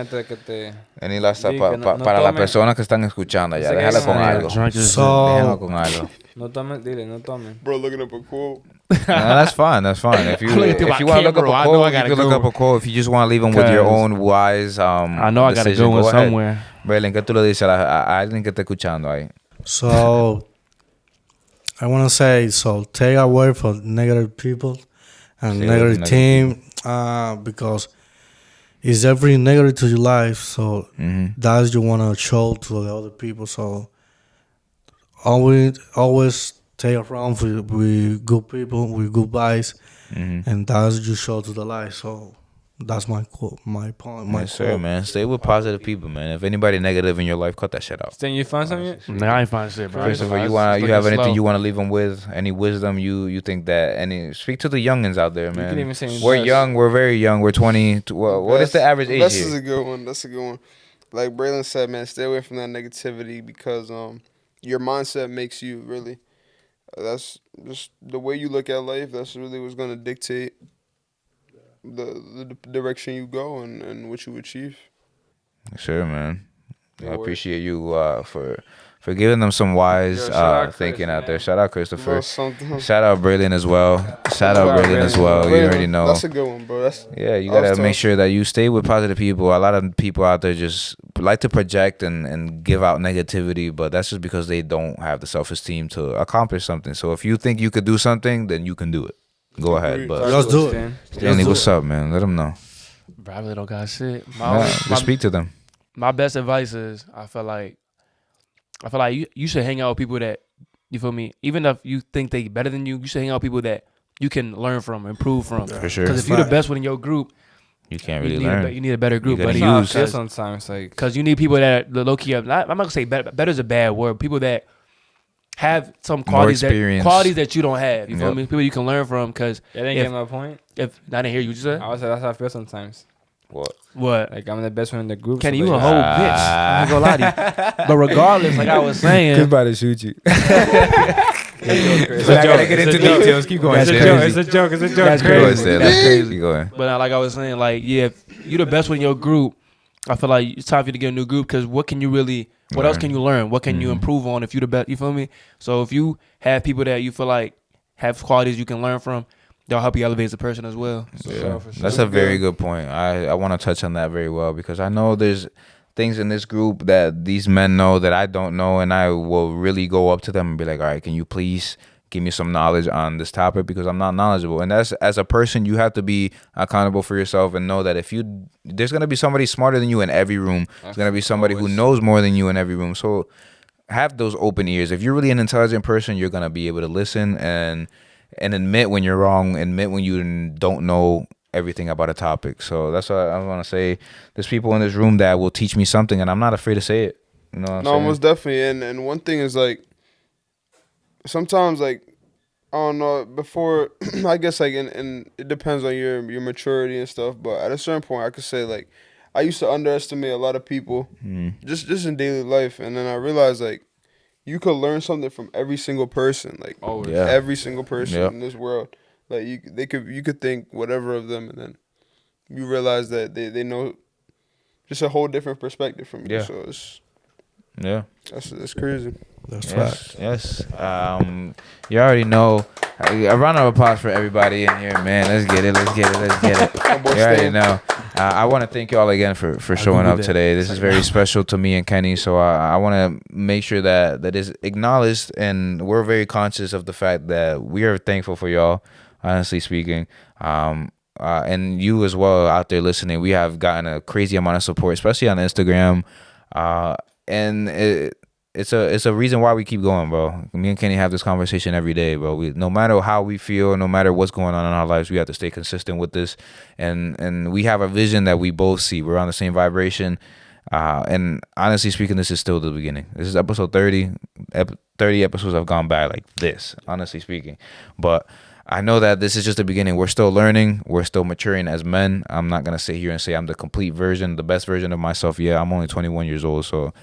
last thoughts Diga, no para las tomen. personas que están escuchando allá? Sé que Déjala con son- algo. Drunk as- Déjala So con algo. No tomen, dile, no tomen. Bro, looking up a quote. No, that's fine. If you I'm looking through if you my want to look up camera, I a know I quote, you gotta can look go. up a quote. If you just want to leave them with your Because own wise I know I gotta decision, go in ahead. somewhere. Braylon, ¿qué tú le dices a alguien que está escuchando ahí? So I want to say, so take away from negative people and Stay away negative from team, because it's every negative to your life. So that's you want to show to the other people. So always take around with good people, with good vibes, and that's you show to the life. So that's my quote, my point, my Yes, sir, quote. man. Stay with positive people, man. If anybody negative in your life, cut that shit out. Then you find something? Nah, I ain't find shit, bro. Christopher, you have anything you want to leave them with? Any wisdom you think that speak to the youngins out there, man. can even say We're invest. young. We're very young. We're 20. Well, what is the average age This is here? a good one. That's a good one. Like Braylon said, man, stay away from that negativity because your mindset makes you really. That's just the way you look at life. That's really what's gonna dictate the direction you go and what you achieve. Sure, man. I Good work. appreciate you for giving them some wise Yo, shout out Chris, thinking out man. there. Shout out Christopher. Bro, something. Shout out Braylon as well. Shout out out Braylon as Braylon. well. You already know. That's a good one, bro. That's Yeah, you That was gotta make tough. sure that you stay with positive people. A lot of people out there just like to project and give out negativity, but that's just because they don't have the self-esteem to accomplish something. So if you think you could do something, then you can do it. Go ahead, Agreed. but Let's do it. Stan. Stanley, what's up, man? Let them know. Bro, I really don't got shit. Yeah, just speak to them. My best advice is I feel like you should hang out with people that, you feel me, even if you think they better than you, you should hang out with people that you can learn from, improve from. For sure. Because if you're the best one in your group, You can't you really need, learn. you need a better group, gotta buddy. use- That's how I feel Because sometimes. Like, you need people that low key I'm not gonna say better. Better is a bad word. People that have some qualities experience. that you don't have. You feel Yep. me? People you can learn from. Because that didn't if- get my point. if I didn't hear you, what you said? I was like, that's how I feel sometimes. What? What? Like, I'm the best one in the group. Kenny, so you a like, whole bitch. I ain't gonna lie to you. But regardless, like I was saying, about to shoot you. It's I a gotta joke. get It's into a joke. details. Keep going. That's Stan. crazy. It's a joke. It's a joke. That's Keep going, crazy. Stan. That's crazy. Keep going. but like I was saying, like yeah, if you the best one in your group, I feel like it's time for you to get a new group because what can you really? What else Learn. can you learn? What can you Mhm. improve on if you the best? You feel me? So if you have people that you feel like have qualities you can learn from, they'll help you elevate as a person as well. Yeah, for sure. that's a very good point. I want to touch on that very well because I know there's things in this group that these men know that I don't know, and I will really go up to them and be like, all right, can you please give me some knowledge on this topic because I'm not knowledgeable. And that's, as a person, you have to be accountable for yourself and know that if you, there's going to be somebody smarter than you in every room. There's going to be somebody who knows more than you in every room. So have those open ears. If you're really an intelligent person, you're going to be able to listen and admit when you're wrong, admit when you don't know everything about a topic. So that's what I want to say. There's people in this room that will teach me something, and I'm not afraid to say it. You know what I'm No, saying? most definitely. And one thing is like, sometimes like, I don't know, before, I guess like, and it depends on your maturity and stuff, but at a certain point I could say like, I used to underestimate a lot of people just in daily life. And then I realized like, you could learn something from every single person, like Yeah. every single person Yep. in this world. Like you could think whatever of them, and then you realize that they know just a whole different perspective from you. Yeah. So it's Yeah. that's crazy. That's right. Yes. You already know. A round of applause for everybody in here, man. Let's get it. Let's get it. Let's get it. boy You already Stan. know. I want to thank you all again for showing up today. This is very special to me and Kenny. So I want to make sure that is acknowledged, and we're very conscious of the fact that we are thankful for y'all. Honestly speaking, and you as well out there listening. We have gotten a crazy amount of support, especially on Instagram, and it's a reason why we keep going, bro. Me and Kenny have this conversation every day, bro. No matter how we feel, no matter what's going on in our lives, we have to stay consistent with this, and we have a vision that we both see. We're on the same vibration, and honestly speaking, this is still the beginning. This is episode 30. 30 episodes have gone by like this, honestly speaking, but I know that this is just the beginning. We're still learning. We're still maturing as men. I'm not going to sit here and say I'm the complete version, the best version of myself. Yeah, I'm only 21 years old, so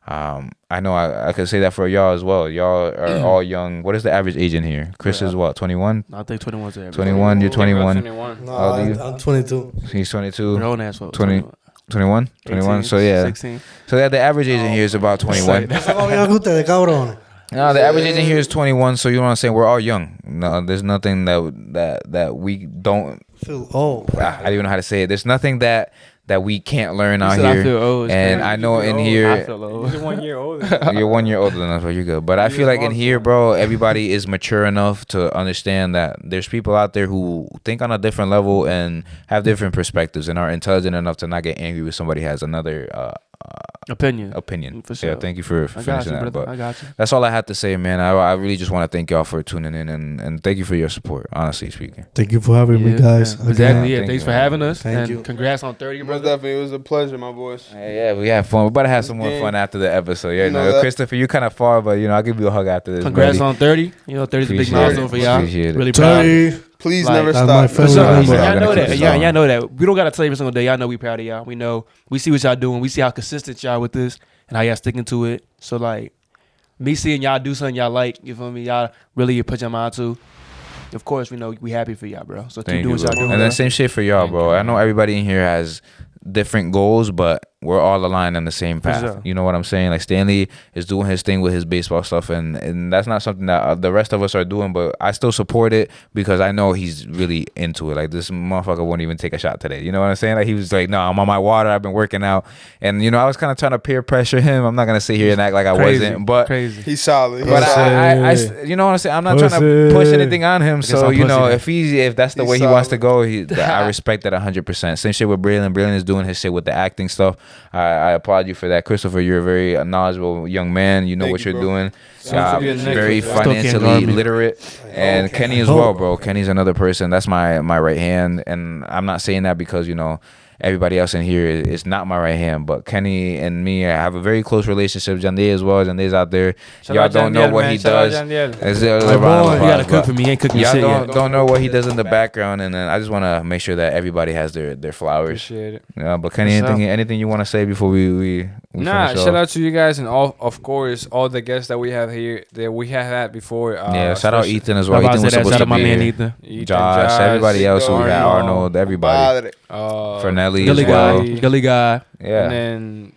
I know I could say that for y'all as well. Y'all are all young. What is the average age in here? Chris is what, 21? I think 21's there. 21, you're 21. No, How old are you? I'm 22. He's 22. Grown ass folk. 20. 21? 21. 18, So yeah. 16. So yeah, the average age in here is about 21. Eso no viene a ustedes, cabrón. No, the average age in here is 21, so you know what I'm saying? We're all young. No, there's nothing that we don't, Feel old. I don't even know how to say it. There's nothing that we can't learn out said I here. feel old, it's And crazy. I know in I here, feel old. You're 1 year older. you're 1 year older than us, but you're good. But I feel like in here, bro, everybody is mature enough to understand that there's people out there who think on a different level and have different perspectives and are intelligent enough to not get angry when somebody has another Opinion. opinion. For sure. Yeah, thank you for I got finishing you, that. brother. But I got you. that's all I have to say, man. I really just want to thank y'all for tuning in and thank you for your support, honestly speaking. Thank you for having me, guys. Yeah. Exactly. Yeah. Thank Thanks you, for man. having us. Thank and you. Congrats on 30, Most brother. definitely, it was a pleasure, my boys. Yeah, we had fun. We better have some more fun after the episode. Yeah, You know no, that. Christopher, you kind of far, but I'll give you a hug after this. Congrats buddy. on 30. 30's a big Appreciate milestone it. for y'all. Appreciate it. Really proud. of you. Sorry. Please Like, never that's stop. my For family sure. member. Yeah, Y'all know keep that. this Yeah, on. y'all know that. We don't gotta tell you every single day. Y'all know we proud of y'all. We know. We see what y'all doing. We see how consistent y'all with this and how y'all sticking to it. So like, me seeing y'all do something y'all like, you feel me? Y'all really put your mind to. Of course, we know we happy for y'all, bro. So keep Thank doing you, what y'all bro. doing. And bro. then same shit for y'all, bro. I know everybody in here has different goals, but we're all aligned on the same path. sure. You know what I'm saying? Like Stanley is doing his thing with his baseball stuff, and that's not something that the rest of us are doing. But I still support it because I know he's really into it. Like this motherfucker won't even take a shot today. You know what I'm saying? Like he was like, "No, I'm on my water. I've been working out," and I was kind of trying to peer pressure him. I'm not gonna sit here and act like I wasn't, but crazy. He's solid. but I, Pussy. you know what I'm saying? I'm not trying to push Pussy. anything on him. guess So, I'm if that's the He's way he wants to solid. go, I respect that 100%. Same shit with Braylon. Braylon is doing his shit with the acting stuff. I applaud you for that. Christopher, you're a very knowledgeable young man. You know Thank what you, you're bro. doing. Sounds to be a Very necklace. Still can't financially guard me. literate. And Kenny as well, bro. Kenny's another person. That's my right hand. And I'm not saying that because, everybody else in here is not my right hand, but Kenny and me have a very close relationship. Jandé as well. Jandé's out there. Shout Y'all out don't know Jandiel, what man. he Shout out does. Jandiel. It's a My round of boy. You gotta applause, cook for but me. You ain't cooking Y'all shit yet. don't know what he does in the background, and then I just want to make sure that everybody has their flowers. Appreciate it. Yeah, but Kenny, What's up? anything you want to say before we Nah, finish shout off? out to you guys and of course all the guests that we have here that we have had before. Yeah, shout out especially Ethan as I'm well. about Ethan to was say that. supposed Shout to out my be man here. Ethan. Ethan, Josh, everybody else. We had Arnold, Arnold, everybody. Fernelli Gully as well. guy. Gully guy. Yeah. And then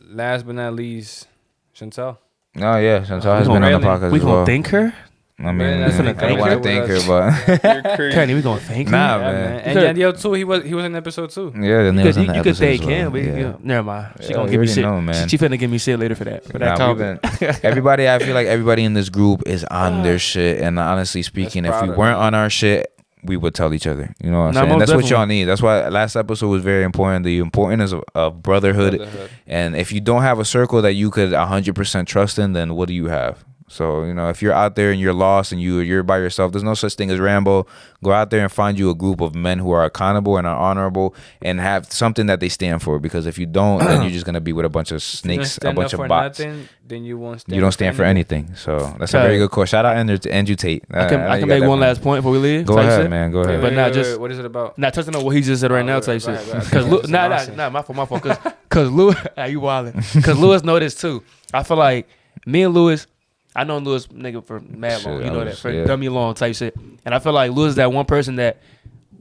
last but not least, Chantel. Oh yeah, Chantal has We been on the gonna- podcast We as gonna well. thank her? I mean, Man, I that's don't finna want to thank thank her. her, but You're crazy. Kenny, we gonna thank her? Nah, Yeah, man. And Jandiel too. He was in episode 2. yeah, then You was could, in the you could episode thank as well. him. But Yeah. never mind. She Yeah, gonna you give me already shit. know, man. She finna give me shit later for that. For that Nah, comment. everybody, I feel like everybody in this group is on their shit. And honestly speaking, if proud we of weren't them. on our shit, we would tell each other. You know what I'm Nah, saying? most That's what definitely. y'all need. That's why last episode was very important. The importance of brotherhood. And if you don't have a circle that you could 100% trust in, then what do you have? So, if you're out there and you're lost and you're by yourself, there's no such thing as Rambo. Go out there and find you a group of men who are accountable and are honorable and have something that they stand for. Because if you don't, then you're just going to be with a bunch of snakes, a bunch of bots. Nothing, then you won't stand You don't stand for anything. So that's a Okay. very good quote. Shout out Andrew Tate. I can make one last point before we leave. Go type ahead, shit. man. Go ahead. But not just. what is it about? Not touching on what he just said right now, type go shit. ahead, go ahead. Because Nonsense. my fault. Because Lewis, you wildin'. Because Lewis know this too. I feel like me and Lewis, I know Lewis nigga for mad long. Shit, You know I that was- for yeah. dummy long type shit. And I feel like Lewis is that one person that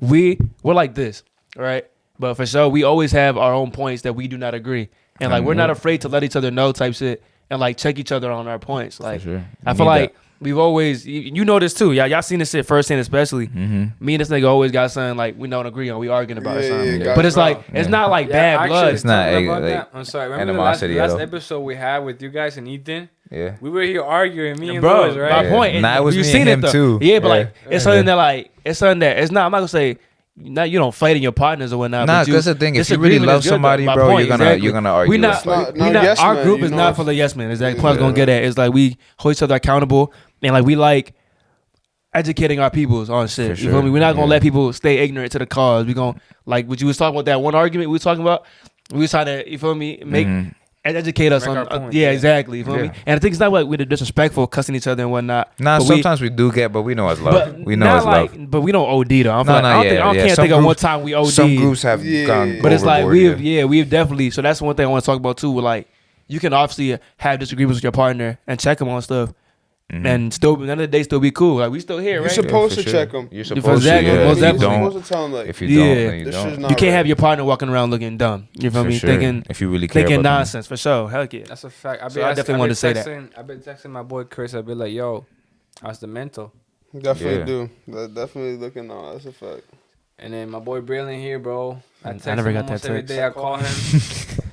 we're like this, right? But for sure, we always have our own points that we do not agree, and like we're not afraid to let each other know type shit, and like check each other on our points. Like sure. I You feel need like we've always, you know this too, y'all seen this shit firsthand, especially. Me and this nigga always got something like we don't agree on. We arguing about Yeah, something, yeah, but it's bro. like it's not like Yeah, bad actually, blood. It's not, talking about like, that, I'm sorry. Remember the animosity at last all. episode we had with you guys and Ethan? Yeah. We were here arguing, me and Bro, Lewis, right? my Yeah. point. Nah, it was you me seen and it him though. too. Yeah, but Yeah. like it's something that like it's something that it's not. I'm not gonna say. Not you don't fight in your partners or whatnot. Nah, but you- 'cause the thing, if you disagreement really love is good, somebody, though. My bro, point, you're gonna argue We with not, somebody. No, we not. yes Our men, group you is know not it's- full of yes men. Exactly. Plus, Yeah. gonna get at. It's like we hold each other accountable and like we like educating our peoples on shit. For You sure. feel me? We're not gonna Yeah. let people stay ignorant to the cause. We gonna like what you was talking about that one argument we was talking about. We was trying to, you feel me, make educate us Make on. our point, yeah, yeah. exactly. You feel me? Yeah. And I think it's not like we're disrespectful, cussing each other and whatnot. Nah, but we- sometimes we do get, but we know it's love. but We know not it's like, love. but we don't OD though. I don't, No, feel like, no, I don't yeah, think, I yeah. can't Some think of one groups- time we OD. Some groups have Yeah. gone But it's like overboard, we've definitely. So that's one thing I want to talk about too. With like, you can obviously have disagreements with your partner and check them on stuff, and still at the end of the day still be cool. Like we still here, You're right? supposed for to sure. check them. You're For supposed to. exactly, Yeah. most If you definitely. don't, You're supposed to tell them like, if you Yeah. don't, then you this don't. shit's not You can't right. have your partner walking around looking dumb. You feel For me? sure. Thinking If you really care thinking about them. nonsense for sure. Heck yeah. That's a fact. So I definitely wanted to say that. I've been texting my boy Chris. I've been like, yo, how's the mental? Definitely Yeah. do. Definitely looking on. That's a fact. And then my boy Braylon here, bro. I text never him got that almost every text. day. I call him.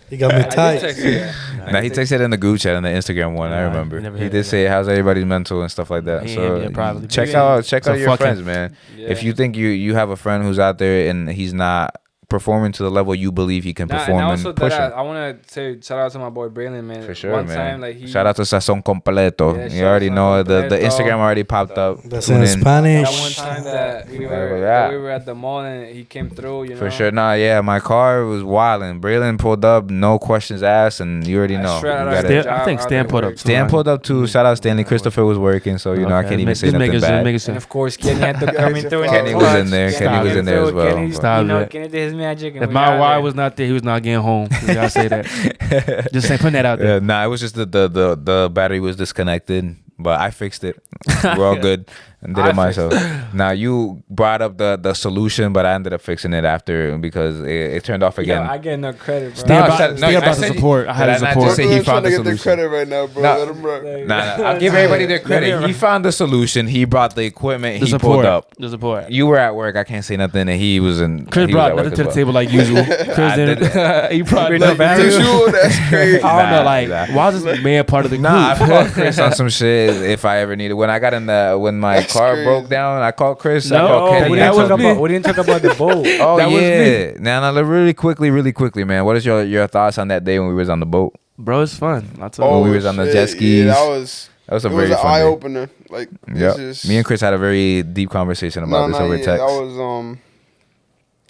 He got me I did tight. text him. Nah, he texted in the group chat and the Instagram one. I Nah, remember. never He heard did of say, "How's everybody's mental and stuff like that." He So ain't- yeah, probably. check Maybe. out So your fuck friends, him. man. Yeah. If you think you have a friend who's out there and he's not performing to the level you believe he can Nah, perform, and and also push that him. I want to say shout out to my boy Braylon, man. For sure, One man. time, like he Shout out to Sazon Completo. Yeah, You shout already out know Sazon the Completo. Instagram already popped up. That's Tune in in. Spanish. that one time that we were Yeah. we were at the mall and he came through. You know, For sure. Nah, yeah, my car was wilding. Braylon pulled up, no questions asked, and you already know. Straight out You of gotta- the Stan- I think job, Stan out pulled there up work. too. Stan pulled up too. Shout out Stanley. Christopher was working, so you know I can't even say nothing bad. And of course, Kenny had to come in through. Kenny was in there. Kenny was in there as well. Kenny, Stop you know, it. Kenny did his magic. And If we my out wire there. was not there, he was not getting home. You gotta say that. Just saying, putting that out there. Yeah, nah, it was just the battery was disconnected, but I fixed it. We're all good and did I it myself. Now you brought up the solution, but I ended up fixing it after because it turned off Yo, again. I get no credit, bro. Think No, about, I said- no, think I about the said- support. I had Did the I not support. just say he Brooklyn's found trying to the get their solution? credit right now, bro. No. Let him rock. Nah, I'll give everybody their credit. He found the solution. He brought the equipment. The He support. pulled up. The support. You were at work. I can't say nothing. And he was in. Chris he was brought at work nothing to the as well. table like usual. Chris I didn't. He brought bring nothing. no I value. Visual, that's crazy. don't know. Nah, Like, nah. why is this man part of the group? Nah, I called Chris on some shit if I ever needed. When I got in when my That's car crazy. broke down, I called Chris. I No, called Kenny. we that didn't was talk me. about. We didn't talk about the boat. Oh That was yeah. Now really quickly, man. What is your thoughts on that day when we was on the boat? Bro, it's fun. I told Oh, you. we was on the shit. jet skis. Yeah, that was That was a it very was an fun eye day. opener. Like, Yeah, it's just, me and Chris had a very deep conversation about this over yeah, text. that was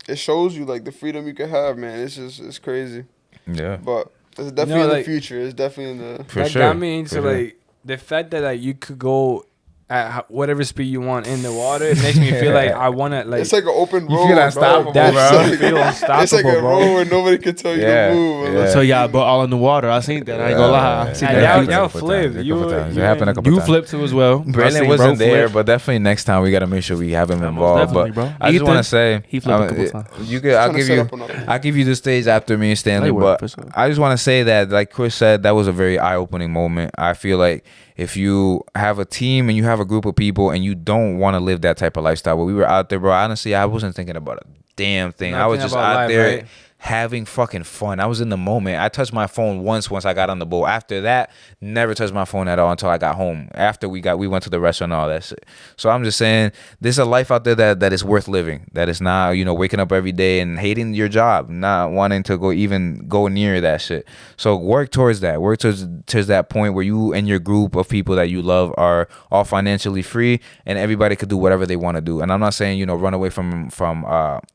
it shows you like the freedom you can have, man. It's crazy, Yeah, but it's definitely in like- the future. It's definitely in the. for that sure. got me into for sure. like the fact that like you could go at whatever speed you want in the water. It makes me feel like I want to like. It's like an open You road. feel unstoppable, That's bro. so It's feel like, unstoppable, it's like a bro. road where nobody can tell you Yeah, to move. yeah. So y'all, but all in the water. I seen that. I ain't gonna lie. I seen Yeah, that. y'all- You- y'all flipped. It You happened a couple You times. flipped too as well. I Braylon seen wasn't bro there, flip. but definitely next time we gotta make sure we have him Most involved. definitely, But bro. I just Ethan, want to say, he flipped a couple times. you could, I'll Tryna give set you, up another one. I'll give you the stage after me and Stanley. They were, But for sure. I just want to say that, like Chris said, that was a very eye-opening moment. I feel like if you have a team and you have a group of people and you don't want to live that type of lifestyle, but we were out there, bro. Honestly, I wasn't thinking about a damn thing. I was Nothing just about out life, there. right? Having fucking fun. I was in the moment. I touched my phone once I got on the boat. After that, never touched my phone at all until I got home. After we went to the restaurant and all that shit. So I'm just saying, there's a life out there that is worth living. That is not, waking up every day and hating your job, not wanting to go near that shit. So work towards that. Work towards that point where you and your group of people that you love are all financially free and everybody could do whatever they want to do. And I'm not saying, run away from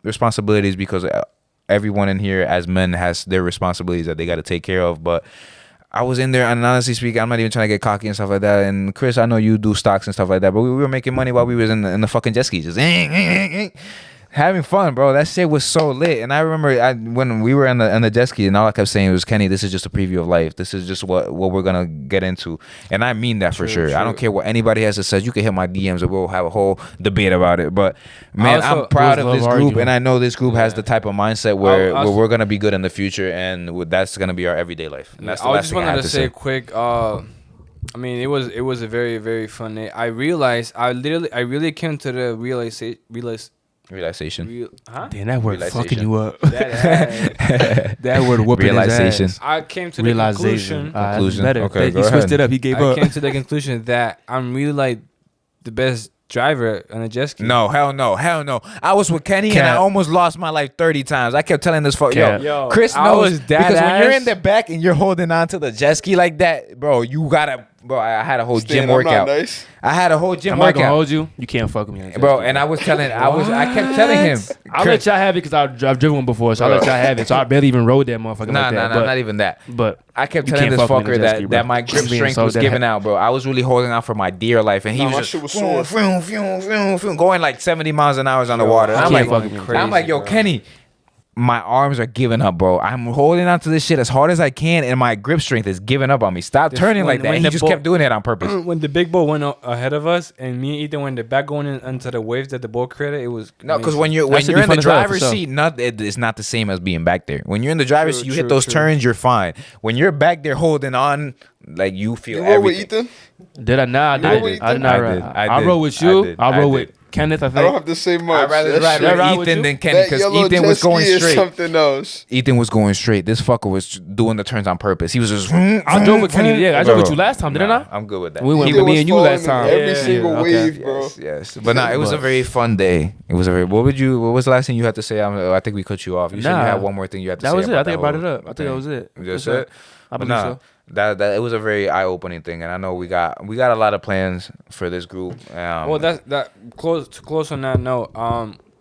responsibilities, because everyone in here as men has their responsibilities that they got to take care of. But I was in there, and honestly speaking, I'm not even trying to get cocky and stuff like that. And Chris, I know you do stocks and stuff like that, but we were making money while we was in the fucking jet skis, just having fun, bro. That shit was so lit. And I remember when we were on the jet ski, and all I kept saying was, Kenny, this is just a preview of life. This is just what we're gonna get into. And I mean that for sure. I don't care what anybody has to say. You can hit my DMs and we'll have a whole debate about it. But man, Also, I'm proud those of this love group, argument. and I know this group has the type of mindset where Also- we're gonna be good in the future, and that's gonna be our everyday life. And that's the I last just thing I wanted have to to say say. quick. I mean, it was a very very fun day. I realized I really came to the Relaxation. huh? Damn, that word Realization. fucking you up. That, That word whooping Realization. his ass. I came to the Realization. conclusion. Conclusion. Better. Okay, He go switched ahead. it up. He gave I up. came to the conclusion that I'm really like the best driver on a jet ski. No, hell no. I was with Kenny and I Cap. almost lost my life 30 times. I kept telling this fuck, Cap. Yo, Chris I knows was because dead when you're in ass. the back and you're holding on to the jet ski like that, bro, you gotta, bro. I had a whole Stan, gym I'm not workout. nice. I had a whole gym I'm not gonna workout, hold you. You can't fuck with me, bro. And I was telling, I kept telling him, I'll let y'all have it because I've driven one before, so I'll let y'all have it. So I barely even rode that motherfucker Nah, like that. nah, not even that. But I kept You telling can't this fuck with me fucker in a jet ski, that, bro. that my grip I'm being strength so was dead. giving out, bro. I was really holding out for my dear life, and he Nah, my was shit just was sore. going like 70 miles an hour on the Yo, water. And I I'm can't like, fuck with me. I'm like, yo, bro. Kenny, my arms are giving up, bro. I'm holding on to this shit as hard as I can, and my grip strength is giving up on me. Stop turning like that. when And he the just ball- kept doing it on purpose. When the big boat went ahead of us, and me and Ethan were in the back going into the waves that the boat created, it was No, because amazing. when That you're should in be fun the as hell, for driver's sure. seat, it's not the same as being back there. When you're in the driver's True, seat, you true, hit those true. turns, you're fine. When you're back there holding on, like you feel You rode with everything. Ethan? did I not? You I rode with did. I Ethan? did not I ride. did. I rode with you. I I rode did. with Kenneth, I I don't think. have to say much. I'd rather That ride shit- with ride with Ethan you? than Kenny That because yellow Ethan jet was going ski is straight. something else. Ethan was going straight. This fucker was doing the turns on purpose. He was just. I drove with Kenny. Yeah, I drove with you last time, didn't I? I'm good with that. We went He with was- me and you falling last in time. Every Yeah, single okay. wave, bro. Yes. But no, it was a very fun day. It was a very. What was the last thing you had to say? I think we cut you off. You said you Nah. had one more thing you had to That say. was it. I think I brought whole it up. I think that thing. was it. Just For sure. it. I But believe nah, so. that it was a very eye opening thing, and I know we got a lot of plans for this group. Well, that close on that note.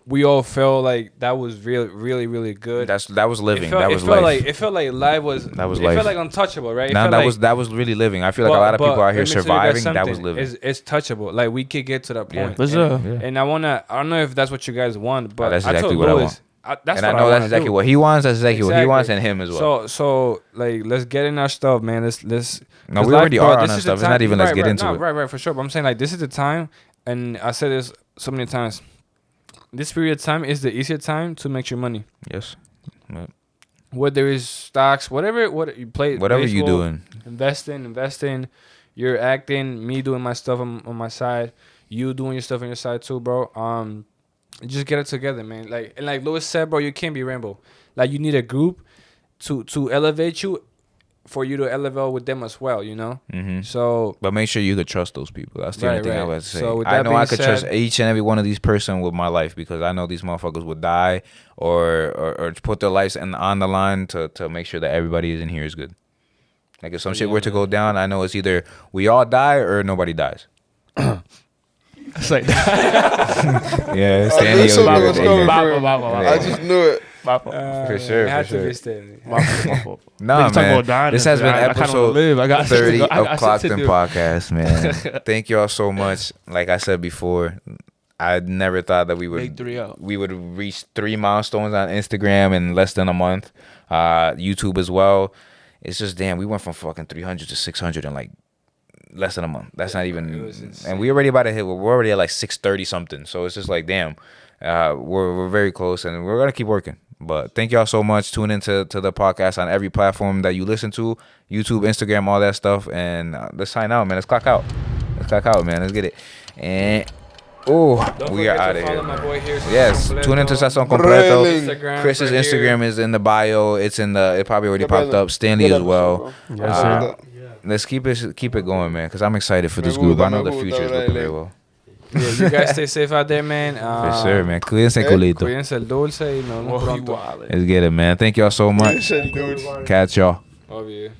We all felt like that was really good. that was living. It felt, That was it felt life. like it felt like life was. That was it life. felt like untouchable, right? It Nah, felt that like, was really living. I feel like a lot of people out here let me tell you guys surviving. That was something. living. It's touchable. Like we could get to that Yeah. point. For sure. Yeah. And I don't know if that's what you guys want, but that's I exactly told what I Louis, want. That's And what I know wanna that's exactly do. what he wants. That's exactly what he Exactly. wants, and him as well. So like, let's get in our stuff, man. Let's. No, 'cause we already bro, are on this our is the stuff. It's time- not even let's right, get right, into no, it. Right, for sure. But I'm saying like, this is the time, and I said this so many times. This period of time is the easier time to make your money. Yes. Whether it's stocks, whatever, what you play, Whatever you baseball, doing. investing. You're acting, me doing my stuff on my side, you doing your stuff on your side too, bro. Just get it together, man. Like, and like Lewis said, bro, you can't be Rambo. Like, you need a group to elevate you, for you to elevate with them as well, you know. Mm-hmm. So But make sure you could trust those people. That's the Right, only thing I right. would say. So with I that know I being could trust said- each and every one of these person with my life, because I know these motherfuckers would die or put their lives on the line to make sure that everybody in here is good. Like, if some shit were to go down, I know it's either we all die or nobody dies. it's like Yeah, I Stanley knew something was over coming there. from him. Yeah. I just knew it. For sure, it had for to sure. be Stanley. Nah, Niggas talk man. about dying This and has shit. been I kinda wanna episode live. I got shit to 30 go- I of got shit Clocked to In do. Podcast, man. Thank y'all so much. Like I said before, I never thought that we Big would 3 out. we would reach 3 milestones on Instagram in less than a month. YouTube as well. It's just, damn, we went from fucking 300 to 600 in like less than a month. That's not even, It was insane. and we already about to hit. We're already at like 630 something. So it's just like, damn, we're very close, and we're gonna keep working. But thank y'all so much. Tune into the podcast on every platform that you listen to, YouTube, Instagram, all that stuff. And let's sign out, man. Let's clock out. Man. Let's get it. And Don't we are forget out to of follow here. my boy here. Yes, Completo. tune into Sazon Completo. Really? Chris's right Instagram here. is in the bio. It's in the. It probably already popped up. Stanley Good as well. episode, bro. Yes, I like sir. that. Let's keep it going, man. Because I'm excited for this Me gusta, group. I know me the gusta, future is bro, looking like- very well. Yeah, you guys stay safe out there, man. For sure, man. Cuídense, Eh, culito. Cuídense el dulce y nos vemos pronto. Let's get it, man. Thank y'all so much. Dude. Catch y'all. Obvio.